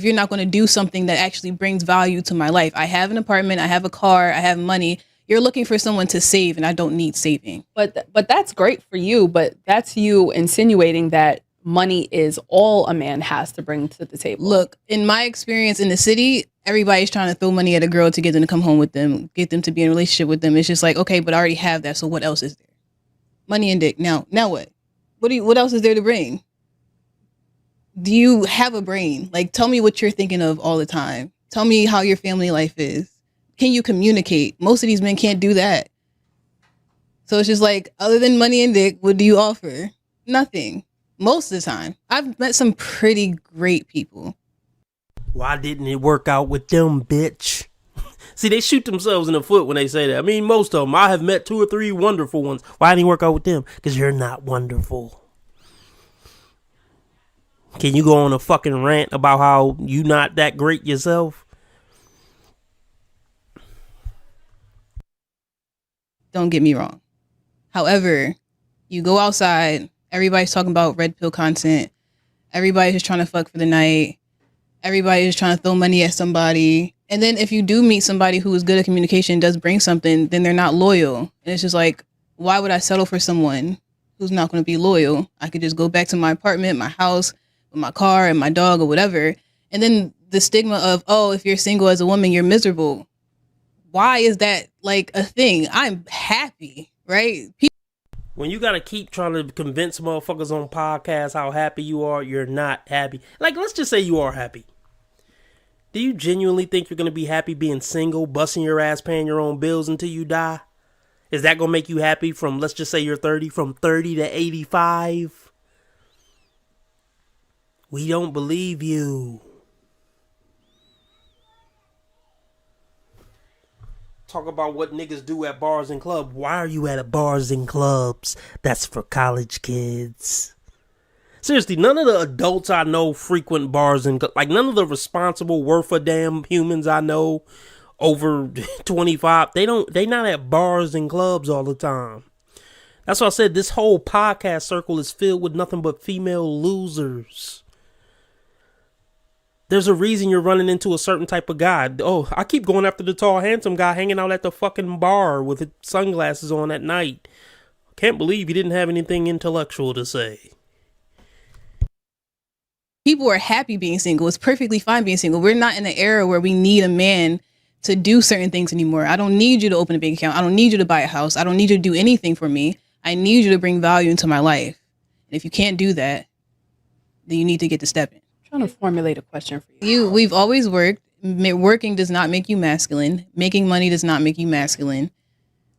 you're not going to do something that actually brings value to my life. I have an apartment, I have a car, I have money. You're looking for someone to save, and I don't need saving. But that's great for you, but that's you insinuating that money is all a man has to bring to the table. Look, in my experience in the city, everybody's trying to throw money at a girl to get them to come home with them, get them to be in a relationship with them. It's just like, okay, but I already have that, so what else is there? Money and dick. Now what? What else is there to bring? Do you have a brain? Like, tell me what you're thinking of all the time. Tell me how your family life is. Can you communicate? Most of these men can't do that. So it's just like, other than money and dick, what do you offer? Nothing. Most of the time. I've met some pretty great people. Why didn't it work out with them, bitch? See, they shoot themselves in the foot when they say that. I mean, most of them. I have met 2 or 3 wonderful ones. Why didn't it work out with them? Because you're not wonderful. Can you go on a fucking rant about how you not that great yourself? Don't get me wrong. However, you go outside, everybody's talking about red pill content. Everybody's just trying to fuck for the night. Everybody's just trying to throw money at somebody. And then if you do meet somebody who is good at communication, does bring something, then they're not loyal. And it's just like, why would I settle for someone who's not going to be loyal? I could just go back to my apartment, my house, with my car and my dog or whatever. And then the stigma of, oh, if you're single as a woman, you're miserable. Why is that like a thing? I'm happy, right? When you gotta keep trying to convince motherfuckers on podcasts how happy you are, you're not happy. Like, let's just say you are happy. Do you genuinely think you're gonna be happy being single, busting your ass, paying your own bills until you die? Is that gonna make you happy from, let's just say you're 30, from 30 to 85? We don't believe you. Talk about what niggas do at bars and clubs. Why are you at bars and clubs? That's for college kids. Seriously, none of the adults I know frequent bars and like none of the responsible worth a damn humans I know over 25. They not at bars and clubs all the time. That's why I said this whole podcast circle is filled with nothing but female losers. There's a reason you're running into a certain type of guy. Oh, I keep going after the tall, handsome guy hanging out at the fucking bar with his sunglasses on at night. Can't believe he didn't have anything intellectual to say. People are happy being single. It's perfectly fine being single. We're not in an era where we need a man to do certain things anymore. I don't need you to open a bank account. I don't need you to buy a house. I don't need you to do anything for me. I need you to bring value into my life. And if you can't do that, then you need to get to stepping. Trying to formulate a question for you. We've always worked. Working does not make you masculine. Making money does not make you masculine.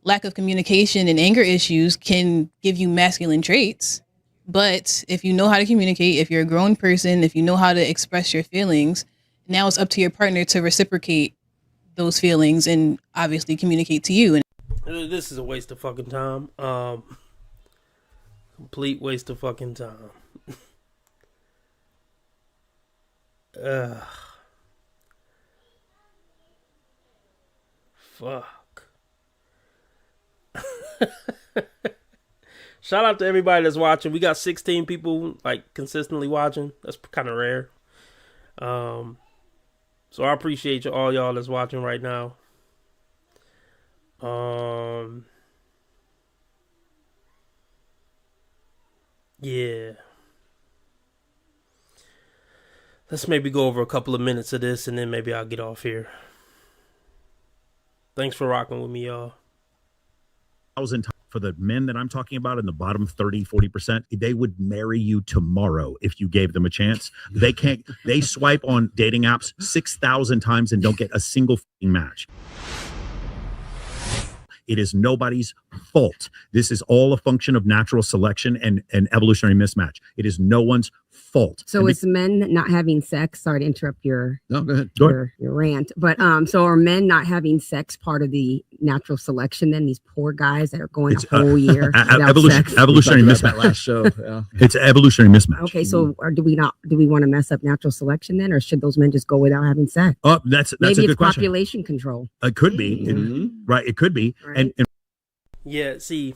Lack of communication and anger issues can give you masculine traits. But if you know how to communicate, if you're a grown person, if you know how to express your feelings, now it's up to your partner to reciprocate those feelings and obviously communicate to you. And this is a waste of fucking time. Complete waste of fucking time. Fuck. Shout out to everybody that's watching. We got 16 people like consistently watching. That's kind of rare. So I appreciate all y'all that's watching right now. Yeah. Let's maybe go over a couple of minutes of this and then maybe I'll get off here. Thanks for rocking with me, y'all. For the men that I'm talking about in the bottom 30-40%, they would marry you tomorrow if you gave them a chance. They swipe on dating apps 6,000 times and don't get a single match. It is nobody's fault. This is all a function of natural selection and evolutionary mismatch. It is no one's fault. So it's men not having sex. Sorry to interrupt your no, go ahead. Your rant. But so are men not having sex part of the natural selection then? These poor guys that are going a whole year without sex? Evolutionary mismatch. Last show. Yeah. It's evolutionary mismatch. Okay, so do we want to mess up natural selection then, or should those men just go without having sex? That's Maybe a good it's question. population control. It could be. Right, it could be. Right. And Yeah, see,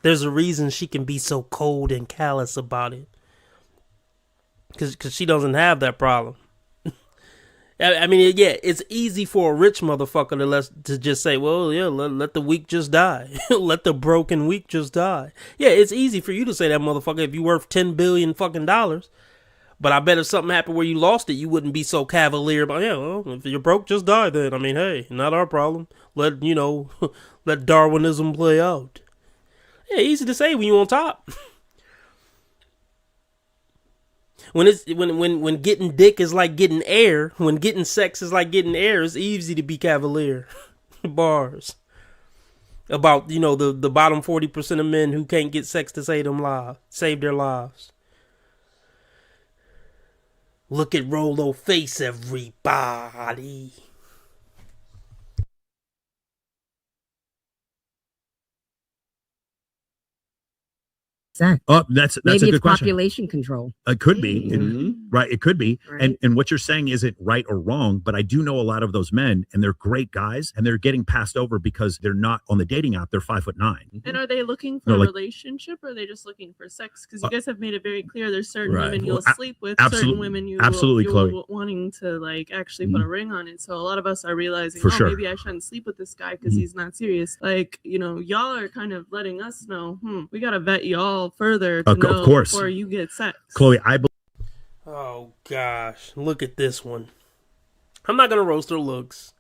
there's a reason she can be so cold and callous about it. Because she doesn't have that problem. I mean, yeah, it's easy for a rich motherfucker to just say, well, yeah, let the weak just die. Let the broken weak just die. Yeah, it's easy for you to say that, motherfucker, if you're worth $10 billion fucking dollars. But I bet if something happened where you lost it, you wouldn't be so cavalier about, yeah, well, if you're broke, just die then. I mean, hey, not our problem. Let Darwinism play out. Yeah, easy to say when you're on top. When getting dick is like getting air, when getting sex is like getting air, it's easy to be cavalier. Bars. About, the bottom 40% of men who can't get sex to save their lives. Look at Rolo face, everybody. Sex. That's Maybe a good it's question. population control. It could be. Right, it could be. Right. And what you're saying isn't right or wrong, but I do know a lot of those men, and they're great guys, and they're getting passed over because they're not on the dating app. They're 5'9". And are they looking for a relationship, or are they just looking for sex? Because you guys have made it very clear there's certain women you'll sleep with, certain women you're Chloe. wanting to actually put a ring on it. So a lot of us are realizing, For sure. maybe I shouldn't sleep with this guy because he's not serious. Y'all are kind of letting us know, we gotta vet y'all further to know of course. before you get sex. Chloe, Oh gosh, look at this one. I'm not gonna roast her looks,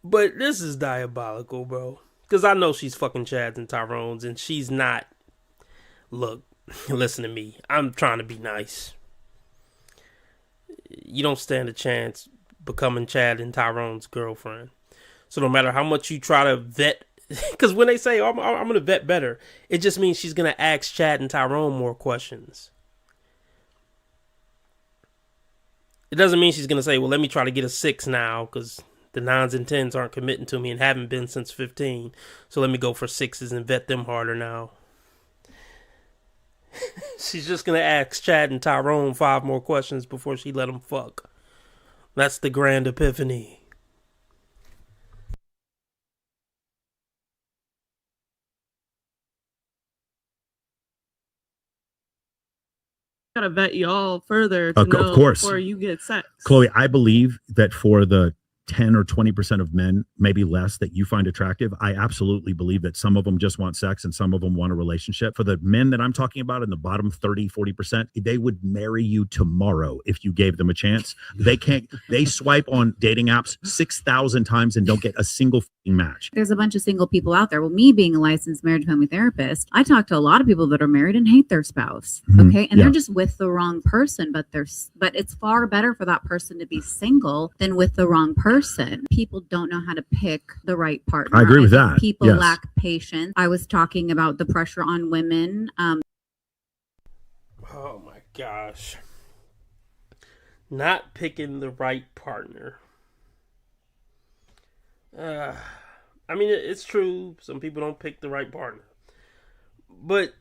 but this is diabolical, bro. Because I know she's fucking Chads and Tyrone's, and she's not. Look, listen to me. I'm trying to be nice. You don't stand a chance becoming Chad and Tyrone's girlfriend. So no matter how much you try to vet, because when they say, I'm going to vet better, it just means she's going to ask Chad and Tyrone more questions. It doesn't mean she's going to say, well, let me try to get a 6 now, because the 9s and 10s aren't committing to me and haven't been since 15. So let me go for 6s and vet them harder now. She's just going to ask Chad and Tyrone 5 more questions before she let them fuck. That's the grand epiphany. Gotta vet y'all further to Of know course. before you get sex. Chloe, I believe that for the 10 or 20% of men, maybe less, that you find attractive, I absolutely believe that some of them just want sex and some of them want a relationship. For the men that I'm talking about in the bottom 30-40%, they would marry you tomorrow if you gave them a chance. They swipe on dating apps 6,000 times and don't get a single match. There's a bunch of single people out there. Well, me being a licensed marriage and family therapist, I talk to a lot of people that are married and hate their spouse. Okay. And they're just with the wrong person, but it's far better for that person to be single than with the wrong person. People don't know how to pick the right partner. I agree with think that. People Yes. lack patience. I was talking about the pressure on women. Oh my gosh. Not picking the right partner. I mean, it's true. Some people don't pick the right partner. But,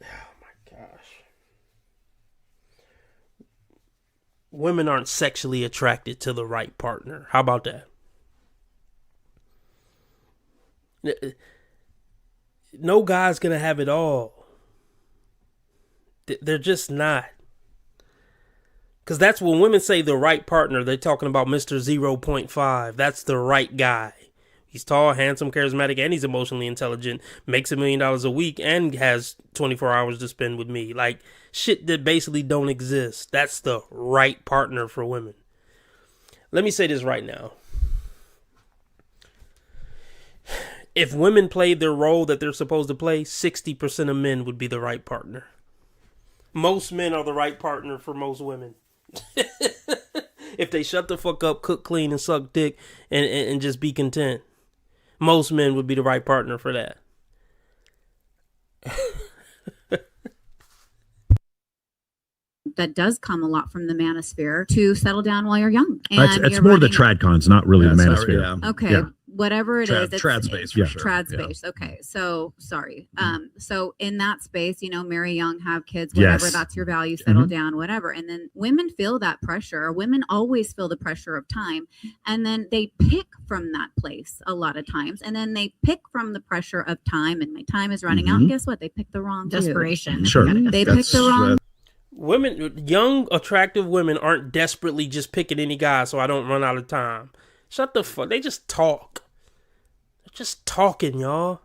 oh my gosh. Women aren't sexually attracted to the right partner. How about that? No guy's gonna have it all. They're just not. Because that's when women say the right partner, they're talking about Mr. 0.5. That's the right guy. He's tall, handsome, charismatic, and he's emotionally intelligent, makes $1 million a week, and has 24 hours to spend with me. Like, shit that basically don't exist. That's the right partner for women. Let me say this right now. If women played their role that they're supposed to play, 60% of men would be the right partner. Most men are the right partner for most women. If they shut the fuck up, cook, clean, and suck dick, and just be content. Most men would be the right partner for that. That does come a lot from the manosphere to settle down while you're young. It's more the tradcons, not really the manosphere. Okay, whatever it is, it's trad space for sure. Trad space. Okay, so sorry. So in that space, you know, marry young, have kids, whatever. Yes. That's your value. Settle down, whatever. And then women feel that pressure. Women always feel the pressure of time, and then they pick from that place a lot of times, and then they pick from the pressure of time. And my time is running out. And guess what? They pick the wrong dude. Desperation. Sure. They pick the wrong. Women, young, attractive women aren't desperately just picking any guy so I don't run out of time. Shut the fuck. They just talk. They're just talking, y'all.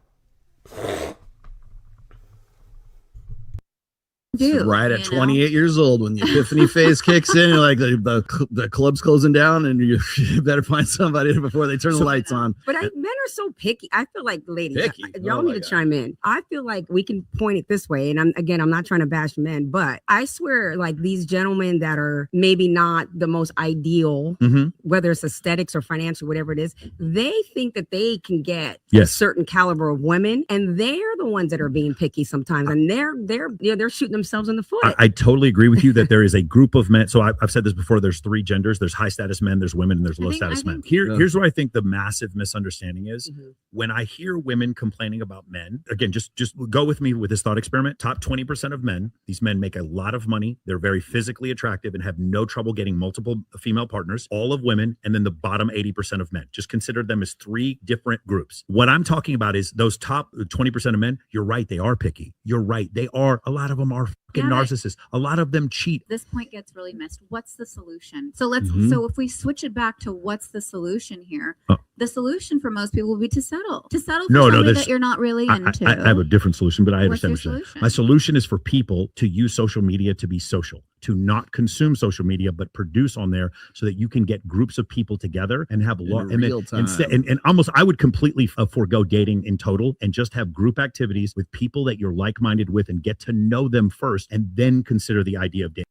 Right at 28 years old, when the epiphany phase kicks in, you're like the club's closing down, and you better find somebody before they turn the lights on. But men are so picky. I feel like, ladies, Picky? y'all Oh need my to chime in. I feel like we can point it this way, and I'm not trying to bash men, but I swear, like, these gentlemen that are maybe not the most ideal, whether it's aesthetics or financial, whatever it is, they think that they can get a certain caliber of women, and they're the ones that are being picky sometimes, and they're shooting themselves in the foot. I totally agree with you that there is a group of men. So I've said this before. There's 3 genders. There's high status men, there's women, and there's low status men. Here's where I think the massive misunderstanding is. When I hear women complaining about men, again, just go with me with this thought experiment. Top 20% of men, these men make a lot of money. They're very physically attractive and have no trouble getting multiple female partners. All of women, and then the bottom 80% of men. Just consider them as 3 different groups. What I'm talking about is those top 20% of men. You're right. They are picky. You're right. They are. A lot of them are fucking narcissists. A lot of them cheat. This point gets really missed. What's the solution? So so if we switch it back to what's the solution here, the solution for most people will be to settle for somebody that you're not really into. I have a different solution, but I What's understand your what you're saying. solution? My solution is for people to use social media to be social, to not consume social media, but produce on there so that you can get groups of people together and have real time. And almost I would completely forego dating in total and just have group activities with people that you're like-minded with and get to know them first and then consider the idea of dating.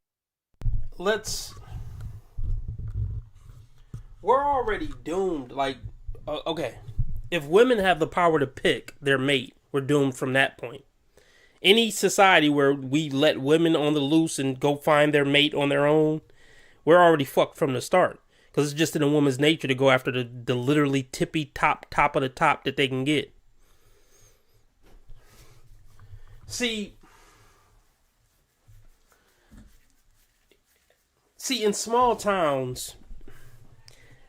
We're already doomed. Like, okay, if women have the power to pick their mate, we're doomed from that point. Any society where we let women on the loose and go find their mate on their own, we're already fucked from the start. Because it's just in a woman's nature to go after the literally tippy top of the top that they can get. See, in small towns,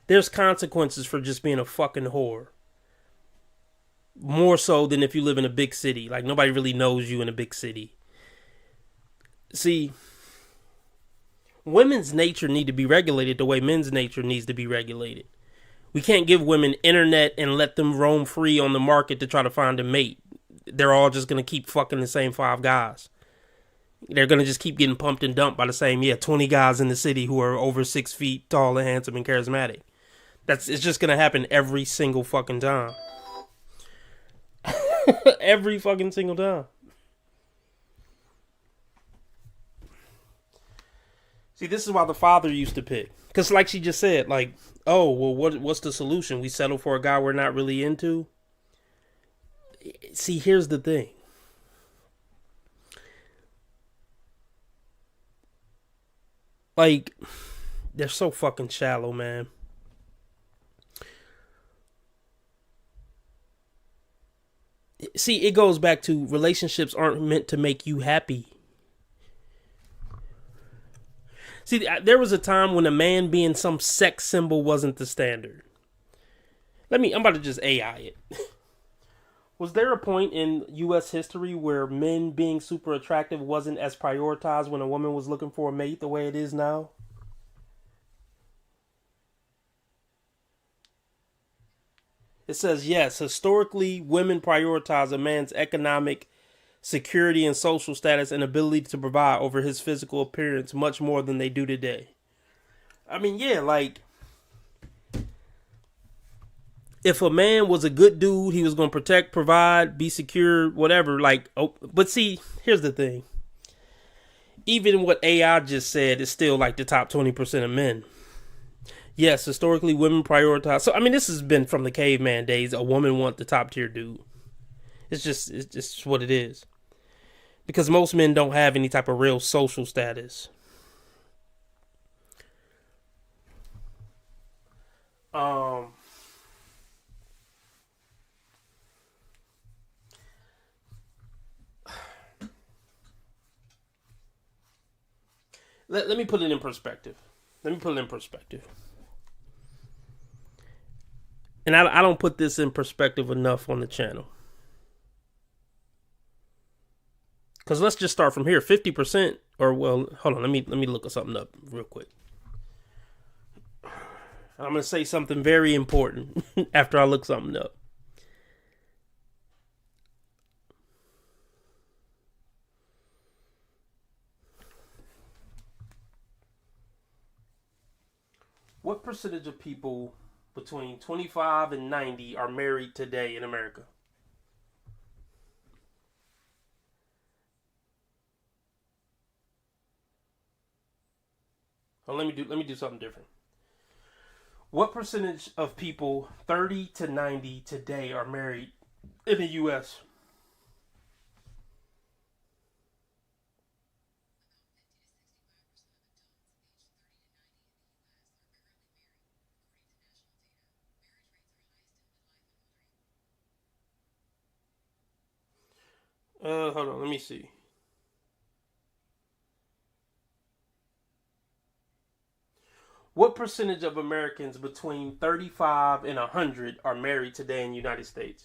there's consequences for just being a fucking whore. More so than if you live in a big city. Like, nobody really knows you in a big city. See, women's nature need to be regulated the way men's nature needs to be regulated. We can't give women internet and let them roam free on the market to try to find a mate. They're all just going to keep fucking the same 5 guys. They're going to just keep getting pumped and dumped by the same, 20 guys in the city who are over 6 feet tall and handsome and charismatic. It's just going to happen every single fucking time. Every fucking single time. See, this is why the father used to pick. Because like she just said, like, oh, well, what's the solution? We settle for a guy we're not really into? See, here's the thing. Like, they're so fucking shallow, man. See, it goes back to relationships aren't meant to make you happy. See, there was a time when a man being some sex symbol wasn't the standard. I'm about to just AI it. Was there a point in U.S. history where men being super attractive wasn't as prioritized when a woman was looking for a mate the way it is now? It says, yes, historically, women prioritize a man's economic security and social status and ability to provide over his physical appearance much more than they do today. I mean, yeah, like, if a man was a good dude, he was going to protect, provide, be secure, whatever. Like, oh, but see, here's the thing. Even what AI just said is still like the top 20% of men. Yes, historically, women prioritize. So, I mean, this has been from the caveman days. A woman want the top tier dude. It's just what it is. Because most men don't have any type of real social status. Let me put it in perspective. And I don't put this in perspective enough on the channel. Because let's just start from here. 50%, or well, hold on. Let me look something up real quick. I'm going to say something very important after I look something up. What percentage of people between 25 and 90 are married today in America? Oh, let me do something different. What percentage of people 30 to 90 today are married in the U.S.? Hold on, let me see. What percentage of Americans between 35 and 100 are married today in the United States?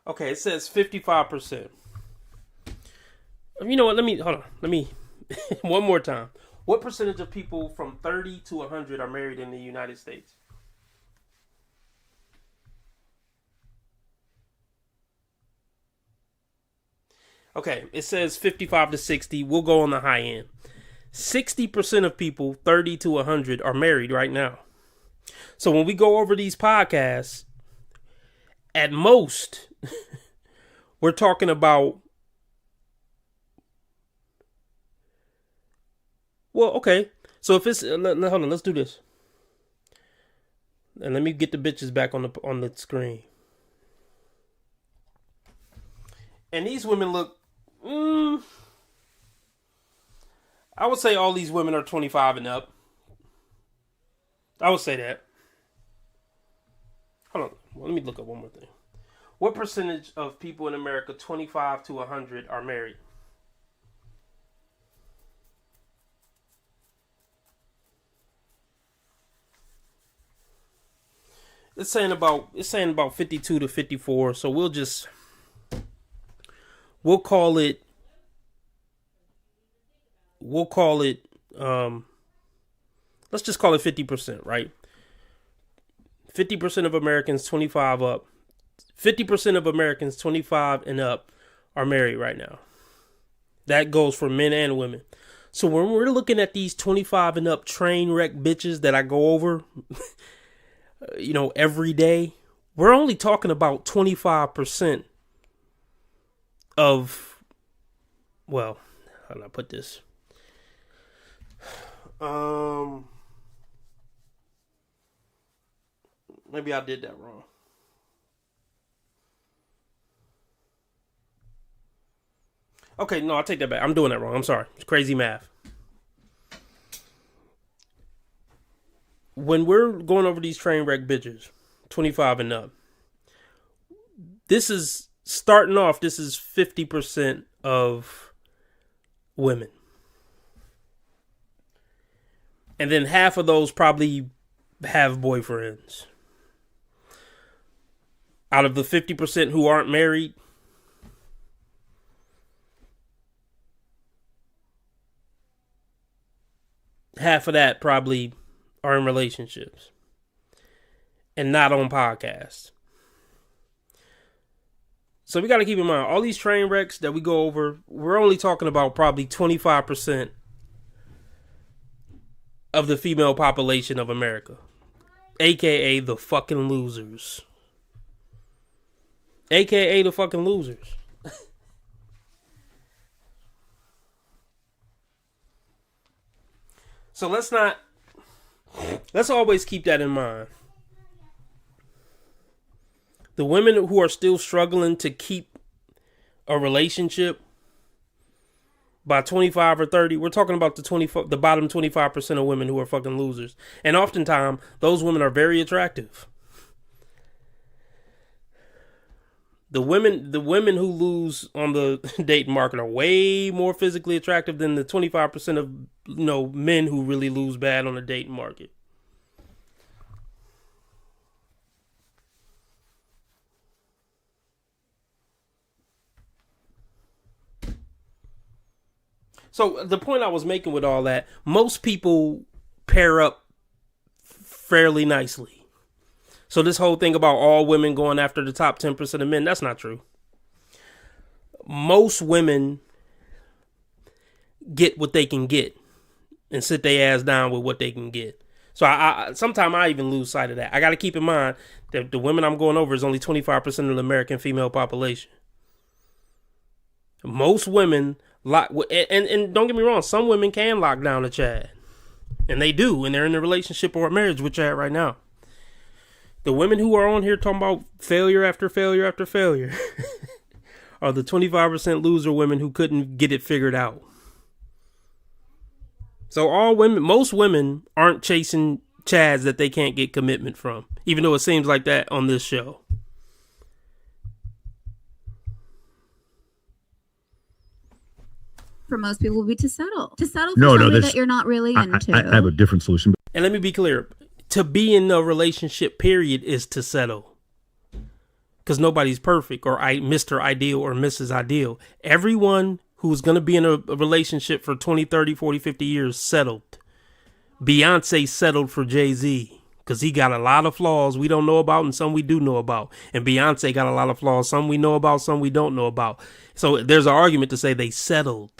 Okay, it says 55%. You know what? Hold on. One more time. What percentage of people from 30 to 100 are married in the United States? Okay, it says 55 to 60. We'll go on the high end. 60% of people 30 to 100 are married right now. So when we go over these podcasts, at most, we're talking about, well, okay. So if it's, hold on, let's do this. And let me get the bitches back on the screen. And these women look, I would say all these women are 25 and up. I would say that. Hold on. Well, let me look up one more thing. What percentage of people in America 25 to 100 are married? It's saying about 52 to 54. So we'll call it let's just call it 50%, right? 50% of Americans 25 up. 50% of Americans 25 and up are married right now. That goes for men and women. So when we're looking at these 25 and up train wreck bitches that I go over, every day, we're only talking about 25% of, well, how do I put this? Maybe I did that wrong. Okay, no, I'll take that back. I'm doing that wrong. I'm sorry. It's crazy math. When we're going over these train wreck bitches, 25 and up, this is starting off, this is 50% of women. And then half of those probably have boyfriends. Out of the 50% who aren't married, half of that probably are in relationships and not on podcasts. So we got to keep in mind, all these train wrecks that we go over, we're only talking about probably 25% of the female population of America, aka the fucking losers. AKA the fucking losers. So let's always keep that in mind. The women who are still struggling to keep a relationship by 25 or 30, we're talking about the bottom 25% of women who are fucking losers. And oftentimes, those women are very attractive. The women who lose on the dating market are way more physically attractive than the 25% of men who really lose bad on the dating market. So the point I was making with all that, most people pair up fairly nicely. So this whole thing about all women going after the top 10% of men, that's not true. Most women get what they can get and sit their ass down with what they can get. So sometimes I even lose sight of that. I got to keep in mind that the women I'm going over is only 25% of the American female population. Most women lock, and don't get me wrong, some women can lock down a Chad. And they do, and they're in a relationship or a marriage with Chad right now. The women who are on here talking about failure after failure after failure are the 25% loser women who couldn't get it figured out. So most women aren't chasing Chads that they can't get commitment from, even though it seems like that on this show. For most people, would be to settle for somebody that you're not really into. I have a different solution. And let me be clear. To be in a relationship, period, is to settle. Because nobody's perfect or Mr. Ideal or Mrs. Ideal. Everyone who's going to be in a relationship for 20, 30, 40, 50 years settled. Beyonce settled for Jay-Z because he got a lot of flaws we don't know about and some we do know about. And Beyonce got a lot of flaws, some we know about, some we don't know about. So there's an argument to say they settled.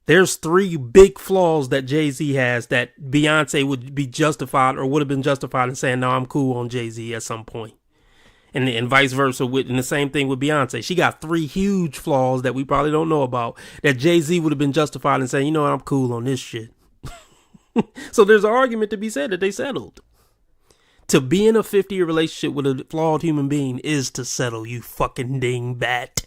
There's 3 big flaws that Jay-Z has that Beyonce would be justified or would have been justified in saying, no, I'm cool on Jay-Z at some point. And vice versa. And the same thing with Beyonce. She got 3 huge flaws that we probably don't know about that Jay-Z would have been justified in saying, you know what, I'm cool on this shit. So there's an argument to be said that they settled. To be in a 50-year relationship with a flawed human being is to settle, you fucking dingbat.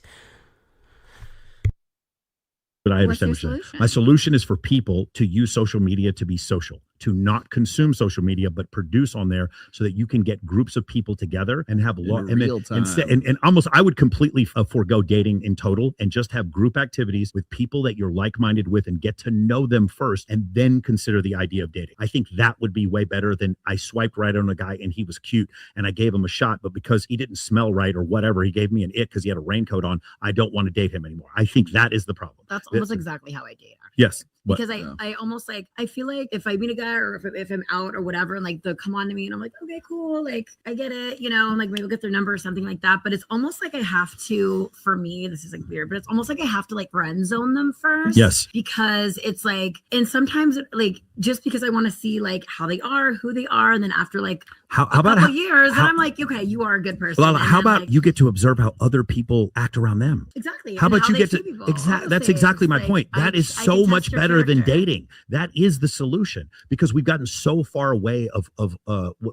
But I understand what you're saying. My solution is for people to use social media to be social, to not consume social media, but produce on there so that you can get groups of people together and have and almost I would completely forego dating in total and just have group activities with people that you're like-minded with and get to know them first and then consider the idea of dating. I think that would be way better than I swiped right on a guy and he was cute and I gave him a shot, but because he didn't smell right or whatever, he gave me an ick because he had a raincoat on. I don't want to date him anymore. I think that is the problem. That's almost exactly how I date. Yes. Because I almost like, I feel like if I meet a guy or if I'm out or whatever, and like they'll come on to me and I'm like, okay, cool. Like I get it, you know, and like maybe we'll get their number or something like that. But it's almost like I have to, for me, this is like weird, but it's almost like I have to like friend zone them first. Yes. Because it's like, and sometimes like, just because I want to see like how they are, who they are. And then after like how a about couple years, then I'm like, okay, you are a good person. Well, how about like, you get to observe how other people act around them? Exactly. How about you get to exactly? That's exactly my point. That is so much better than dating. That is the solution because we've gotten so far away of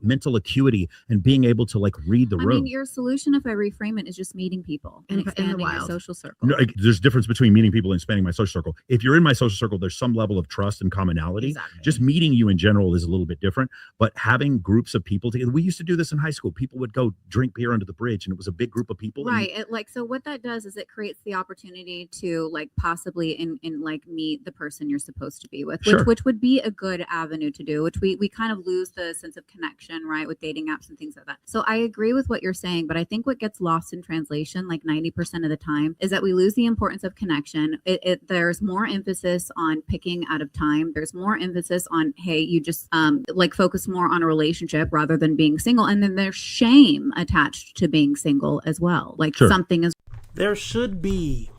mental acuity and being able to like read the room. I mean, your solution, if I reframe it, is just meeting people and expanding your social circle. No, there's a difference between meeting people and expanding my social circle. If you're in my social circle, there's some level of trust and commonality. Exactly. Just meeting you in general is a little bit different, but having groups of people together. We used to do this in high school. People would go drink beer under the bridge and it was a big group of people. Right. So what that does is it creates the opportunity to like possibly in like meet the person you're supposed to be with, Sure. which would be a good avenue to do, which we kind of lose the sense of connection, right, with dating apps and things like that. So I agree with what you're saying, but I think what gets lost in translation like 90% of the time is that we lose the importance of connection. There's more emphasis on picking out of time. There's more emphasis on, hey, you just like focus more on a relationship rather than being single. And then there's shame attached to being single as well. Like Sure. something is There should be.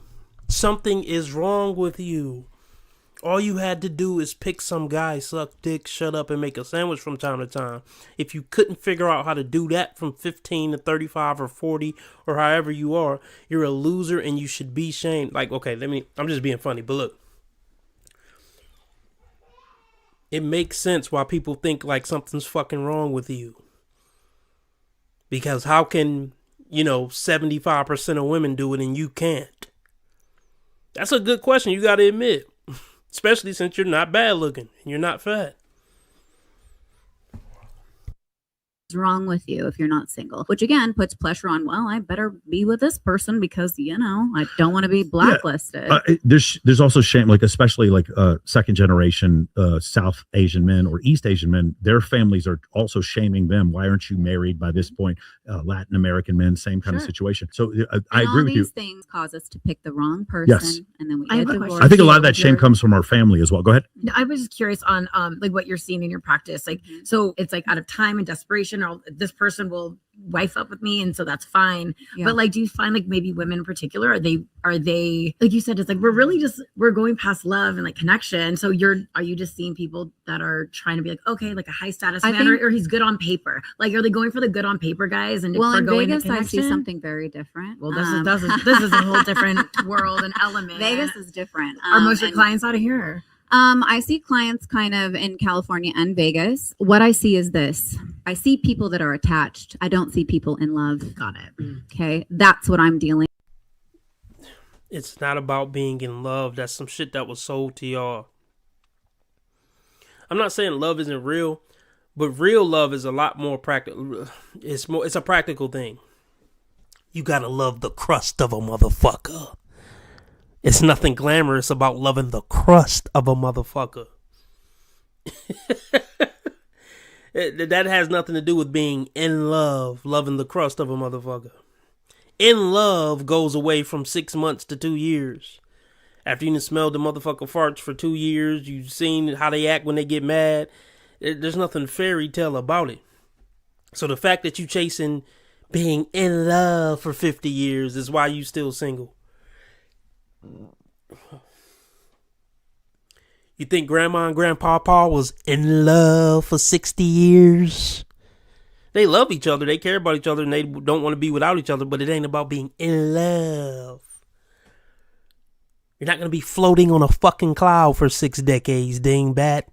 Something is wrong with you. All you had to do is pick some guy, suck dick, shut up, and make a sandwich from time to time. If you couldn't figure out how to do that from 15 to 35 or 40 or however you are, you're a loser and you should be shamed. Like, okay, I'm just being funny, but look. It makes sense why people think like something's fucking wrong with you. Because how can, 75% of women do it and you can't? That's a good question, you got to admit. Especially since you're not bad looking and you're not fat. wrong with you if you're not single, which again puts pressure on, well, I better be with this person because, I don't want to be blacklisted. There's also shame, like especially like second generation South Asian men or East Asian men, their families are also shaming them. Why aren't you married by this point? Latin American men, same kind of situation. So I agree with you. These things cause us to pick the wrong person. Yes. And then we I get have a divorced. question. I think a lot of that shame comes from our family as well. Go ahead. No, I was just curious on like what you're seeing in your practice. Like, so it's like out of time and desperation, or this person will wife up with me, and so that's fine. Yeah. But like, do you find like maybe women in particular, are they like you said, it's like we're going past love and like connection. So are you just seeing people that are trying to be like, okay, like a high status man, or he's good on paper? Like, are they going for the good on paper guys? And Well, in going Vegas, I see something very different. Well, this is a whole different world and element. Vegas is different. Are most of your clients out of here? I see clients kind of in California and Vegas. What I see is this. I see people that are attached. I don't see people in love. Got it. Okay. That's what I'm dealing. It's not about being in love. That's some shit that was sold to y'all. I'm not saying love isn't real, but real love is a lot more practical. It's a practical thing. You gotta love the crust of a motherfucker. It's nothing glamorous about loving the crust of a motherfucker. That has nothing to do with being in love, loving the crust of a motherfucker. In love goes away from 6 months to 2 years. After you smelled the motherfucker farts for 2 years, you've seen how they act when they get mad. There's nothing fairy tale about it. So the fact that you chasing being in love for 50 years is why you still single. You think grandma and grandpapa was in love for 60 years? They love each other, they care about each other, and they don't want to be without each other, but it ain't about being in love. You're not going to be floating on a fucking cloud for 6 decades, dingbat.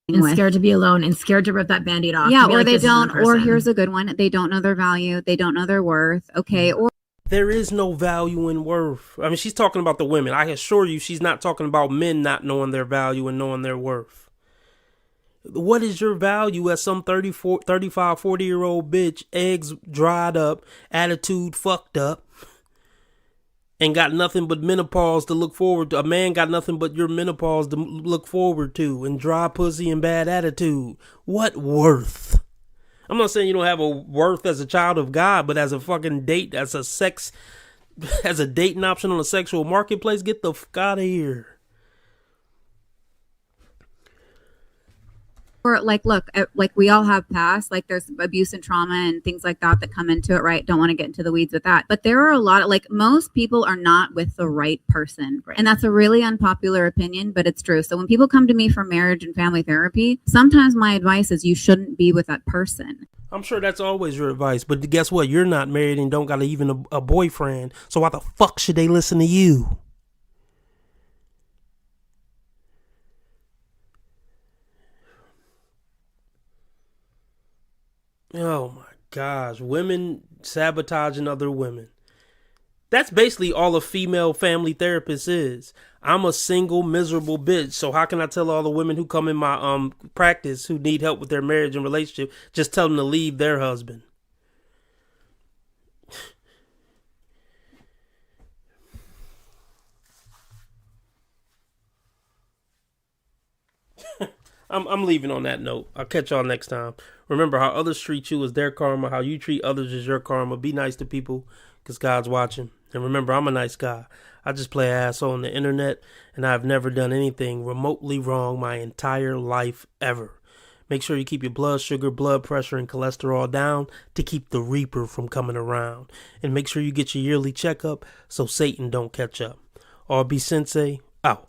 And scared to be alone and scared to rip that Band-Aid off. Yeah, to be or like, they this is one don't, or person. here's a good one. They don't know their value. They don't know their worth. Okay. Or There is no value in worth. I mean, she's talking about the women. I assure you she's not talking about men not knowing their value and knowing their worth. What is your value as some 34, 35, 40-year-old bitch, eggs dried up, attitude fucked up, and got nothing but menopause to look forward to? A man got nothing but your menopause to look forward to, and dry pussy and bad attitude. What worth? I'm not saying you don't have a worth as a child of God, but as a fucking date, as a dating option on a sexual marketplace, get the fuck out of here. Or like, look, like we all have past, like there's abuse and trauma and things like that come into it, right? Don't want to get into the weeds with that. But there are a lot of, like, most people are not with the right person. Right. And that's a really unpopular opinion, but it's true. So when people come to me for marriage and family therapy, sometimes my advice is you shouldn't be with that person. I'm sure that's always your advice, but guess what? You're not married and don't got even a boyfriend. So why the fuck should they listen to you? Oh my gosh, women sabotaging other women. That's basically all a female family therapist is. I'm a single, miserable bitch. So how can I tell all the women who come in my practice who need help with their marriage and relationship, just tell them to leave their husband? I'm leaving on that note. I'll catch y'all next time. Remember, how others treat you is their karma. How you treat others is your karma. Be nice to people because God's watching. And remember, I'm a nice guy. I just play asshole on the internet, and I've never done anything remotely wrong my entire life ever. Make sure you keep your blood sugar, blood pressure, and cholesterol down to keep the reaper from coming around. And make sure you get your yearly checkup so Satan don't catch up. RB Sensei, out.